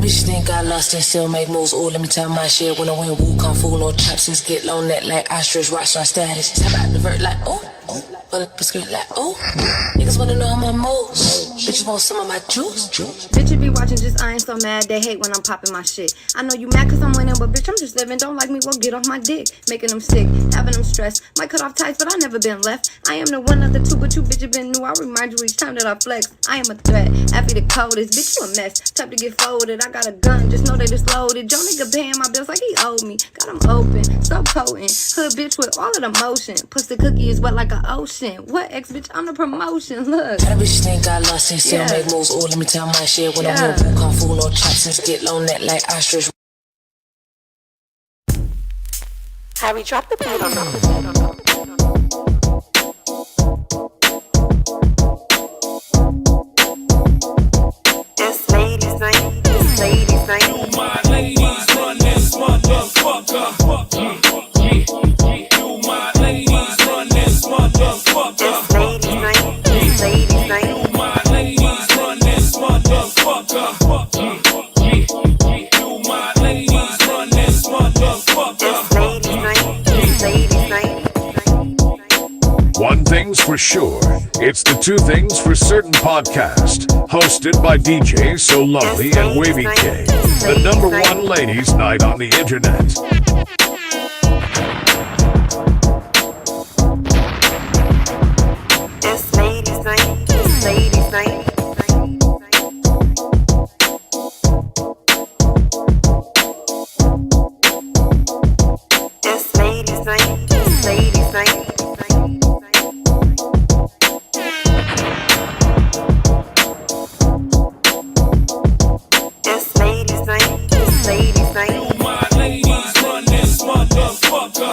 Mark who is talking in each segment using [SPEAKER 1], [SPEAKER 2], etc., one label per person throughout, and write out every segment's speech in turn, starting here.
[SPEAKER 1] bitch think I lost and still make moves. Ooh, let me tell my shit. When I win Wu Kung Fu, no chopsticks, get low neck like ostrich, rocks on status. Tap out the vert like, ooh, put up a skirt like, ooh. Niggas wanna know my moves. Bitches want some of my juice.
[SPEAKER 2] Bitches be watching just I ain't so mad. They hate when I'm popping my shit. I know you mad cause I'm winning, but bitch, I'm just living. Don't like me, well, get off my dick. Making them sick, having them stressed. Might cut off ties, but I never been left. I am the one of the two, but you bitches been new. I remind you each time that I flex. I am a threat, happy the coldest. Bitch, you a mess, type to get folded. I got a gun, just know that it's loaded. Joe nigga paying my bills like he owed me. Got him open, so potent. Hood bitch with all of the motion. Pussy cookie is wet like an ocean. What ex bitch, I'm the promotion, look.
[SPEAKER 1] That bitch think I lost and still make moves. Ooh, let me tell my shit. When I win Wu Kung Fu, no chopsticks, get low neck like ostrich.
[SPEAKER 3] Harry, drop the beat on that. It's ladies' night. It's ladies' night.
[SPEAKER 4] You my ladies run this motherfucker. You my ladies run this motherfucker.
[SPEAKER 3] It's ladies' night. It's ladies' night.
[SPEAKER 4] You my ladies run this motherfucker. You my ladies run this motherfucker.
[SPEAKER 3] It's ladies' night. It's ladies' night.
[SPEAKER 5] One thing's for sure, it's the Two Things for Certain podcast, hosted by DJ So Lovely and Wavy K, the number one ladies' night on the internet.
[SPEAKER 3] It's ladies' night. It's ladies' night. It's ladies' night. It's ladies' night. It's ladies' night. It's ladies' night.
[SPEAKER 4] You my ladies run this motherfucker.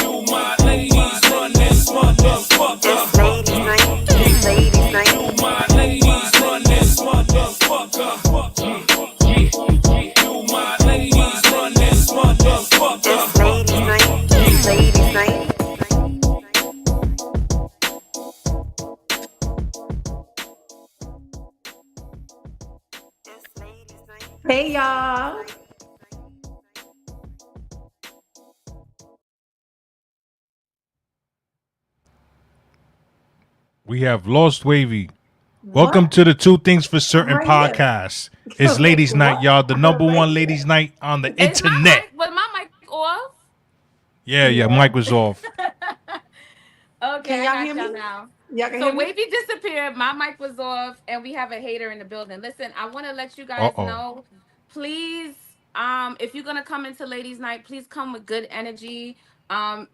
[SPEAKER 4] You my ladies run this motherfucker.
[SPEAKER 3] It's ladies' night. It's ladies' night.
[SPEAKER 4] You my ladies run this motherfucker. You my ladies run this motherfucker.
[SPEAKER 3] It's ladies' night. It's ladies' night. It's ladies' night.
[SPEAKER 6] Hey y'all.
[SPEAKER 7] We have Lost Wavy. Welcome to the Two Things for Certain
[SPEAKER 6] I'm right
[SPEAKER 7] podcast. It's ladies' night, y'all. The number one ladies' night on the internet.
[SPEAKER 8] Was my mic off?
[SPEAKER 7] Yeah, mic was off.
[SPEAKER 8] Okay,
[SPEAKER 6] Can y'all
[SPEAKER 8] I
[SPEAKER 6] hear
[SPEAKER 8] got y'all
[SPEAKER 6] me?
[SPEAKER 8] now.
[SPEAKER 6] Y'all can
[SPEAKER 8] So
[SPEAKER 6] hear me?
[SPEAKER 8] Wavy disappeared. My mic was off, and we have a hater in the building. Listen, I want to let you guys know, please, if you're gonna come into ladies' night, please come with good energy.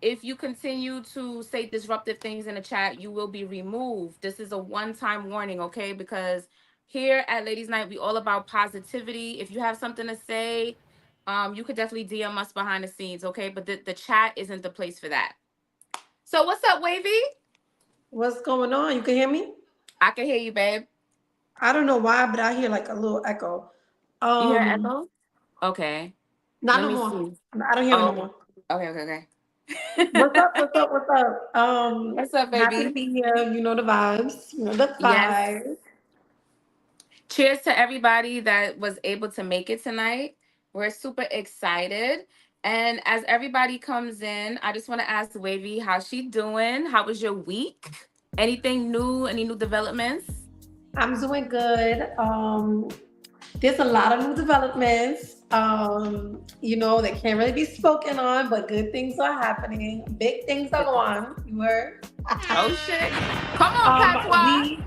[SPEAKER 8] If you continue to say disruptive things in the chat, you will be removed. This is a one-time warning, okay? Because here at Ladies Night, we all about positivity. If you have something to say, you could definitely DM us behind the scenes, okay? But the chat isn't the place for that. So what's up, Wavy?
[SPEAKER 6] What's going on? You can hear me?
[SPEAKER 8] I can hear you, babe.
[SPEAKER 6] I don't know why, but I hear like a little echo.
[SPEAKER 8] You hear echo? Okay.
[SPEAKER 6] Not
[SPEAKER 8] Let
[SPEAKER 6] no
[SPEAKER 8] me
[SPEAKER 6] more.
[SPEAKER 8] see.
[SPEAKER 6] I don't hear it no more.
[SPEAKER 8] Okay.
[SPEAKER 6] What's up? What's up? What's up?
[SPEAKER 8] What's up,
[SPEAKER 6] Happy to
[SPEAKER 8] baby?
[SPEAKER 6] be here. You know the vibes. You know the
[SPEAKER 8] Yes.
[SPEAKER 6] vibes.
[SPEAKER 8] Cheers to everybody that was able to make it tonight. We're super excited. And as everybody comes in, I just want to ask Wavy, how's she doing? How was your week? Anything new? Any new developments?
[SPEAKER 6] I'm doing good. There's a lot of new developments. That can't really be spoken on, but good things are happening. Big things are going on. You heard?
[SPEAKER 8] Oh shit! Come on, Patois.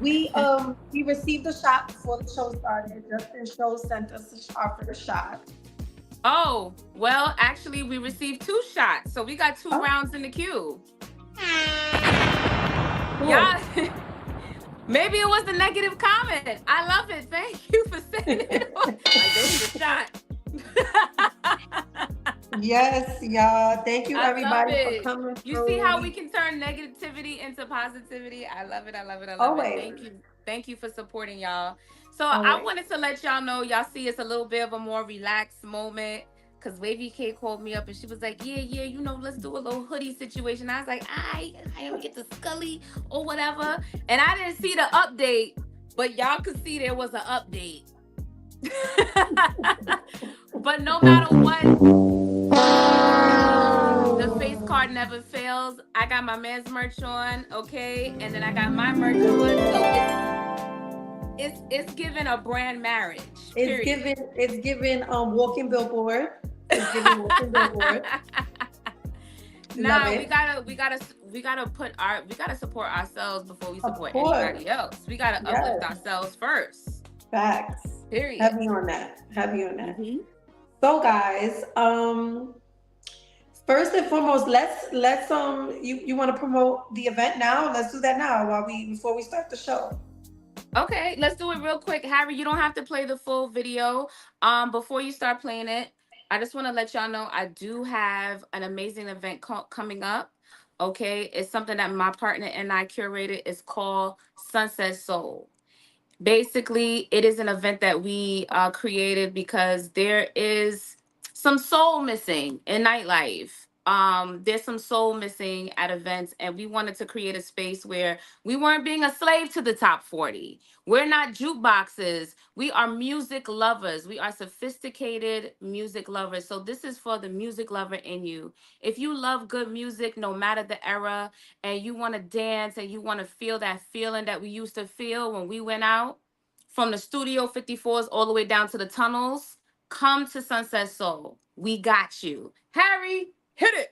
[SPEAKER 6] We received a shot before the show started. Justin Show sent us our first shot.
[SPEAKER 8] Oh, well, actually, we received 2 shots, so we got 2 rounds in the queue.
[SPEAKER 6] Cool.
[SPEAKER 8] Yeah. Maybe it was the negative comment. I love it. Thank you for saying it. Like, they need a shot.
[SPEAKER 6] Yes, y'all. Thank you, everybody, for coming through.
[SPEAKER 8] You see how we can turn negativity into positivity? I love it.
[SPEAKER 6] Always.
[SPEAKER 8] Thank you for supporting y'all. So
[SPEAKER 6] Always.
[SPEAKER 8] I wanted to let y'all know, y'all see it's a little bit of a more relaxed moment. Because Wavy K called me up and she was like, yeah, let's do a little hoodie situation. I was like, I didn't get to Scully or whatever. And I didn't see the update. but y'all could see there was an update. But no matter what, the face card never fails. I got my man's merch on, okay, and then I got my merch on. So it's giving a brand marriage.
[SPEAKER 6] It's giving walking billboard. It's giving walking billboard.
[SPEAKER 8] Nah, we gotta support ourselves before we support anybody else. We gotta uplift ourselves first.
[SPEAKER 6] Facts.
[SPEAKER 8] Period.
[SPEAKER 6] Heavy on that.
[SPEAKER 8] Mm-hmm.
[SPEAKER 6] So guys, first and foremost, let's you want to promote the event now? Let's do that now before we start the show.
[SPEAKER 8] Okay, let's do it real quick. Harry, you don't have to play the full video. Before you start playing it, I just want to let y'all know I do have an amazing event coming up. Okay, it's something that my partner and I curated. It's called Sunset Soul. Basically, it is an event that we created because there is some soul missing in nightlife. There's some soul missing at events, and we wanted to create a space where we weren't being a slave to the top 40. We're not jukeboxes. We are music lovers. We are sophisticated music lovers. So this is for the music lover in you. If you love good music, no matter the era, and you want to dance and you want to feel that feeling that we used to feel when we went out from the Studio 54s all the way down to the tunnels, come to Sunset Soul. We got you. Harry, hit it.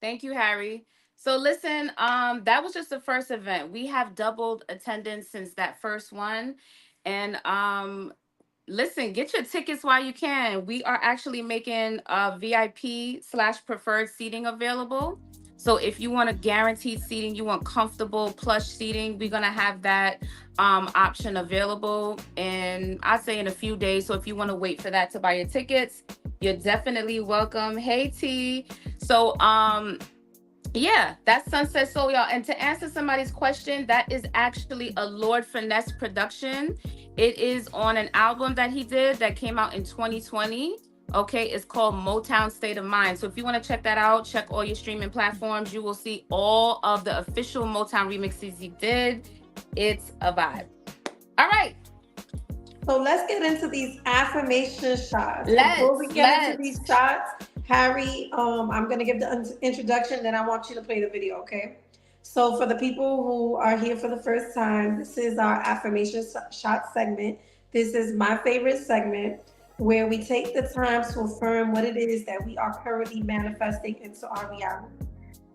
[SPEAKER 8] Thank you, Harry. So listen, that was just the first event. We have doubled attendance since that first one. And listen, get your tickets while you can. We are actually making VIP/preferred seating available. So if you want a guaranteed seating, you want comfortable plush seating, we're gonna have that option available. And I'd say in a few days. So if you want to wait for that to buy your tickets, you're definitely welcome. Hey T. So yeah, that's Sunset Soul, y'all. And to answer somebody's question, that is actually a Lord Finesse production. It is on an album that he did that came out in 2020. Okay, it's called Motown State of Mind. So if you want to check that out, check all your streaming platforms. You will see all of the official Motown remixes he did. It's a vibe. All right.
[SPEAKER 6] So let's get into these affirmation shots. Before we get into these shots, Harry, I'm going to give the introduction, then I want you to play the video, okay? So for the people who are here for the first time, this is our affirmation shot segment. This is my favorite segment where we take the time to affirm what it is that we are currently manifesting into our reality.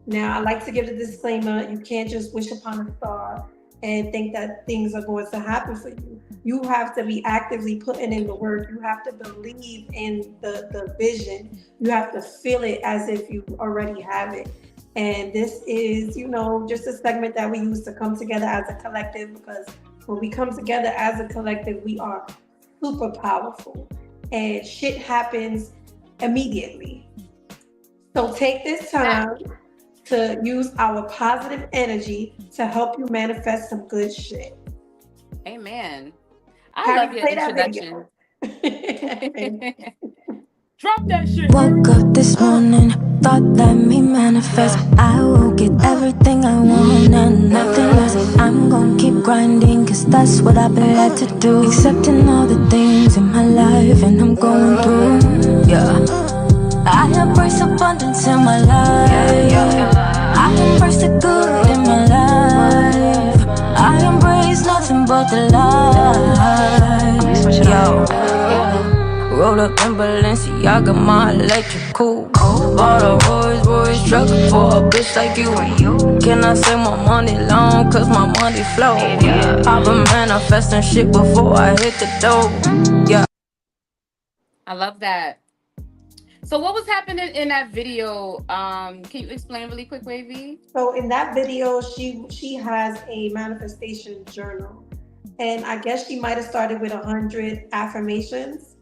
[SPEAKER 6] Now, I like to give the disclaimer, you can't just wish upon a star and think that things are going to happen for you. You have to be actively putting in the work. You have to believe in the vision. You have to feel it as if you already have it. And this is, just a segment that we use to come together as a collective, because when we come together as a collective, we are super powerful and shit happens immediately. So take this time to use our positive energy to help you manifest some good shit.
[SPEAKER 8] Amen. I
[SPEAKER 6] Harry,
[SPEAKER 8] love your
[SPEAKER 6] play that
[SPEAKER 8] introduction.
[SPEAKER 6] video.
[SPEAKER 8] Drop that shit.
[SPEAKER 1] Woke up this morning, thought let me manifest. I will get everything I want and nothing less. I'm gonna keep grinding, cause that's what I've been led to do. Accepting all the things in my life and I'm going through. Yeah, I embrace abundance in my life. I embrace the good in my life. I embrace nothing but the light. Yo. Rolled up in Balenciaga, my electric cool. Bought a Royce truck for a bitch like you. Can I say my money long, cause my money flow? I've been manifesting shit before I hit the door. Yeah.
[SPEAKER 8] I love that. So what was happening in that video? Can you explain really quick, Wavy?
[SPEAKER 6] So in that video, she has a manifestation journal. And I guess she might have started with 100 affirmations.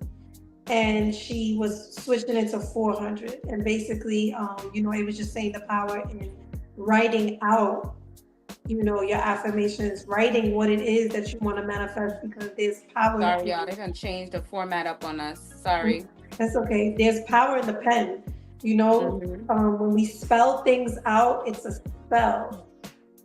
[SPEAKER 6] And she was switching it to 400. And basically, it was just saying the power in writing out, your affirmations, writing what it is that you want to manifest, because there's power.
[SPEAKER 8] Sorry, y'all. They're going to change the format up on us. Sorry.
[SPEAKER 6] That's okay. There's power in the pen. When we spell things out, it's a spell.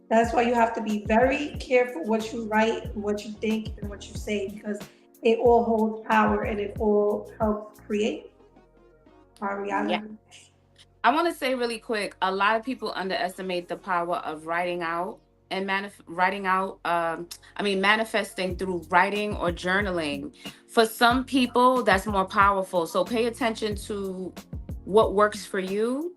[SPEAKER 6] That's why you have to be very careful what you write, what you think, and what you say, because it all holds power and it all helps create our reality.
[SPEAKER 8] Yeah. I want to say really quick, a lot of people underestimate the power of writing out and manifesting through writing or journaling. For some people, that's more powerful. So pay attention to what works for you.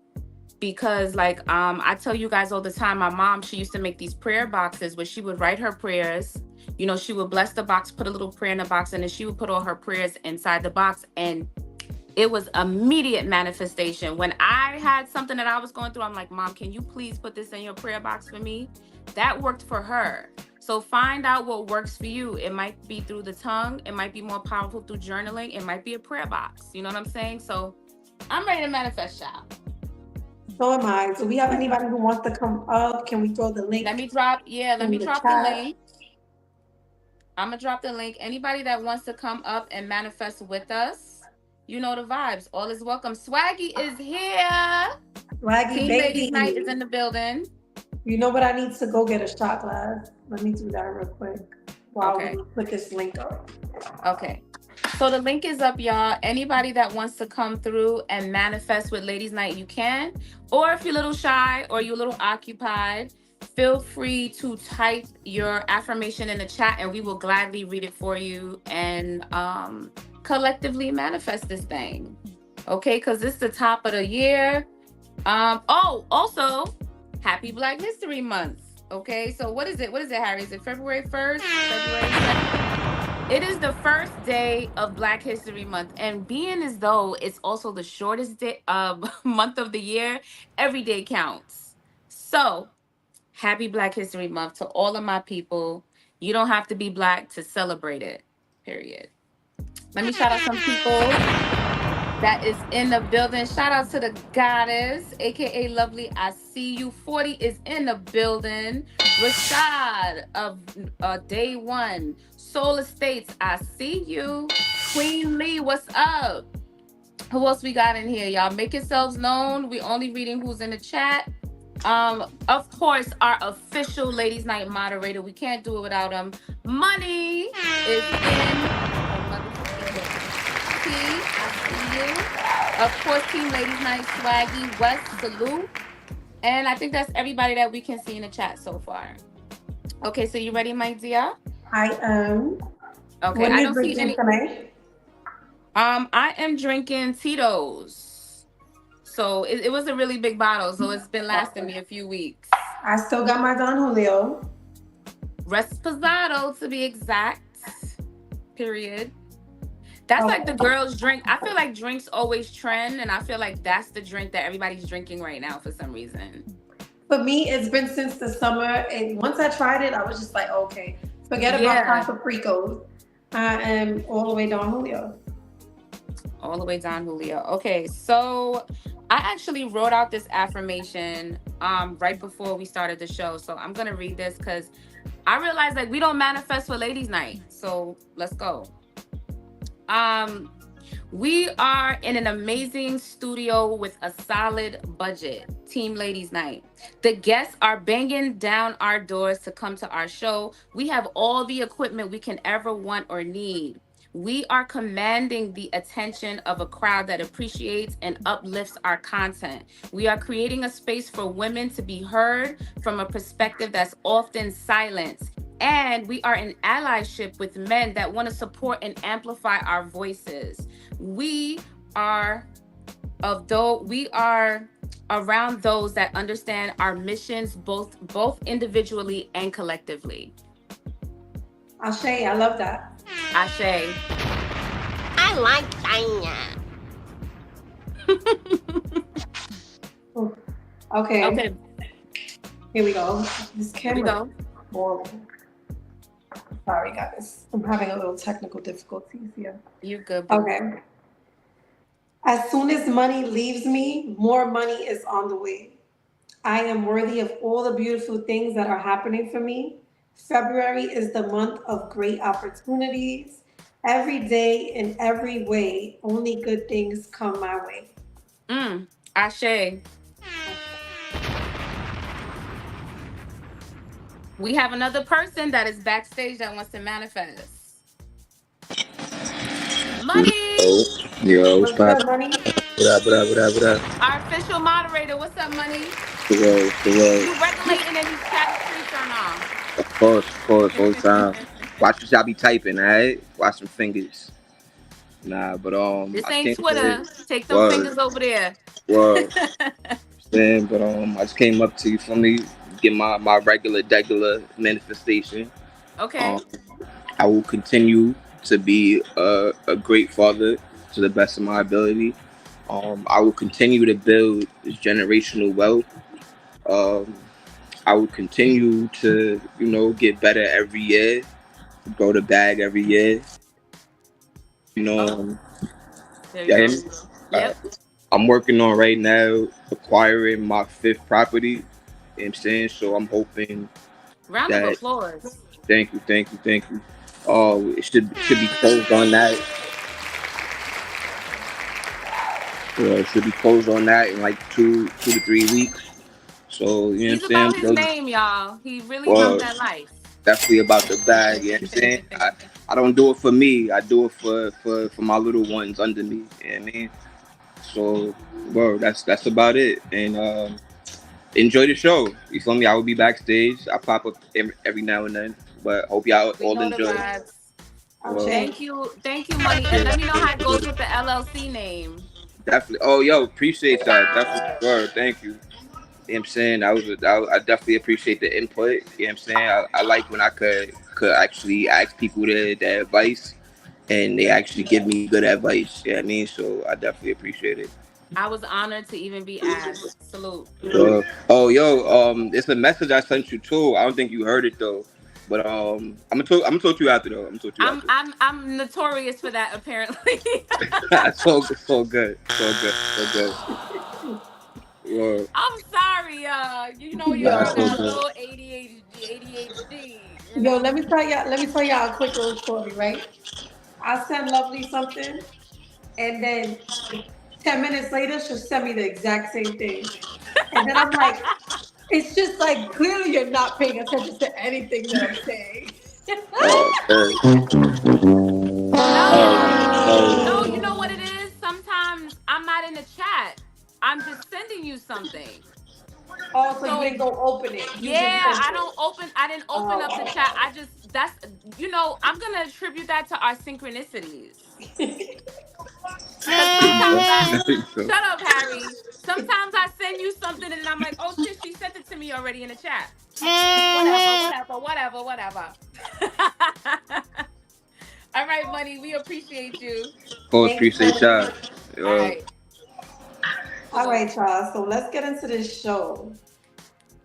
[SPEAKER 8] Because I tell you guys all the time, my mom, she used to make these prayer boxes where she would write her prayers. She would bless the box, put a little prayer in the box, and then she would put all her prayers inside the box. And it was immediate manifestation. When I had something that I was going through, I'm like, Mom, can you please put this in your prayer box for me? That worked for her. So find out what works for you. It might be through the tongue. It might be more powerful through journaling. It might be a prayer box. You know what I'm saying? So I'm ready to manifest, child.
[SPEAKER 6] So am I. So we have anybody who wants to come up? Can we throw the link?
[SPEAKER 8] Let me drop the link. I'm going to drop the link. Anybody that wants to come up and manifest with us, you know the vibes. All is welcome. Swaggy is here.
[SPEAKER 6] Swaggy
[SPEAKER 8] Team
[SPEAKER 6] baby.
[SPEAKER 8] Ladies Night is in the building.
[SPEAKER 6] You know what? I need to go get a shot glass. Let me do that real quick while we put this link up.
[SPEAKER 8] Okay. So the link is up, y'all. Anybody that wants to come through and manifest with Ladies Night, you can. Or if you're a little shy or you're a little occupied, feel free to type your affirmation in the chat and we will gladly read it for you and collectively manifest this thing. Okay, because this is the top of the year. Also, happy Black History Month. Okay, so what is it, Harry? Is it February 1st? February 2nd? It is the first day of Black History Month, and being as though it's also the shortest day month of the year, every day counts. So, happy Black History Month to all of my people. You don't have to be Black to celebrate it, period. Let me shout out some people that is in the building. Shout out to the goddess, aka Lovely. I see you. 40 is in the building. Rashad of Day One. Soul Estates, I see you. Queen Lee, what's up? Who else we got in here, y'all? Make yourselves known. We only reading who's in the chat. Of course, our official Ladies Night moderator. We can't do it without him. Money is in. Of course, Team Ladies Night, Swaggy, West, salute. And I think that's everybody that we can see in the chat so far. Okay, so you ready, my dear?
[SPEAKER 6] I am.
[SPEAKER 8] Okay,
[SPEAKER 6] what
[SPEAKER 8] I don't see any.
[SPEAKER 6] Tonight?
[SPEAKER 8] I am drinking Tito's. So it was a really big bottle, so it's been lasting me a few weeks.
[SPEAKER 6] I still got my Don Julio.
[SPEAKER 8] Reposado, to be exact. Period. That's like the girls' drink. I feel like drinks always trend, and I feel like that's the drink that everybody's drinking right now for some reason.
[SPEAKER 6] For me, it's been since the summer, and once I tried it, I was just like, okay, forget about Casa Fricos. I am all the way Don Julio.
[SPEAKER 8] All the way Don Julio. Okay, so I actually wrote out this affirmation right before we started the show. So I'm gonna read this because I realized like we don't manifest for ladies' night. So let's go. Um We are in an amazing studio with a solid budget. Team Ladies Night. The guests are banging down our doors to come to our show. We have all the equipment we can ever want or need. We are commanding the attention of a crowd that appreciates and uplifts our content. We are creating a space for women to be heard from a perspective that's often silenced. And we are in allyship with men that want to support and amplify our voices. We are we are around those that understand our missions both individually and collectively.
[SPEAKER 6] Ashe, I love that.
[SPEAKER 8] Ashe.
[SPEAKER 3] I like that.
[SPEAKER 6] Okay.
[SPEAKER 8] Okay.
[SPEAKER 6] Here we go. This
[SPEAKER 8] Here we
[SPEAKER 6] camera
[SPEAKER 8] go.
[SPEAKER 6] is boring. Sorry, guys. I'm having a little technical difficulties here.
[SPEAKER 8] You good. Boo.
[SPEAKER 6] Okay. As soon as money leaves me, more money is on the way. I am worthy of all the beautiful things that are happening for me. February is the month of great opportunities. Every day, in every way, only good things come my way.
[SPEAKER 8] Ashe. We have another person that is backstage that wants to manifest. Money.
[SPEAKER 9] Yo, what's
[SPEAKER 6] What's good,
[SPEAKER 9] poppin'?
[SPEAKER 6] money?
[SPEAKER 9] What up?
[SPEAKER 8] Our official moderator. What's up, Money?
[SPEAKER 9] The world.
[SPEAKER 8] You regulating in these chat streets or not?
[SPEAKER 9] Of course, all the time. Watch what y'all be typing, alright? Watch some fingers. Nah, but
[SPEAKER 8] This
[SPEAKER 9] I
[SPEAKER 8] ain't
[SPEAKER 9] just came
[SPEAKER 8] Twitter.
[SPEAKER 9] to
[SPEAKER 8] Take them
[SPEAKER 9] word,
[SPEAKER 8] fingers over there.
[SPEAKER 9] word. Then, but I just came up to you for me, get my regular manifestation.
[SPEAKER 8] Okay.
[SPEAKER 9] Um, I will continue to be a great father to the best of my ability. I will continue to build this generational wealth. Um, I will continue to, get better every year, grow the bag every year. You know,
[SPEAKER 8] There you
[SPEAKER 9] yeah,
[SPEAKER 8] go.
[SPEAKER 9] hear me?
[SPEAKER 8] Yep.
[SPEAKER 9] I'm working on right now acquiring my fifth property. You know what I'm saying? So I'm hoping
[SPEAKER 8] Round of
[SPEAKER 9] that,
[SPEAKER 8] applause.
[SPEAKER 9] thank you. Oh, it should be closed on that. It should be closed on that in like 2 to 3 weeks. So, you know
[SPEAKER 8] He's
[SPEAKER 9] what I'm
[SPEAKER 8] about
[SPEAKER 9] saying?
[SPEAKER 8] his name, y'all. He really about
[SPEAKER 9] Well,
[SPEAKER 8] that life.
[SPEAKER 9] definitely about the bag. You know what I'm saying? I don't do it for me. I do it for my little ones under me. You know what I mean? So, well, that's about it. And enjoy the show. You feel me? I will be backstage. I pop up every now and then. But hope y'all
[SPEAKER 8] We
[SPEAKER 9] all
[SPEAKER 8] know the
[SPEAKER 9] enjoy.
[SPEAKER 8] vibes.
[SPEAKER 9] Well,
[SPEAKER 8] Thank you, Money. And let me know how it goes with the LLC name.
[SPEAKER 9] definitely. Oh, yo, appreciate y'all. Definitely. Word. Thank you. You know what I'm saying? I definitely appreciate the input. You know what I'm saying? I like when I could actually ask people their advice and they actually give me good advice. You know what I mean? So I definitely appreciate it.
[SPEAKER 8] I was honored to even be asked. Salute.
[SPEAKER 9] Oh, yo, it's a message I sent you too. I don't think you heard it though, but I'm gonna talk to you after though. I'm gonna talk to you after.
[SPEAKER 8] I'm notorious for that apparently.
[SPEAKER 9] So good, so good, so good. Whoa.
[SPEAKER 8] I'm sorry, you know your
[SPEAKER 9] Nah,
[SPEAKER 8] girl
[SPEAKER 9] so
[SPEAKER 8] got a
[SPEAKER 9] good.
[SPEAKER 8] little ADHD, you
[SPEAKER 6] Yo,
[SPEAKER 8] know.
[SPEAKER 6] let me tell y'all a quick little story, right? I send Lovely something, and then 10 minutes later, she'll send me the exact same thing. And then I'm like, it's just like clearly you're not paying attention to anything that I'm saying.
[SPEAKER 8] No, you know what it is? Sometimes I'm not in the chat. I'm just sending you something.
[SPEAKER 6] Oh, so you didn't go open it. You just
[SPEAKER 8] Yeah,
[SPEAKER 6] sent it.
[SPEAKER 8] I didn't open up the chat. I just I'm gonna attribute that to our synchronicities. Cause sometimes
[SPEAKER 9] So,
[SPEAKER 8] shut up, Harry. Sometimes I send you something and I'm like, oh shit, she sent it to me already in the chat. Whatever. All right, Money, we appreciate you.
[SPEAKER 9] of course,
[SPEAKER 6] Thanks,
[SPEAKER 9] appreciate
[SPEAKER 6] honey.
[SPEAKER 9] y'all.
[SPEAKER 8] All right.
[SPEAKER 6] All right, y'all. So let's get into this show.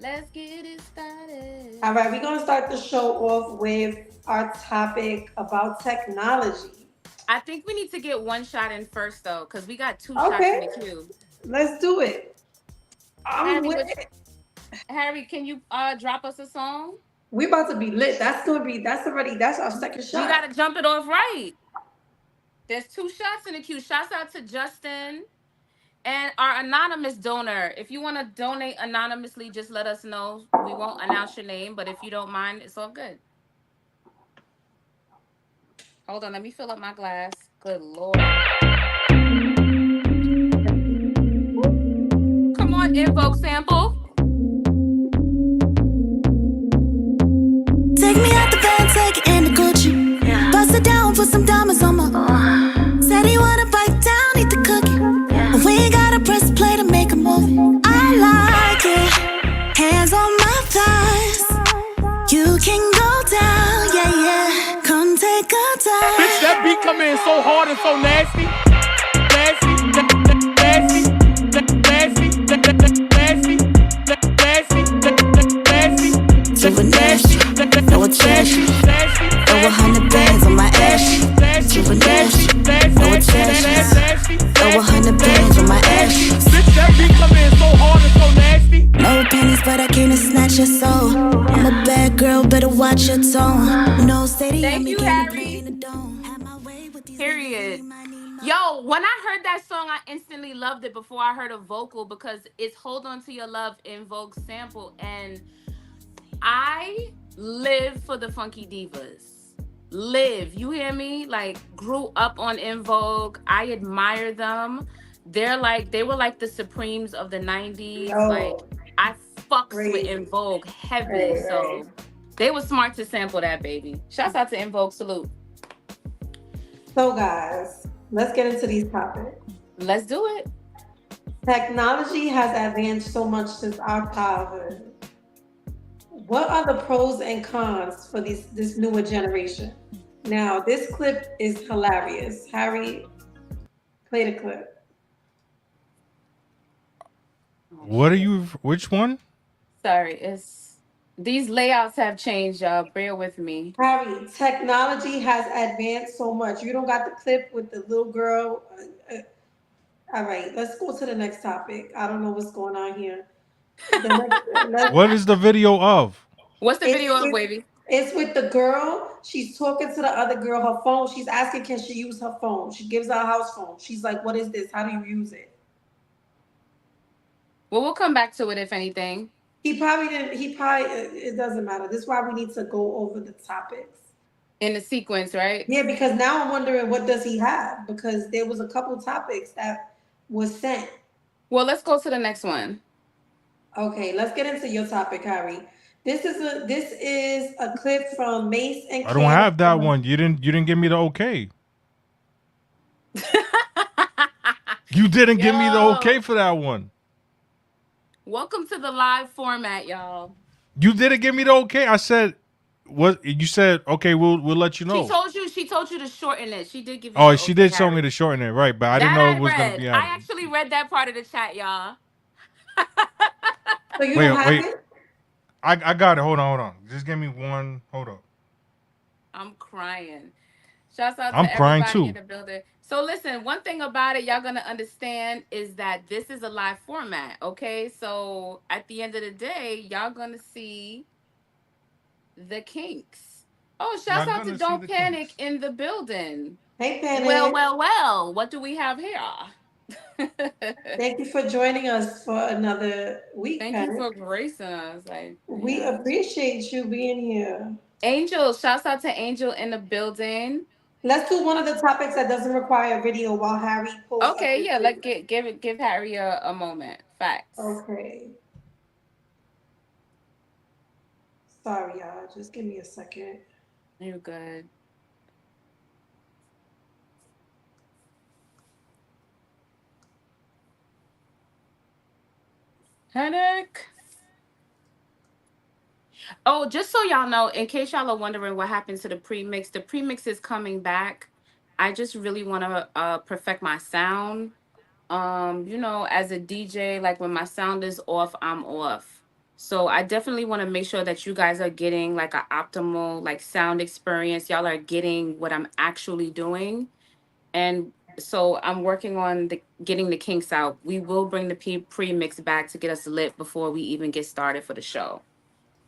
[SPEAKER 8] Let's get it started.
[SPEAKER 6] All right, we're going to start the show off with our topic about technology.
[SPEAKER 8] I think we need to get one shot in first though, because we got two shots in the queue.
[SPEAKER 6] Let's do it. I'm
[SPEAKER 8] Harry,
[SPEAKER 6] with
[SPEAKER 8] what
[SPEAKER 6] it.
[SPEAKER 8] Harry, can you drop us a song?
[SPEAKER 6] We about to be lit. That's our second
[SPEAKER 8] We
[SPEAKER 6] shot.
[SPEAKER 8] gotta jump it off right. There's 2 shots in the queue. Shouts out to Justin and our anonymous donor. If you want to donate anonymously, just let us know. We won't announce your name, but if you don't mind, it's all good. Hold on, let me fill up my glass. Good Lord. Come on, Invoke Sample.
[SPEAKER 1] Take me out the van, take it in the Gucci. Bust it down, put some diamonds on my. Said he wanna bite down, eat the cookie. But we ain't gotta press play to make a movie. I like it. Hands on my thighs. You can go down, yeah, yeah. Come take a dive.
[SPEAKER 4] Bitch, that beat come in so hard and so nasty. Nasty, nasty, nasty, nasty, nasty, nasty,
[SPEAKER 1] Super nasty, no attraction. Throw 100 bands on my ass. Super nasty, no attraction. Throw 100 bands on my ass.
[SPEAKER 4] Bitch, that beat come in so hard and so nasty.
[SPEAKER 1] No pennies, but I came to snatch your soul. I'm a bad girl, better watch your tone. No stadium,
[SPEAKER 8] Thank you,
[SPEAKER 1] can't
[SPEAKER 8] Harry.
[SPEAKER 1] play in the dome. Have my way with these
[SPEAKER 8] Period.
[SPEAKER 1] niggas, might need my-
[SPEAKER 8] Yo, when I heard that song, I instantly loved it before I heard a vocal because it's Hold On to Your Love in Vogue sample. And I live for the Funky Divas. Live. You hear me? Like, grew up on In Vogue. I admire them. They were like the Supremes of the 90s. Like,
[SPEAKER 6] Yo,
[SPEAKER 8] I fucks with
[SPEAKER 6] crazy.
[SPEAKER 8] In Vogue heavy.
[SPEAKER 6] Right,
[SPEAKER 8] So
[SPEAKER 6] right.
[SPEAKER 8] they were smart to sample that, baby. Shouts out to In Vogue. Salute.
[SPEAKER 6] So, guys, let's get into these topics.
[SPEAKER 8] Let's do it.
[SPEAKER 6] Technology has advanced so much since our childhood. What are the pros and cons for this newer generation? Now, this clip is hilarious. Harry, play the clip.
[SPEAKER 7] What are you? Which one?
[SPEAKER 8] Sorry, it's these layouts have changed, y'all. Bear with me.
[SPEAKER 6] Harry, technology has advanced so much. You don't got the clip with the little girl. All right, let's go to the next topic. I don't know what's going on here.
[SPEAKER 7] What is the video of?
[SPEAKER 8] What's the
[SPEAKER 6] It's
[SPEAKER 8] video of,
[SPEAKER 6] with,
[SPEAKER 8] baby?
[SPEAKER 6] it's with the girl. She's talking to the other girl. Her phone. She's asking, can she use her phone? She gives her a house phone. She's like, what is this? How do you use it?
[SPEAKER 8] Well, we'll come back to it if anything.
[SPEAKER 6] He probably didn't. He probably. It doesn't matter. This is why we need to go over the topics.
[SPEAKER 8] In the sequence, right?
[SPEAKER 6] Yeah, because now I'm wondering what does he have? Because there was a couple topics that was sent.
[SPEAKER 8] Well, let's go to the next one.
[SPEAKER 6] Okay, let's get into your topic, Harry. This is a clip from Mace and
[SPEAKER 7] I don't have that one. You didn't give me the okay. You didn't give me the okay for that one.
[SPEAKER 8] Welcome to the live format, y'all.
[SPEAKER 7] You didn't give me the okay. I said what you said. Okay, we'll let you know.
[SPEAKER 8] She told you to shorten it. She did give you.
[SPEAKER 7] Oh,
[SPEAKER 8] the
[SPEAKER 7] she
[SPEAKER 8] okay,
[SPEAKER 7] did tell
[SPEAKER 8] Harry.
[SPEAKER 7] me to shorten it, right? But I didn't know it was gonna be.
[SPEAKER 8] I actually read that part of the chat, y'all.
[SPEAKER 6] So you don't have it?
[SPEAKER 7] I got it. Hold on. Just give me one. Hold up.
[SPEAKER 8] I'm crying. Shouts out
[SPEAKER 7] I'm
[SPEAKER 8] to
[SPEAKER 7] crying
[SPEAKER 8] everybody
[SPEAKER 7] too.
[SPEAKER 8] in the building. So listen, one thing about it, y'all gonna understand is that this is a live format. Okay, so at the end of the day, y'all gonna see the kinks. Oh, shouts
[SPEAKER 7] Y'all
[SPEAKER 8] out to
[SPEAKER 7] gonna see
[SPEAKER 8] Don't
[SPEAKER 7] the
[SPEAKER 8] Panic
[SPEAKER 7] kinks.
[SPEAKER 8] in the building.
[SPEAKER 6] Hey, Panic.
[SPEAKER 8] Well. What do we have here?
[SPEAKER 6] Thank you for joining us for another week,
[SPEAKER 8] Thank
[SPEAKER 6] Panic.
[SPEAKER 8] you for gracing us.
[SPEAKER 6] We appreciate you being here.
[SPEAKER 8] Angel, shouts out to Angel in the building.
[SPEAKER 6] Let's do one of the topics that doesn't require video while Harry pulls up
[SPEAKER 8] Okay,
[SPEAKER 6] his
[SPEAKER 8] yeah,
[SPEAKER 6] video.
[SPEAKER 8] give Harry a moment. Facts.
[SPEAKER 6] Okay. Sorry, y'all. Just give me a second.
[SPEAKER 8] You're good. Headache. Oh, just so y'all know, in case y'all are wondering what happened to the premix, the premix is coming back. I just really want to perfect my sound. As a DJ, like when my sound is off, I'm off. So I definitely want to make sure that you guys are getting like an optimal like sound experience. Y'all are getting what I'm actually doing. And So I'm working on getting the kinks out. We will bring the pre-mix back to get us lit before we even get started for the show.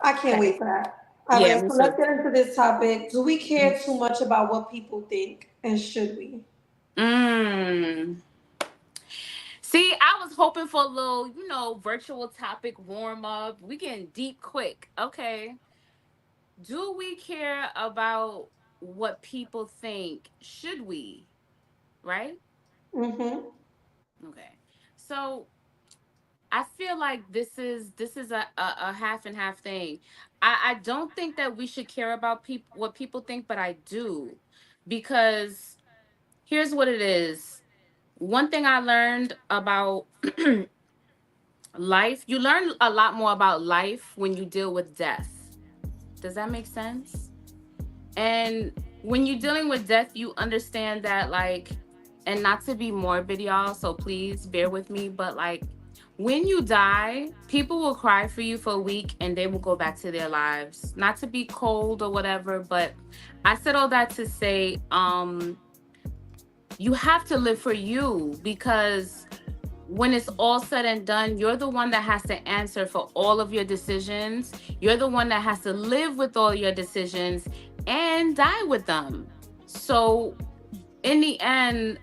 [SPEAKER 6] I can't
[SPEAKER 8] Okay.
[SPEAKER 6] wait for that. All
[SPEAKER 8] Yeah,
[SPEAKER 6] right,
[SPEAKER 8] me
[SPEAKER 6] so let's
[SPEAKER 8] too.
[SPEAKER 6] get into this topic. Do we care too much about what people think, and should we?
[SPEAKER 8] Mm. See, I was hoping for a little, virtual topic warm up. We getting deep quick. Okay. Do we care about what people think? Should we? Right?
[SPEAKER 6] Mm-hmm.
[SPEAKER 8] Okay. So I feel like this is a half and half thing. I don't think that we should care about people what people think, but I do. Because here's what it is. One thing I learned about life, you learn a lot more about life when you deal with death. Does that make sense? And when you're dealing with death, you understand that, like, and not to be morbid, y'all, so please bear with me, but like, when you die, people will cry for you for a week and they will go back to their lives. Not to be cold or whatever, but I said all that to say, you have to live for you, because when it's all said and done, you're the one that has to answer for all of your decisions. You're the one that has to live with all your decisions and die with them. So, in the end,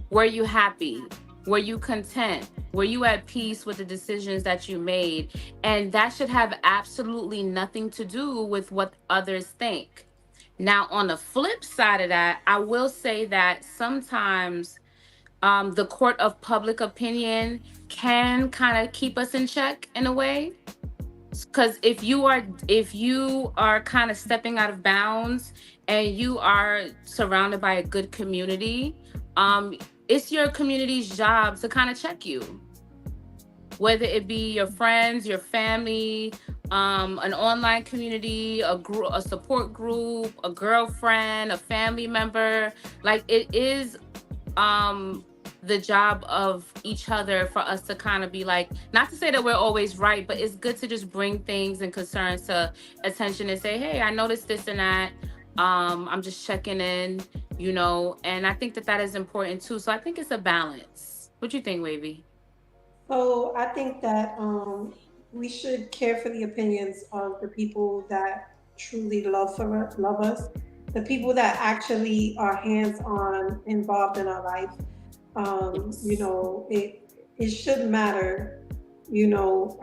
[SPEAKER 8] were you happy? Were you content? Were you at peace with the decisions that you made? And that should have absolutely nothing to do with what others think. Now, on the flip side of that, I will say that sometimes the court of public opinion can kind of keep us in check in a way, because if you are kind of stepping out of bounds and you are surrounded by a good community, um it's your community's job to kind of check you, whether it be your friends, your family, an online community, a support group, a girlfriend, a family member. Like, it is um the job of each other for us to kind of be like, not to say that we're always right, but it's good to just bring things and concerns to attention and say, hey, I noticed this and that. I'm just checking in, and I think that that is important too. So I think it's a balance. What you think, Wavy?
[SPEAKER 6] So I think that we should care for the opinions of the people that truly love us, the people that actually are hands on involved in our life.
[SPEAKER 8] Yes.
[SPEAKER 6] It should matter,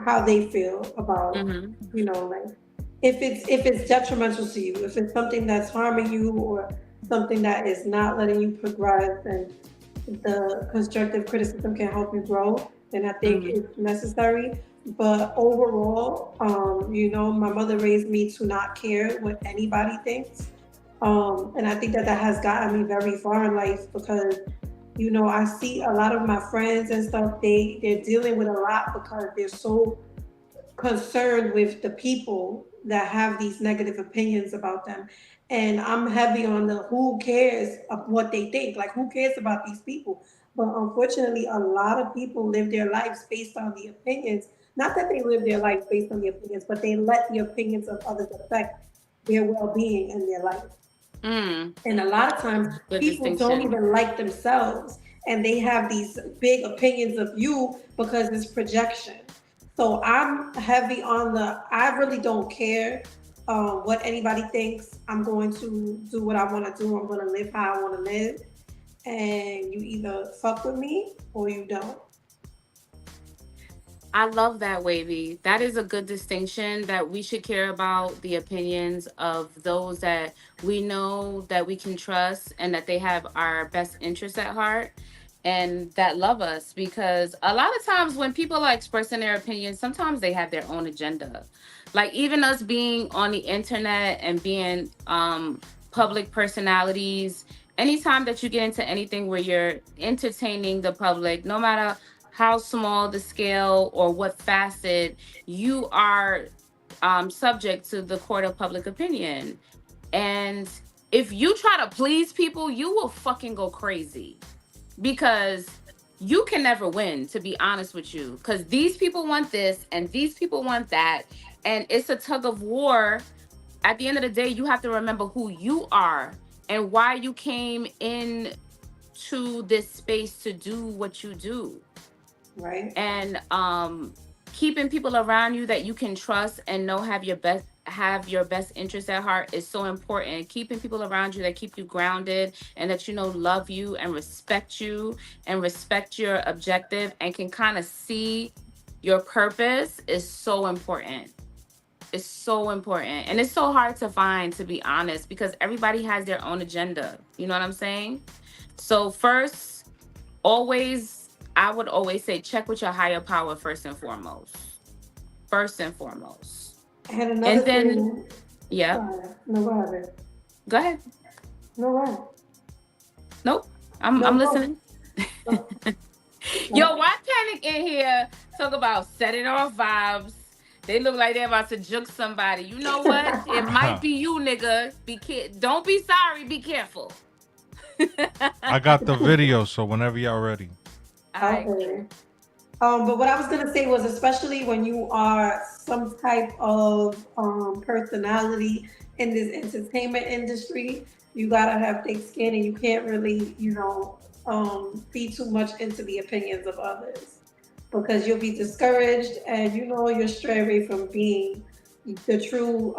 [SPEAKER 6] how they feel about,
[SPEAKER 8] Mm-hmm.
[SPEAKER 6] like if it's detrimental to you, if it's something that's harming you or something that is not letting you progress, and the constructive criticism can help you grow, then I think
[SPEAKER 8] Mm-hmm.
[SPEAKER 6] it's necessary. But overall, my mother raised me to not care what anybody thinks. And I think that that has gotten me very far in life because, I see a lot of my friends and stuff, they're dealing with a lot because they're so concerned with the people that have these negative opinions about them. And I'm heavy on the who cares of what they think. Like, who cares about these people? But unfortunately, a lot of people live their lives based on the opinions. Not that they live their lives based on the opinions, but they let the opinions of others affect their well being and their life.
[SPEAKER 8] Mm.
[SPEAKER 6] And a lot of times,
[SPEAKER 8] Good
[SPEAKER 6] people don't
[SPEAKER 8] distinction.
[SPEAKER 6] even like themselves, and they have these big opinions of you because it's projection. So I'm heavy on I really don't care what anybody thinks. I'm going to do what I want to do. I'm going to live how I want to live. And you either fuck with me or you don't.
[SPEAKER 8] I love that, Wavy. That is a good distinction, that we should care about the opinions of those that we know that we can trust and that they have our best interests at heart and that love us. Because a lot of times when people are expressing their opinions, sometimes they have their own agenda. Like, even us being on the internet and being public personalities, anytime that you get into anything where you're entertaining the public, no matter how small the scale or what facet, you are subject to the court of public opinion. And if you try to please people, you will fucking go crazy, because you can never win, to be honest with you, because these people want this and these people want that. And it's a tug of war. At the end of the day, you have to remember who you are and why you came in to this space to do what you do.
[SPEAKER 6] Right.
[SPEAKER 8] And keeping people around you that you can trust and know have your best interest at heart is so important. Keeping people around you that keep you grounded and that love you and respect your objective and can kind of see your purpose is so important. It's so important. And it's so hard to find, to be honest, because everybody has their own agenda. You know what I'm saying? So first, I would always say check with your higher power first and foremost. First and foremost.
[SPEAKER 6] And another
[SPEAKER 8] And then,
[SPEAKER 6] thing.
[SPEAKER 8] yeah,
[SPEAKER 6] Sorry. No, go ahead.
[SPEAKER 8] go ahead.
[SPEAKER 6] No, go ahead.
[SPEAKER 8] Nope, I'm
[SPEAKER 6] No, go.
[SPEAKER 8] listening. Yo, why Panic in here talk about setting off vibes? They look like they're about to juke somebody. You know what? It might be you, nigga. Don't be sorry. Be careful.
[SPEAKER 7] I got the video, so whenever y'all ready.
[SPEAKER 6] Okay. But what I was gonna say was, especially when you are some type of personality in this entertainment industry, you gotta have thick skin, and you can't really, be too much into the opinions of others, because you'll be discouraged, and you'll stray away from being the true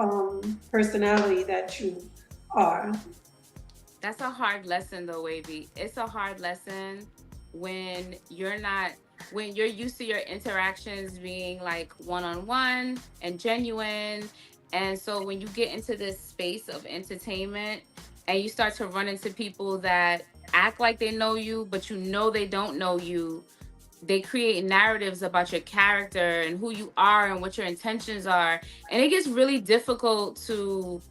[SPEAKER 6] personality that you are.
[SPEAKER 8] That's a hard lesson, though, Wavy. It's a hard lesson when you're used to your interactions being like one-on-one and genuine. And so when you get into this space of entertainment and you start to run into people that act like they know you, but they don't know you, they create narratives about your character and who you are and what your intentions are. And it gets really difficult to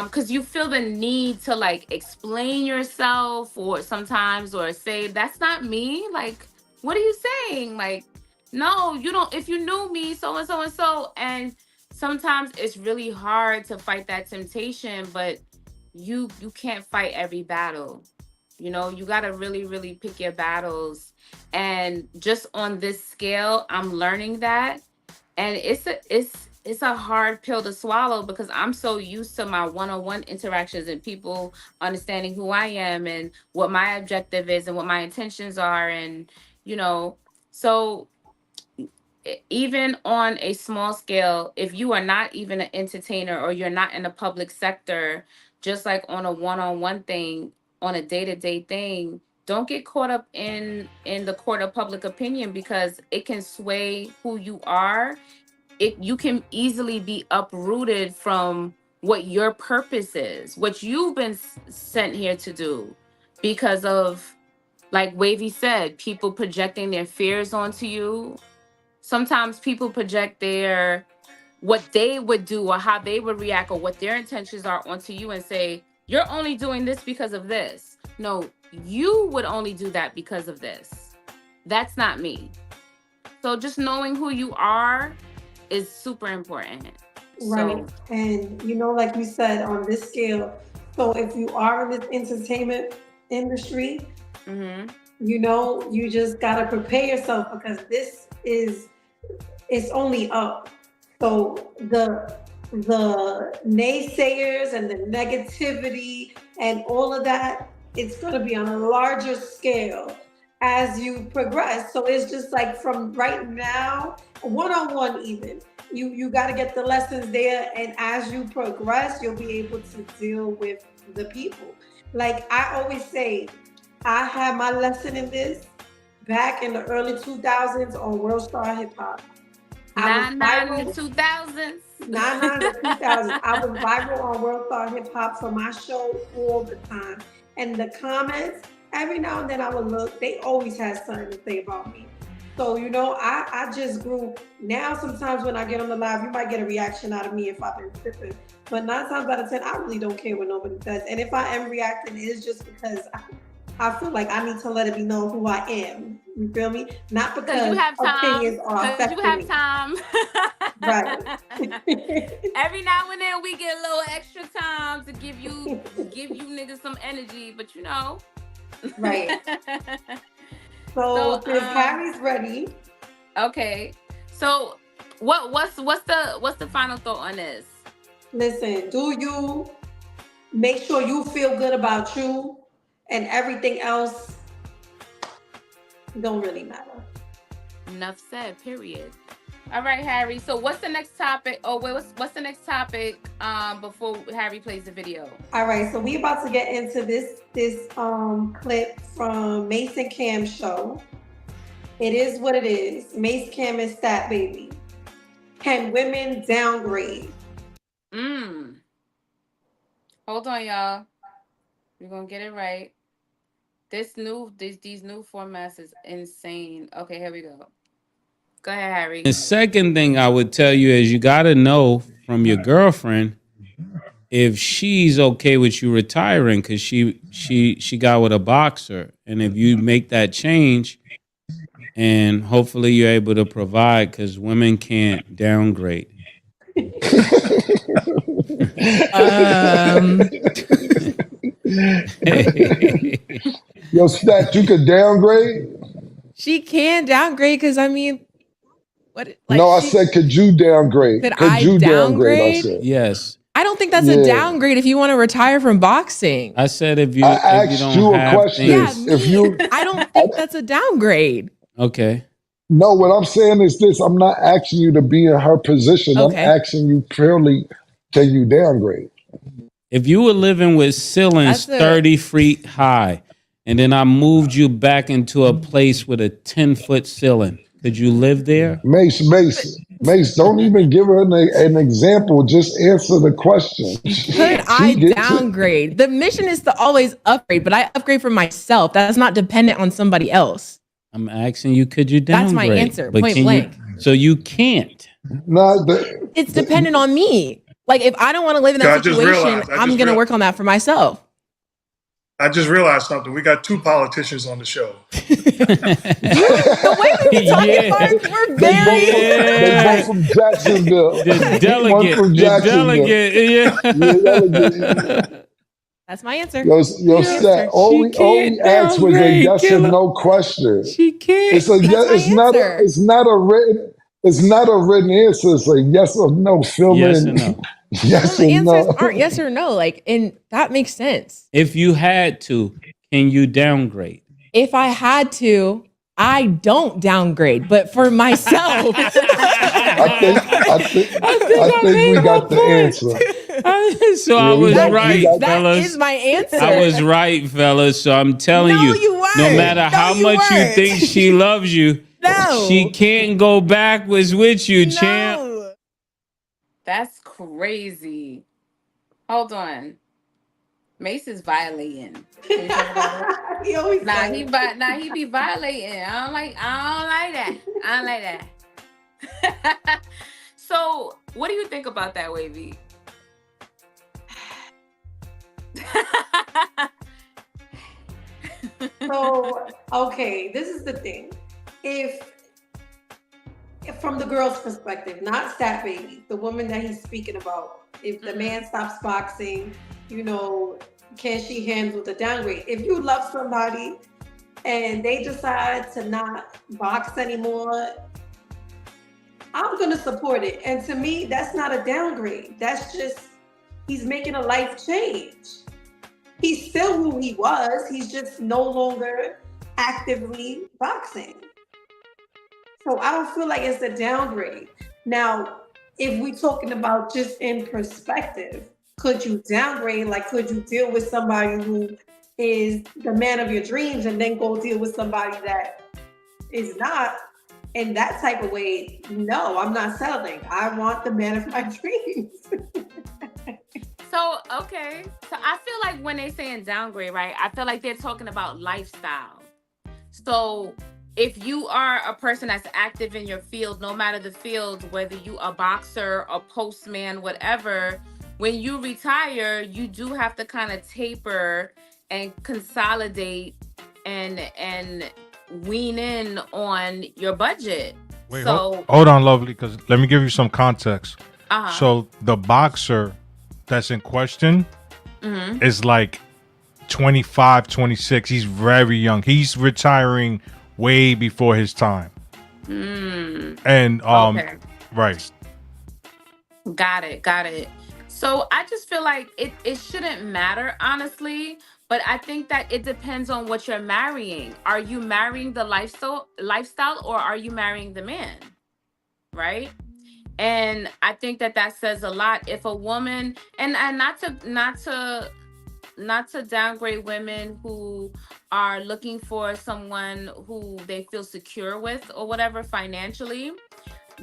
[SPEAKER 8] because you feel the need to like explain yourself or say that's not me. Like, what are you saying? Like, no, you don't. If you knew me, so and so and so. And sometimes it's really hard to fight that temptation, but you can't fight every battle. You got to really, really pick your battles. And just on this scale, I'm learning that. And it's a hard pill to swallow because I'm so used to my one-on-one interactions and people understanding who I am and what my objective is and what my intentions are. And, so even on a small scale, if you are not even an entertainer or you're not in the public sector, just like on a one-on-one thing, on a day-to-day thing, don't get caught up in the court of public opinion because it can sway who you are. You can easily be uprooted from what your purpose is, what you've been sent here to do, because of, like Wavy said, people projecting their fears onto you. Sometimes people project what they would do or how they would react or what their intentions are onto you and say, you're only doing this because of this. No, you would only do that because of this. That's not me. So just knowing who you are is super important.
[SPEAKER 6] Right.
[SPEAKER 8] So,
[SPEAKER 6] And like you said, on this scale, so if you are in this entertainment industry, you just gotta prepare yourself, because it's only up. So the naysayers and the negativity and all of that, it's gonna be on a larger scale as you progress. So it's just like from right now, one-on-one even, you got to get the lessons there, and as you progress, you'll be able to deal with the people. Like I always say, I had my lesson in this back in the early 2000s on World Star Hip Hop.
[SPEAKER 8] 99 to 2000s.
[SPEAKER 6] 99 to 2000. I was viral on World Star Hip Hop for my show all the time. And the comments, every now and then I would look, they always had something to say about me. So, I just grew. Now, sometimes when I get on the live, you might get a reaction out of me if I've been tripping. But 9 times out of 10, I really don't care what nobody says. And if I am reacting, it's just because I feel like I need to let it be known who I am. You feel me? Not because
[SPEAKER 8] you have time.
[SPEAKER 6] Opinions are affecting
[SPEAKER 8] you have
[SPEAKER 6] me.
[SPEAKER 8] time.
[SPEAKER 6] Right.
[SPEAKER 8] Every now and then we get a little extra time to give you niggas some energy, but
[SPEAKER 6] Right. So if Harry's ready.
[SPEAKER 8] Okay. So what's the final thought on this?
[SPEAKER 6] Listen, do you make sure you feel good about you and everything else don't really matter.
[SPEAKER 8] Enough said. Period. All right, Harry. So what's the next topic? Oh wait, what's the next topic? Before Harry plays the video.
[SPEAKER 6] All right, so we about to get into this clip from Mason Cam's show. It is what it is. Mace Cam and Stat Baby. Can women downgrade?
[SPEAKER 8] Hold on, y'all. We're gonna get it right. These new formats is insane. Okay, here we go. Go ahead, Harry.
[SPEAKER 10] The second thing I would tell you is you got to know from your girlfriend if she's okay with you retiring, because she got with a boxer, and if you make that change, and hopefully you're able to provide, because women can't downgrade.
[SPEAKER 11] Yo, Stat, you could downgrade?
[SPEAKER 12] She can downgrade because I mean, what? Like,
[SPEAKER 11] no, I said, could you downgrade?
[SPEAKER 12] Could you downgrade?
[SPEAKER 11] I said.
[SPEAKER 10] Yes.
[SPEAKER 12] I don't think that's a downgrade if you want to retire from boxing.
[SPEAKER 10] I said if you.
[SPEAKER 11] I asked you a question.
[SPEAKER 12] I don't think that's a downgrade.
[SPEAKER 10] Okay.
[SPEAKER 11] No, what I'm saying is this: I'm not asking you to be in her position.
[SPEAKER 12] Okay.
[SPEAKER 11] I'm asking you purely, can you downgrade?
[SPEAKER 10] If you were living with ceilings 30 feet high, and then I moved you back into a place with a 10-foot ceiling, could you live there?
[SPEAKER 11] Mace, don't even give her an example. Just answer the question.
[SPEAKER 12] Could I downgrade? The mission is to always upgrade, but I upgrade for myself. That's not dependent on somebody else.
[SPEAKER 10] I'm asking you, could you downgrade?
[SPEAKER 12] That's my answer, point blank.
[SPEAKER 10] So you can't.
[SPEAKER 12] It's dependent on me. Like, if I don't want to live in that situation, I'm going to work on that for myself.
[SPEAKER 13] I just realized something. We got two politicians on the show.
[SPEAKER 12] The way we've been talking about it, we're very...
[SPEAKER 11] They both from Jacksonville.
[SPEAKER 10] The delegate.
[SPEAKER 11] One from
[SPEAKER 10] Delegate.
[SPEAKER 12] That's my answer.
[SPEAKER 11] Yo, Stat, all we asked was a yes or no question.
[SPEAKER 10] She can't.
[SPEAKER 11] It's not a written answer. It's a yes or no.
[SPEAKER 10] Yes or no.
[SPEAKER 11] Yes
[SPEAKER 12] the
[SPEAKER 11] or
[SPEAKER 12] answers
[SPEAKER 11] no.
[SPEAKER 12] aren't yes or no. Like, and that makes sense.
[SPEAKER 10] If you had to, can you downgrade?
[SPEAKER 12] If I had to, I don't downgrade, but for myself.
[SPEAKER 11] I think we got the answer.
[SPEAKER 10] So I was right, fellas.
[SPEAKER 12] That is my answer.
[SPEAKER 10] I was right, fellas. So I'm telling you, no matter how much you think she loves you, she can't go backwards with you, champ.
[SPEAKER 8] That's crazy. Hold on. Mace is violating. Can you talk about it?
[SPEAKER 6] He always
[SPEAKER 8] he be violating. I don't like that. I don't like that. So, what do you think about that, Wavy?
[SPEAKER 6] So, okay, this is the thing. If from the girl's perspective, not Stat Baby, the woman that he's speaking about, if the man stops boxing, can she handle the downgrade? If you love somebody and they decide to not box anymore, I'm going to support it. And to me, that's not a downgrade. That's just, he's making a life change. He's still who he was. He's just no longer actively boxing. So I don't feel like it's a downgrade. Now, if we're talking about just in perspective, could you downgrade? Like, could you deal with somebody who is the man of your dreams and then go deal with somebody that is not in that type of way? No, I'm not settling. I want the man of my dreams.
[SPEAKER 8] So, okay. So I feel like when they're saying downgrade, right? I feel like they're talking about lifestyle. So if you are a person that's active in your field, no matter the field, whether you a boxer, a postman, whatever, when you retire, you do have to kind of taper and consolidate and wean in on your budget.
[SPEAKER 7] Wait,
[SPEAKER 8] so
[SPEAKER 7] hold on, Lovely, because let me give you some context.
[SPEAKER 8] Uh-huh.
[SPEAKER 7] So the boxer that's in question is like 25, 26. He's very young. He's retiring way before his time. And
[SPEAKER 8] okay.
[SPEAKER 7] Right.
[SPEAKER 8] Got it. So I just feel like it shouldn't matter, honestly. But I think that it depends on what you're marrying. Are you marrying the lifestyle, or are you marrying the man? Right? And I think that that says a lot. If a woman, and not to downgrade women who are looking for someone who they feel secure with or whatever financially,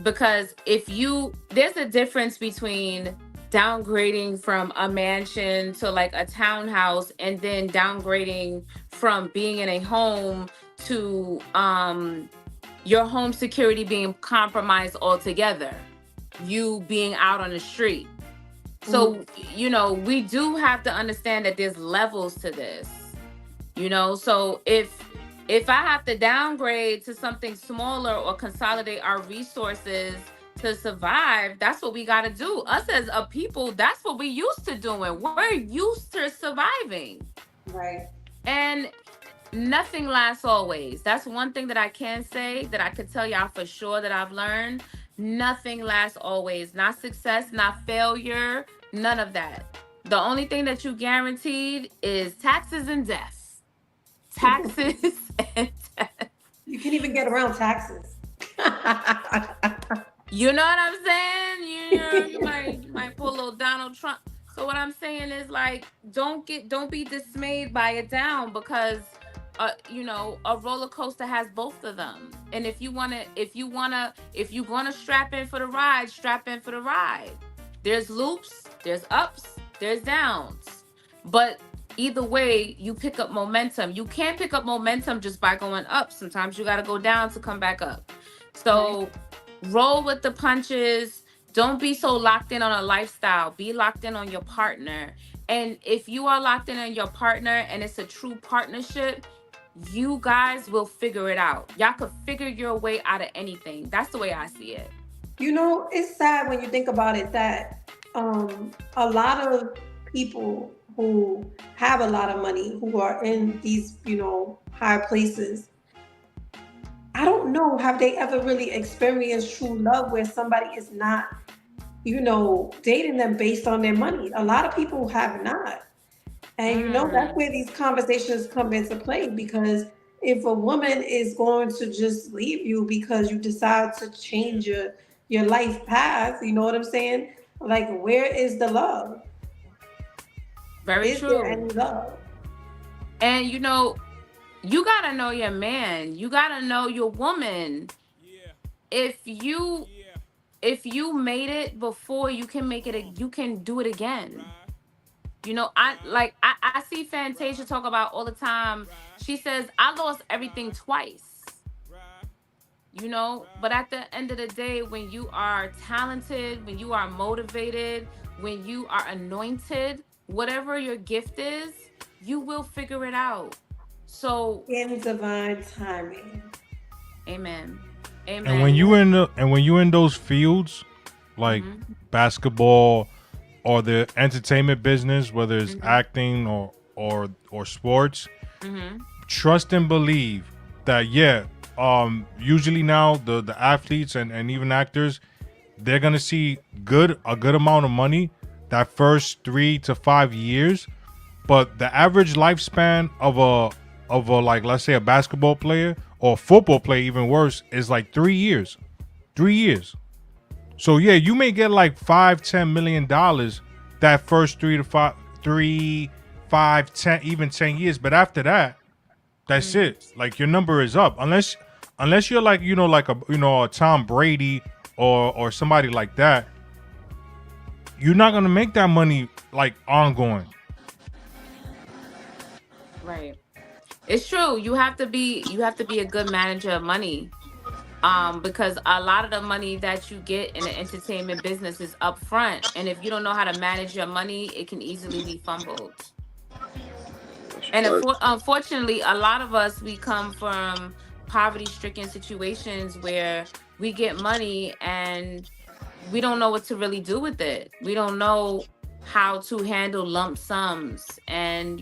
[SPEAKER 8] because there's a difference between downgrading from a mansion to like a townhouse, and then downgrading from being in a home to your home security being compromised altogether, you being out on the street. So, we do have to understand that there's levels to this. So if I have to downgrade to something smaller or consolidate our resources to survive, that's what we got to do. Us as a people, that's what we used to doing. We're used to surviving.
[SPEAKER 6] Right.
[SPEAKER 8] And nothing lasts always. That's one thing that I can say, that I could tell y'all for sure, that I've learned. Nothing lasts always. Not success, not failure, none of that. The only thing that you guaranteed is taxes and death. Taxes and death.
[SPEAKER 6] You can't even get around taxes.
[SPEAKER 8] You know what I'm saying? You might pull a little Donald Trump. So what I'm saying is, like, don't be dismayed by it down, because a roller coaster has both of them. And if you're gonna strap in for the ride, strap in for the ride. There's loops, there's ups, there's downs. But either way, you pick up momentum. You can't pick up momentum just by going up. Sometimes you gotta go down to come back up. So roll with the punches. Don't be so locked in on a lifestyle. Be locked in on your partner. And if you are locked in on your partner and it's a true partnership, you guys will figure it out. Y'all could figure your way out of anything. That's the way I see it.
[SPEAKER 6] It's sad when you think about it that a lot of people who have a lot of money, who are in these, higher places, I don't know, have they ever really experienced true love where somebody is not, dating them based on their money? A lot of people have not. And that's where these conversations come into play, because if a woman is going to just leave you because you decide to change your life path, you know what I'm saying? Like, where is the love?
[SPEAKER 8] Very
[SPEAKER 6] is
[SPEAKER 8] true.
[SPEAKER 6] There any love?
[SPEAKER 8] And you gotta know your man. You gotta know your woman. If you made it before, you can make it. You can do it again. I see Fantasia talk about all the time. She says, I lost everything twice. But at the end of the day, when you are talented, when you are motivated, when you are anointed, whatever your gift is, you will figure it out. So
[SPEAKER 6] in divine timing.
[SPEAKER 8] Amen.
[SPEAKER 7] And when you in those fields, like basketball or the entertainment business, whether it's acting or sports, trust and believe that usually now the athletes and even actors, they're gonna see a good amount of money that first 3 to 5 years, but the average lifespan of a like, let's say, a basketball player or a football player, even worse, is like 3 years. 3 years. So you may get like $5-10 million that first 3 to 5, 10, even 10 years, but after that, that's it. Like, your number is up, unless you're like like a Tom Brady or somebody like that. You're not gonna make that money like ongoing.
[SPEAKER 8] Right. It's true. You have to be a good manager of money. Because a lot of the money that you get in the entertainment business is upfront. And if you don't know how to manage your money, it can easily be fumbled. And unfortunately, a lot of us, we come from poverty-stricken situations where we get money and we don't know what to really do with it. We don't know how to handle lump sums. And,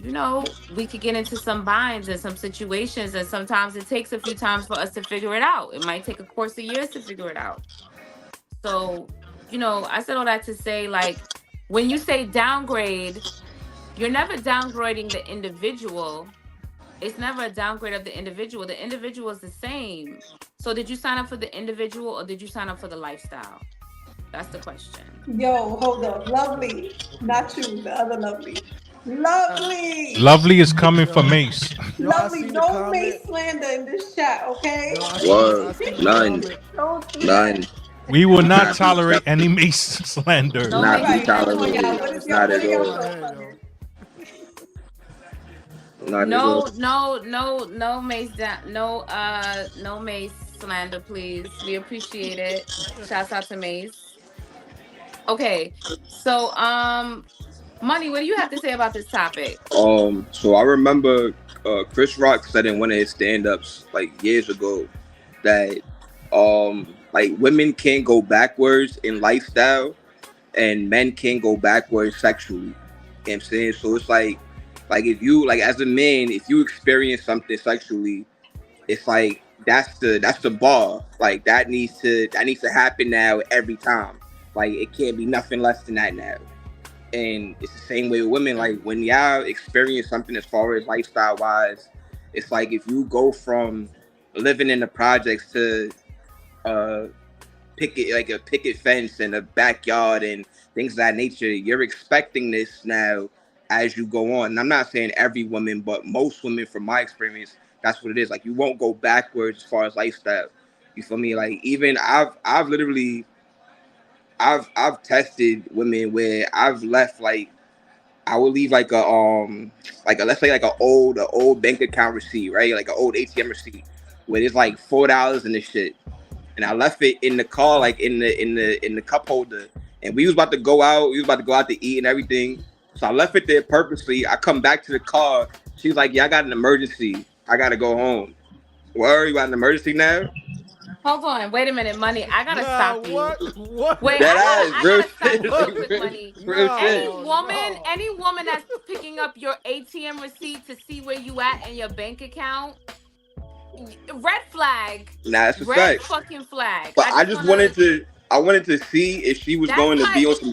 [SPEAKER 8] we could get into some binds and some situations. And sometimes it takes a few times for us to figure it out. It might take a course of years to figure it out. So, I said all that to say, like, when you say downgrade, you're never downgrading the individual. It's never a downgrade of the individual. The individual is the same. So did you sign up for the individual or did you sign up for the lifestyle? That's the question.
[SPEAKER 6] Yo, hold up. Lovely. Not you, the other lovely. Lovely.
[SPEAKER 7] Lovely is coming for Mace.
[SPEAKER 14] Yo, I
[SPEAKER 6] Lovely.
[SPEAKER 14] seen the
[SPEAKER 6] No
[SPEAKER 14] comment.
[SPEAKER 6] Mace slander in this chat, okay?
[SPEAKER 14] Yo, I
[SPEAKER 9] Word.
[SPEAKER 14] seen the
[SPEAKER 9] None.
[SPEAKER 14] comment.
[SPEAKER 6] Don't do
[SPEAKER 9] None.
[SPEAKER 6] that.
[SPEAKER 7] We will not
[SPEAKER 9] Not-
[SPEAKER 7] tolerate any Mace slander.
[SPEAKER 8] No
[SPEAKER 9] Not
[SPEAKER 8] Mace
[SPEAKER 9] be
[SPEAKER 8] slander.
[SPEAKER 9] tolerated.
[SPEAKER 6] What is
[SPEAKER 9] Not
[SPEAKER 6] your
[SPEAKER 9] at all.
[SPEAKER 6] slander?
[SPEAKER 9] Not at
[SPEAKER 8] No,
[SPEAKER 9] all.
[SPEAKER 8] no Mace no Mace slander, please. We appreciate it. Shouts out to Mace. Okay. So Money, what do you have to say about this topic?
[SPEAKER 9] So I remember Chris Rock said in one of his stand-ups like years ago that like women can't go backwards in lifestyle and men can't go backwards sexually. You know what I'm saying? So it's like if you like as a man, if you experience something sexually, it's like that's the bar. Like that needs to happen now every time. Like it can't be nothing less than that now. And it's the same way with women. Like when y'all experience something as far as lifestyle wise, it's like if you go from living in the projects to a picket fence and a backyard and things of that nature, you're expecting this now as you go on. And I'm not saying every woman, but most women from my experience, that's what it is. Like you won't go backwards as far as lifestyle. You feel me? Like even I've literally I've tested women where I've left like I would leave like let's say like an old bank account receipt, right? Like an old ATM receipt where there's like $4 in this shit. And I left it in the car, like in the cup holder. And we was about to go out to eat and everything. So I left it there purposely. I come back to the car. She's like, yeah, I got an emergency. I gotta go home. Word, you got an emergency now?
[SPEAKER 8] Hold on, wait a minute, Money. I gotta stop you.
[SPEAKER 14] What?
[SPEAKER 8] Wait, I gotta stop you real quick, Money.
[SPEAKER 9] Real
[SPEAKER 8] Any woman that's picking up your ATM receipt to see where you at in your bank account, red flag.
[SPEAKER 9] Nah, that's a
[SPEAKER 8] red
[SPEAKER 9] fact.
[SPEAKER 8] fucking flag.
[SPEAKER 9] But I wanted to see if she was going to be on some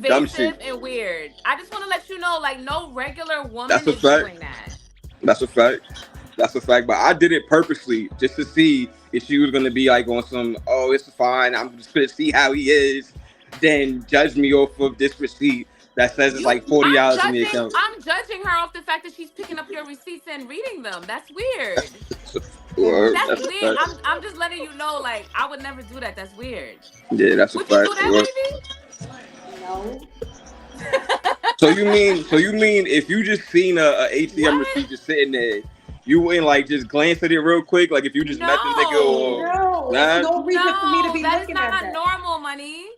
[SPEAKER 9] dumb shit.
[SPEAKER 8] And weird. I just want to let you know, like, no regular woman
[SPEAKER 9] That's a
[SPEAKER 8] is
[SPEAKER 9] fact.
[SPEAKER 8] doing that.
[SPEAKER 9] That's a fact. That's a fact. But I did it purposely just to see if she was gonna be like on some, oh, it's fine, I'm just gonna see how he is, then judge me off of this receipt that says it's like $40 in the account.
[SPEAKER 8] I'm judging her off the fact that she's picking up your receipts and reading them. That's weird. That's weird. I'm just letting you know, like, I would never do that. That's weird.
[SPEAKER 9] Yeah, that's
[SPEAKER 8] would
[SPEAKER 9] a fact.
[SPEAKER 8] Would you do that, baby?
[SPEAKER 6] No.
[SPEAKER 9] So you mean if you just seen a ATM receipt just sitting there, you wouldn't like just glance at it real quick, like if you just met the nigga or
[SPEAKER 6] no,
[SPEAKER 9] nah?
[SPEAKER 6] no reason for me to be looking at that.
[SPEAKER 8] That is not normal, Money.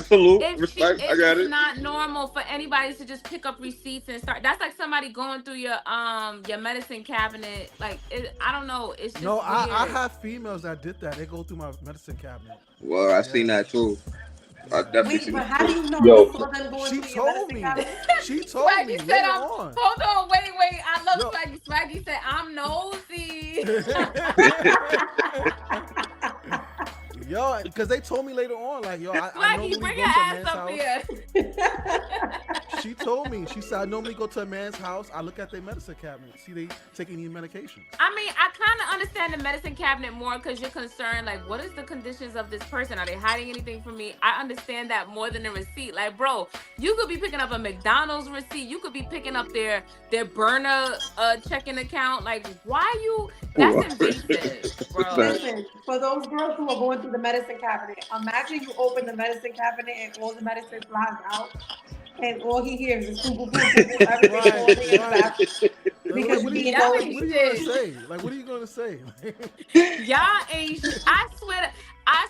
[SPEAKER 9] Salute, respect. I got it.
[SPEAKER 8] It's not normal for anybody to just pick up receipts and start. That's like somebody going through your medicine cabinet. Like I don't know. It's just
[SPEAKER 14] no.
[SPEAKER 8] Weird.
[SPEAKER 14] I have females that did that. They go through my medicine cabinet.
[SPEAKER 9] Well, I seen that too.
[SPEAKER 6] Wait, but how do you know?
[SPEAKER 14] Yo, she told me. She told me.
[SPEAKER 8] Swaggy said, hold on, wait. I love Swaggy. Swaggy said, I'm nosy.
[SPEAKER 14] Yo, because they told me later on, like, yo, I normally
[SPEAKER 8] bring
[SPEAKER 14] go
[SPEAKER 8] your
[SPEAKER 14] to a
[SPEAKER 8] ass
[SPEAKER 14] man's
[SPEAKER 8] up
[SPEAKER 14] house. She told me. She said, I normally go to a man's house. I look at their medicine cabinet, see they taking any medication.
[SPEAKER 8] I mean, I kind of understand the medicine cabinet more because you're concerned, like, what is the conditions of this person? Are they hiding anything from me? I understand that more than the receipt. Like, bro, you could be picking up a McDonald's receipt. You could be picking up their burner checking account. Like, why you? That's invasive, bro.
[SPEAKER 6] Listen, for those girls who are going through the medicine cabinet, imagine you open the medicine cabinet and all the medicine flies out, and all he hears is boom, boom, boom, boom, boom, everything falling in the bathroom. Because
[SPEAKER 14] what are you gonna say? Like, what are you gonna say?
[SPEAKER 8] Y'all ain't. I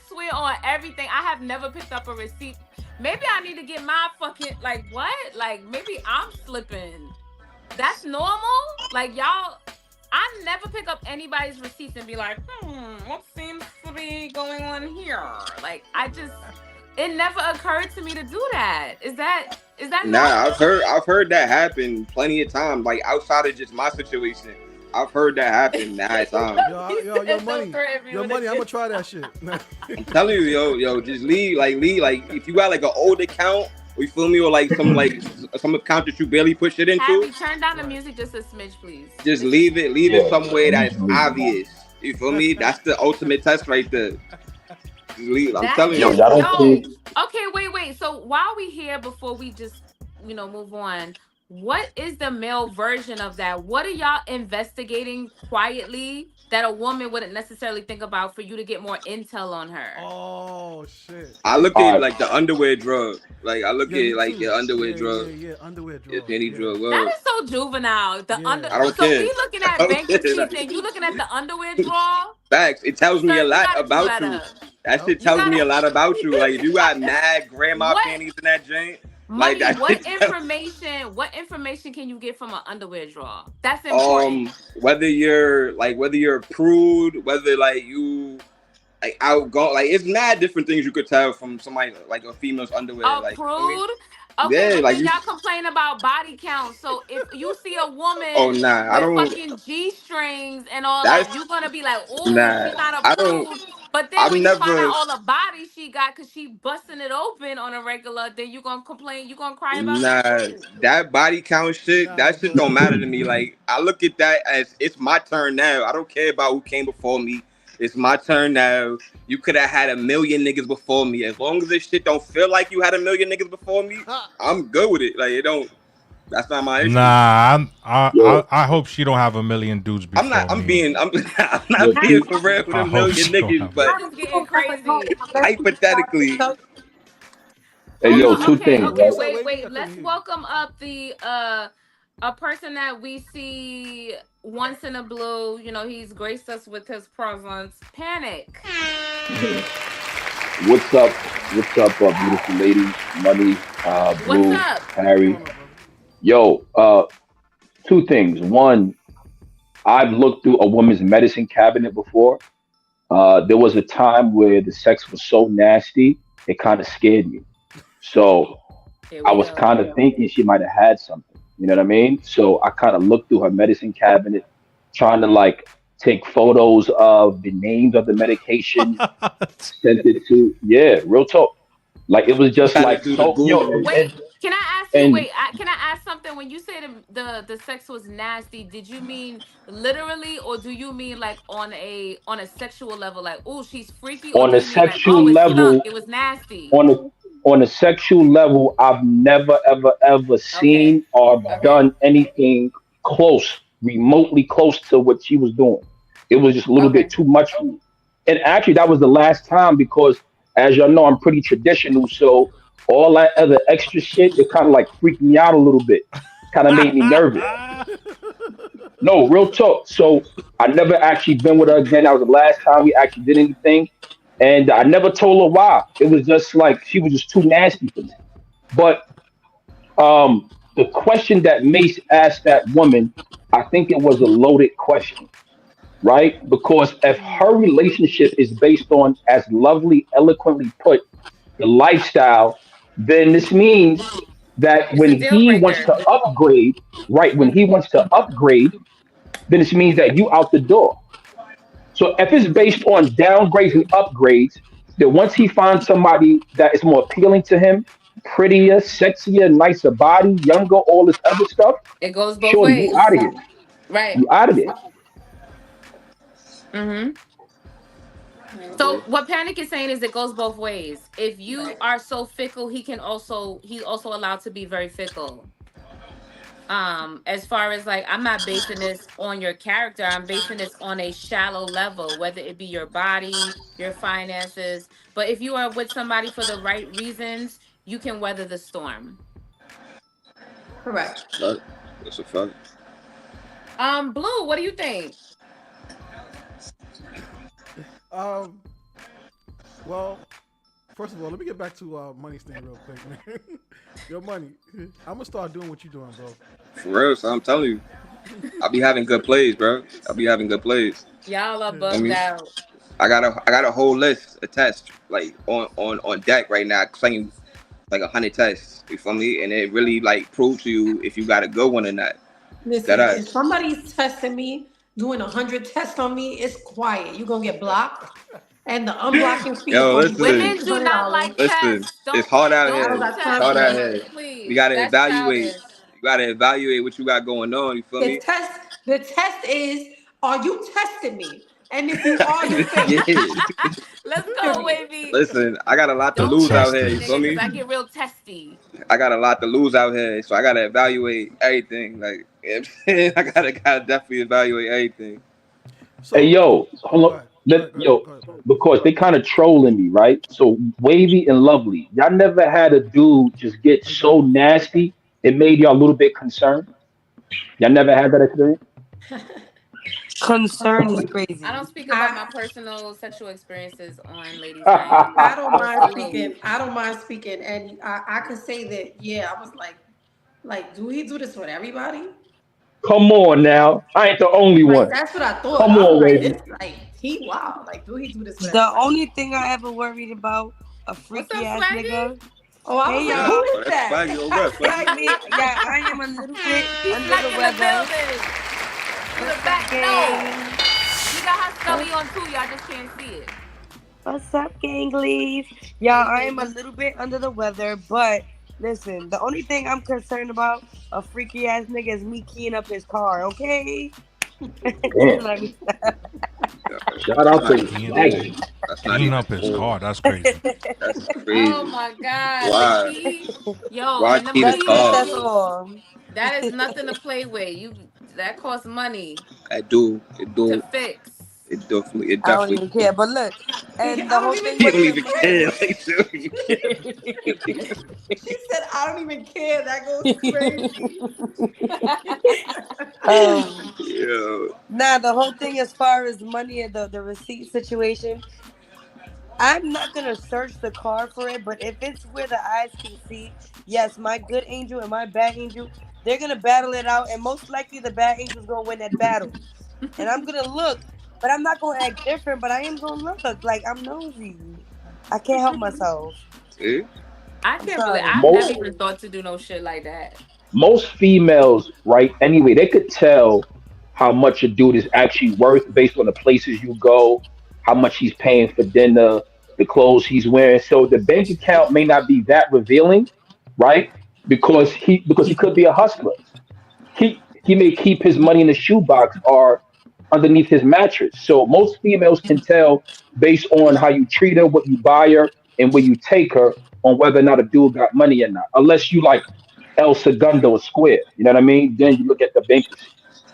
[SPEAKER 8] swear on everything. I have never picked up a receipt. Maybe I need to get my fucking like what? Like maybe I'm slipping. That's normal. Like y'all. I never pick up anybody's receipts and be like, what seems to be going on here? Like, it never occurred to me to do that. Is that normal?
[SPEAKER 9] Nah, I've heard that happen plenty of times. Like outside of just my situation, I've heard that happen mad times.
[SPEAKER 14] Yo, money. I'm gonna try that shit.
[SPEAKER 9] I'm telling you, yo, just leave. Like if you got like an old account You feel me? Or like some account that you barely put shit into.
[SPEAKER 8] Harry, turn down the music just a smidge, please.
[SPEAKER 9] Just leave it somewhere that's obvious. You feel me? That's the ultimate test right there. Just leave. I'm telling you.
[SPEAKER 8] Okay, wait. So while we here, before we just move on, what is the male version of that? What are y'all investigating quietly that a woman wouldn't necessarily think about for you to get more intel on her?
[SPEAKER 14] Oh shit!
[SPEAKER 9] I look at like the underwear drug. Like I look at like
[SPEAKER 14] too.
[SPEAKER 9] your underwear drug.
[SPEAKER 14] Yeah, underwear drug.
[SPEAKER 9] Your panty drug.
[SPEAKER 8] That is so juvenile.
[SPEAKER 9] I don't care.
[SPEAKER 8] We looking at bankruptcies and you looking at the underwear draw?
[SPEAKER 9] Facts. It tells me a lot about you. That shit tells me a lot about you. Like if you got mad grandma panties in that joint.
[SPEAKER 8] Money,
[SPEAKER 9] like that.
[SPEAKER 8] What information can you get from an underwear draw? That's important.
[SPEAKER 9] Whether you're a prude, whether like you like outgo, like it's mad different things you could tell from somebody like a female's underwear.
[SPEAKER 8] A prude? Okay,
[SPEAKER 9] yeah,
[SPEAKER 8] but then y'all complain about body count. So if you see a woman with fucking G-strings and all that, you're gonna be like, "Ooh, she's not a prude." But then when you find out all the body she got because she busting it open on a regular, then you gonna complain, you gonna cry about that.
[SPEAKER 9] That body count shit, that shit don't matter to me. Like I look at that as it's my turn now. I don't care about who came before me. It's my turn now. You could have had a million niggas before me. As long as this shit don't feel like you had a million niggas before me, I'm good with it. Like it don't. That's not my issue.
[SPEAKER 7] Nah, I hope she don't have a million dudes before me.
[SPEAKER 9] I'm not being for real with a million niggas, but
[SPEAKER 8] I'm getting crazy.
[SPEAKER 9] Hypothetically.
[SPEAKER 15] Hey yo, two things.
[SPEAKER 8] Okay, wait. Let's welcome up the a person that we see once in a blue. He's graced us with his presence. Panic.
[SPEAKER 15] What's up, beautiful ladies? Money, Blue, Harry. Yo, two things. One, I've looked through a woman's medicine cabinet before. There was a time where the sex was so nasty, it kind of scared me. So I was kind of thinking she might have had something. You know what I mean? So I kind of looked through her medicine cabinet, trying to like take photos of the names of the medication, sent it to real talk. Like it was just like
[SPEAKER 8] Wait, can I ask you? Can I ask something? When you say the sex was nasty, did you mean literally, or do you mean like on a sexual level, like she's freaky, or
[SPEAKER 15] on a sexual level?
[SPEAKER 8] It was nasty.
[SPEAKER 15] On a sexual level, I've never ever seen or done anything close, remotely close to what she was doing. It was just a little bit too much for me. And actually, that was the last time because, as y'all know, I'm pretty traditional. So all that other extra shit, it kind of like freaked me out a little bit. Kind of made me nervous. No, real talk. So I never actually been with her again. That was the last time we actually did anything. And I never told her why. It was just like she was just too nasty for me. But the question that Mace asked that woman, I think it was a loaded question, right? Because if her relationship is based on, as lovely, eloquently put, the lifestyle, then this means that when he wants to upgrade, right? When he wants to upgrade, then this means that you out the door. So if it's based on downgrades and upgrades, then once he finds somebody that is more appealing to him, prettier, sexier, nicer body, younger, all this other stuff,
[SPEAKER 8] it goes both ways.
[SPEAKER 15] You out of here.
[SPEAKER 8] Right.
[SPEAKER 15] You out of there.
[SPEAKER 8] So what Panic is saying is it goes both ways. If you are so fickle, he's also allowed to be very fickle. As far as like, I'm not basing this on your character, I'm basing this on a shallow level, whether it be your body, your finances. But if you are with somebody for the right reasons, you can weather the storm.
[SPEAKER 6] Correct.
[SPEAKER 9] That's a fact.
[SPEAKER 8] Blue, what do you think?
[SPEAKER 14] Well, first of all, let me get back to Money's thing real quick, man. Yo, Money, I'm gonna start doing what you're doing, bro.
[SPEAKER 9] For real, so I'm telling you, I'll be having good plays, bro. I'll be having good plays.
[SPEAKER 8] Y'all are bugged out.
[SPEAKER 9] I got a whole list of tests like on deck right now, claiming like 100 tests. You feel me? And it really like proves to you if you got a good one or not.
[SPEAKER 6] Listen, if somebody's testing me, doing 100 tests on me, it's quiet. You gonna get blocked. and the unblocking fee is
[SPEAKER 9] Yo,
[SPEAKER 6] gonna be
[SPEAKER 9] listen,
[SPEAKER 8] Women
[SPEAKER 6] $1,500.
[SPEAKER 8] do not like
[SPEAKER 9] listen.
[SPEAKER 8] tests.
[SPEAKER 9] It's
[SPEAKER 8] Don't
[SPEAKER 9] hard out
[SPEAKER 6] I
[SPEAKER 8] don't
[SPEAKER 9] here.
[SPEAKER 6] don't
[SPEAKER 8] do
[SPEAKER 6] got
[SPEAKER 9] It's
[SPEAKER 8] tests,
[SPEAKER 6] time
[SPEAKER 9] hard
[SPEAKER 6] for
[SPEAKER 9] out
[SPEAKER 6] that.
[SPEAKER 8] ladies.
[SPEAKER 9] here. You
[SPEAKER 8] Please.
[SPEAKER 9] gotta
[SPEAKER 8] That's
[SPEAKER 9] evaluate.
[SPEAKER 8] childish.
[SPEAKER 9] You gotta evaluate what you got going on. You feel
[SPEAKER 6] The
[SPEAKER 9] me?
[SPEAKER 6] test, the test is, are you testing me? And if you are, you fail.
[SPEAKER 9] Yeah.
[SPEAKER 8] Let's go,
[SPEAKER 6] Period.
[SPEAKER 8] Wavy.
[SPEAKER 9] Listen, I got a lot to
[SPEAKER 8] Don't
[SPEAKER 9] lose out
[SPEAKER 8] test
[SPEAKER 9] here.
[SPEAKER 8] me,
[SPEAKER 9] You
[SPEAKER 8] nigga,
[SPEAKER 9] feel
[SPEAKER 8] because
[SPEAKER 9] me?
[SPEAKER 8] I get real testy.
[SPEAKER 9] I got a lot to lose out here, so I gotta evaluate everything. Like, you know what I'm saying? I gotta definitely evaluate everything.
[SPEAKER 15] Hey,
[SPEAKER 14] So
[SPEAKER 15] yo, hold
[SPEAKER 14] go
[SPEAKER 15] on.
[SPEAKER 14] ahead. Go ahead. Go ahead. Go ahead.
[SPEAKER 15] Because they kind of trolling me, right? So Wavy and Lovely, y'all never had a dude just get
[SPEAKER 14] Are you back?
[SPEAKER 15] so nasty it made y'all a little bit concerned. Y'all never had that experience.
[SPEAKER 3] Concern is
[SPEAKER 8] I
[SPEAKER 3] crazy.
[SPEAKER 8] don't speak about my
[SPEAKER 6] I
[SPEAKER 8] personal sexual experiences on Ladies Night.
[SPEAKER 6] I don't
[SPEAKER 8] No
[SPEAKER 6] mind
[SPEAKER 8] salute.
[SPEAKER 6] speaking. I don't mind speaking, and I could say that. Yeah, I was like, do he do this with everybody?
[SPEAKER 15] Come on now, I ain't the only
[SPEAKER 6] Like
[SPEAKER 15] one.
[SPEAKER 6] that's what I thought.
[SPEAKER 15] Come
[SPEAKER 6] I was
[SPEAKER 15] on,
[SPEAKER 6] like,
[SPEAKER 15] Wavy.
[SPEAKER 6] this like he wow. Like, do he do this with
[SPEAKER 3] The
[SPEAKER 6] everybody?
[SPEAKER 3] only thing I ever worried about a
[SPEAKER 8] What's
[SPEAKER 3] freaky
[SPEAKER 8] up,
[SPEAKER 3] ass
[SPEAKER 8] Swaggy?
[SPEAKER 3] nigga.
[SPEAKER 6] Oh, I was
[SPEAKER 3] Hey
[SPEAKER 6] like,
[SPEAKER 9] What up?
[SPEAKER 6] who
[SPEAKER 3] y'all.
[SPEAKER 9] Oh,
[SPEAKER 6] is
[SPEAKER 9] that's swaggy over there.
[SPEAKER 3] It's
[SPEAKER 9] Swaggy.
[SPEAKER 3] me. Yeah, I am a little bit
[SPEAKER 8] He's
[SPEAKER 3] under
[SPEAKER 8] back
[SPEAKER 3] the
[SPEAKER 8] in the
[SPEAKER 3] weather.
[SPEAKER 8] building. To the
[SPEAKER 3] What's up,
[SPEAKER 8] back. No.
[SPEAKER 3] gang?
[SPEAKER 8] He got hot
[SPEAKER 3] What,
[SPEAKER 8] Scully on too. Y'all just can't see it.
[SPEAKER 3] what's up, gang leaves? Y'all,
[SPEAKER 8] Hey,
[SPEAKER 3] I am a
[SPEAKER 8] baby.
[SPEAKER 3] little bit under the weather, but listen, the only thing I'm concerned about a freaky ass nigga is me keying up his car, okay?
[SPEAKER 15] Damn.
[SPEAKER 3] Let me
[SPEAKER 9] Yo,
[SPEAKER 15] Shout
[SPEAKER 9] that's
[SPEAKER 15] out
[SPEAKER 9] not
[SPEAKER 15] to
[SPEAKER 9] even
[SPEAKER 7] Keying,
[SPEAKER 9] cool.
[SPEAKER 15] Swaggy.
[SPEAKER 9] That's not
[SPEAKER 7] keying
[SPEAKER 9] even
[SPEAKER 7] up his
[SPEAKER 9] cool.
[SPEAKER 7] car. That's crazy.
[SPEAKER 9] That's
[SPEAKER 8] Oh
[SPEAKER 9] crazy.
[SPEAKER 8] my God. The
[SPEAKER 9] Why?
[SPEAKER 8] key. Yo,
[SPEAKER 9] Why
[SPEAKER 8] and them
[SPEAKER 9] key the
[SPEAKER 3] That's
[SPEAKER 8] keys
[SPEAKER 3] it,
[SPEAKER 9] car?
[SPEAKER 3] that's
[SPEAKER 8] don't
[SPEAKER 3] all.
[SPEAKER 8] that is nothing to play with. You that costs money
[SPEAKER 9] I do. It
[SPEAKER 8] to
[SPEAKER 9] do.
[SPEAKER 8] fix.
[SPEAKER 9] It definitely. It
[SPEAKER 3] I don't
[SPEAKER 9] definitely
[SPEAKER 3] even
[SPEAKER 9] do.
[SPEAKER 3] care. But look, and
[SPEAKER 6] I
[SPEAKER 3] the
[SPEAKER 6] don't
[SPEAKER 3] whole
[SPEAKER 6] even
[SPEAKER 3] thing
[SPEAKER 9] You
[SPEAKER 3] with
[SPEAKER 9] don't
[SPEAKER 3] the
[SPEAKER 6] care.
[SPEAKER 9] even
[SPEAKER 3] money.
[SPEAKER 9] care. Like, you don't even
[SPEAKER 6] She said, I don't even care. That goes crazy.
[SPEAKER 3] um,
[SPEAKER 9] Yo.
[SPEAKER 3] Nah, the whole thing as far as money and the receipt situation, I'm not gonna search the car for it, but if it's where the eyes can see, yes, my good angel and my bad angel, they're gonna battle it out, and most likely the bad angel's gonna win that battle. And I'm gonna look, but I'm not gonna act different, but I am gonna look like I'm nosy. I can't help myself.
[SPEAKER 9] See?
[SPEAKER 8] I
[SPEAKER 3] I'm
[SPEAKER 8] can't believe
[SPEAKER 3] sorry.
[SPEAKER 8] I've never
[SPEAKER 15] Most
[SPEAKER 8] even thought to do no shit like that.
[SPEAKER 15] most females, right? Anyway, they could tell how much a dude is actually worth based on the places you go, how much he's paying for dinner, the clothes he's wearing. So the bank account may not be that revealing, right? Because he could be a hustler. He may keep his money in the shoebox or underneath his mattress. So most females can tell based on how you treat her, what you buy her, and where you take her on whether or not a dude got money or not. Unless you like El Segundo Square. You know what I mean? Then you look at the bank receipts.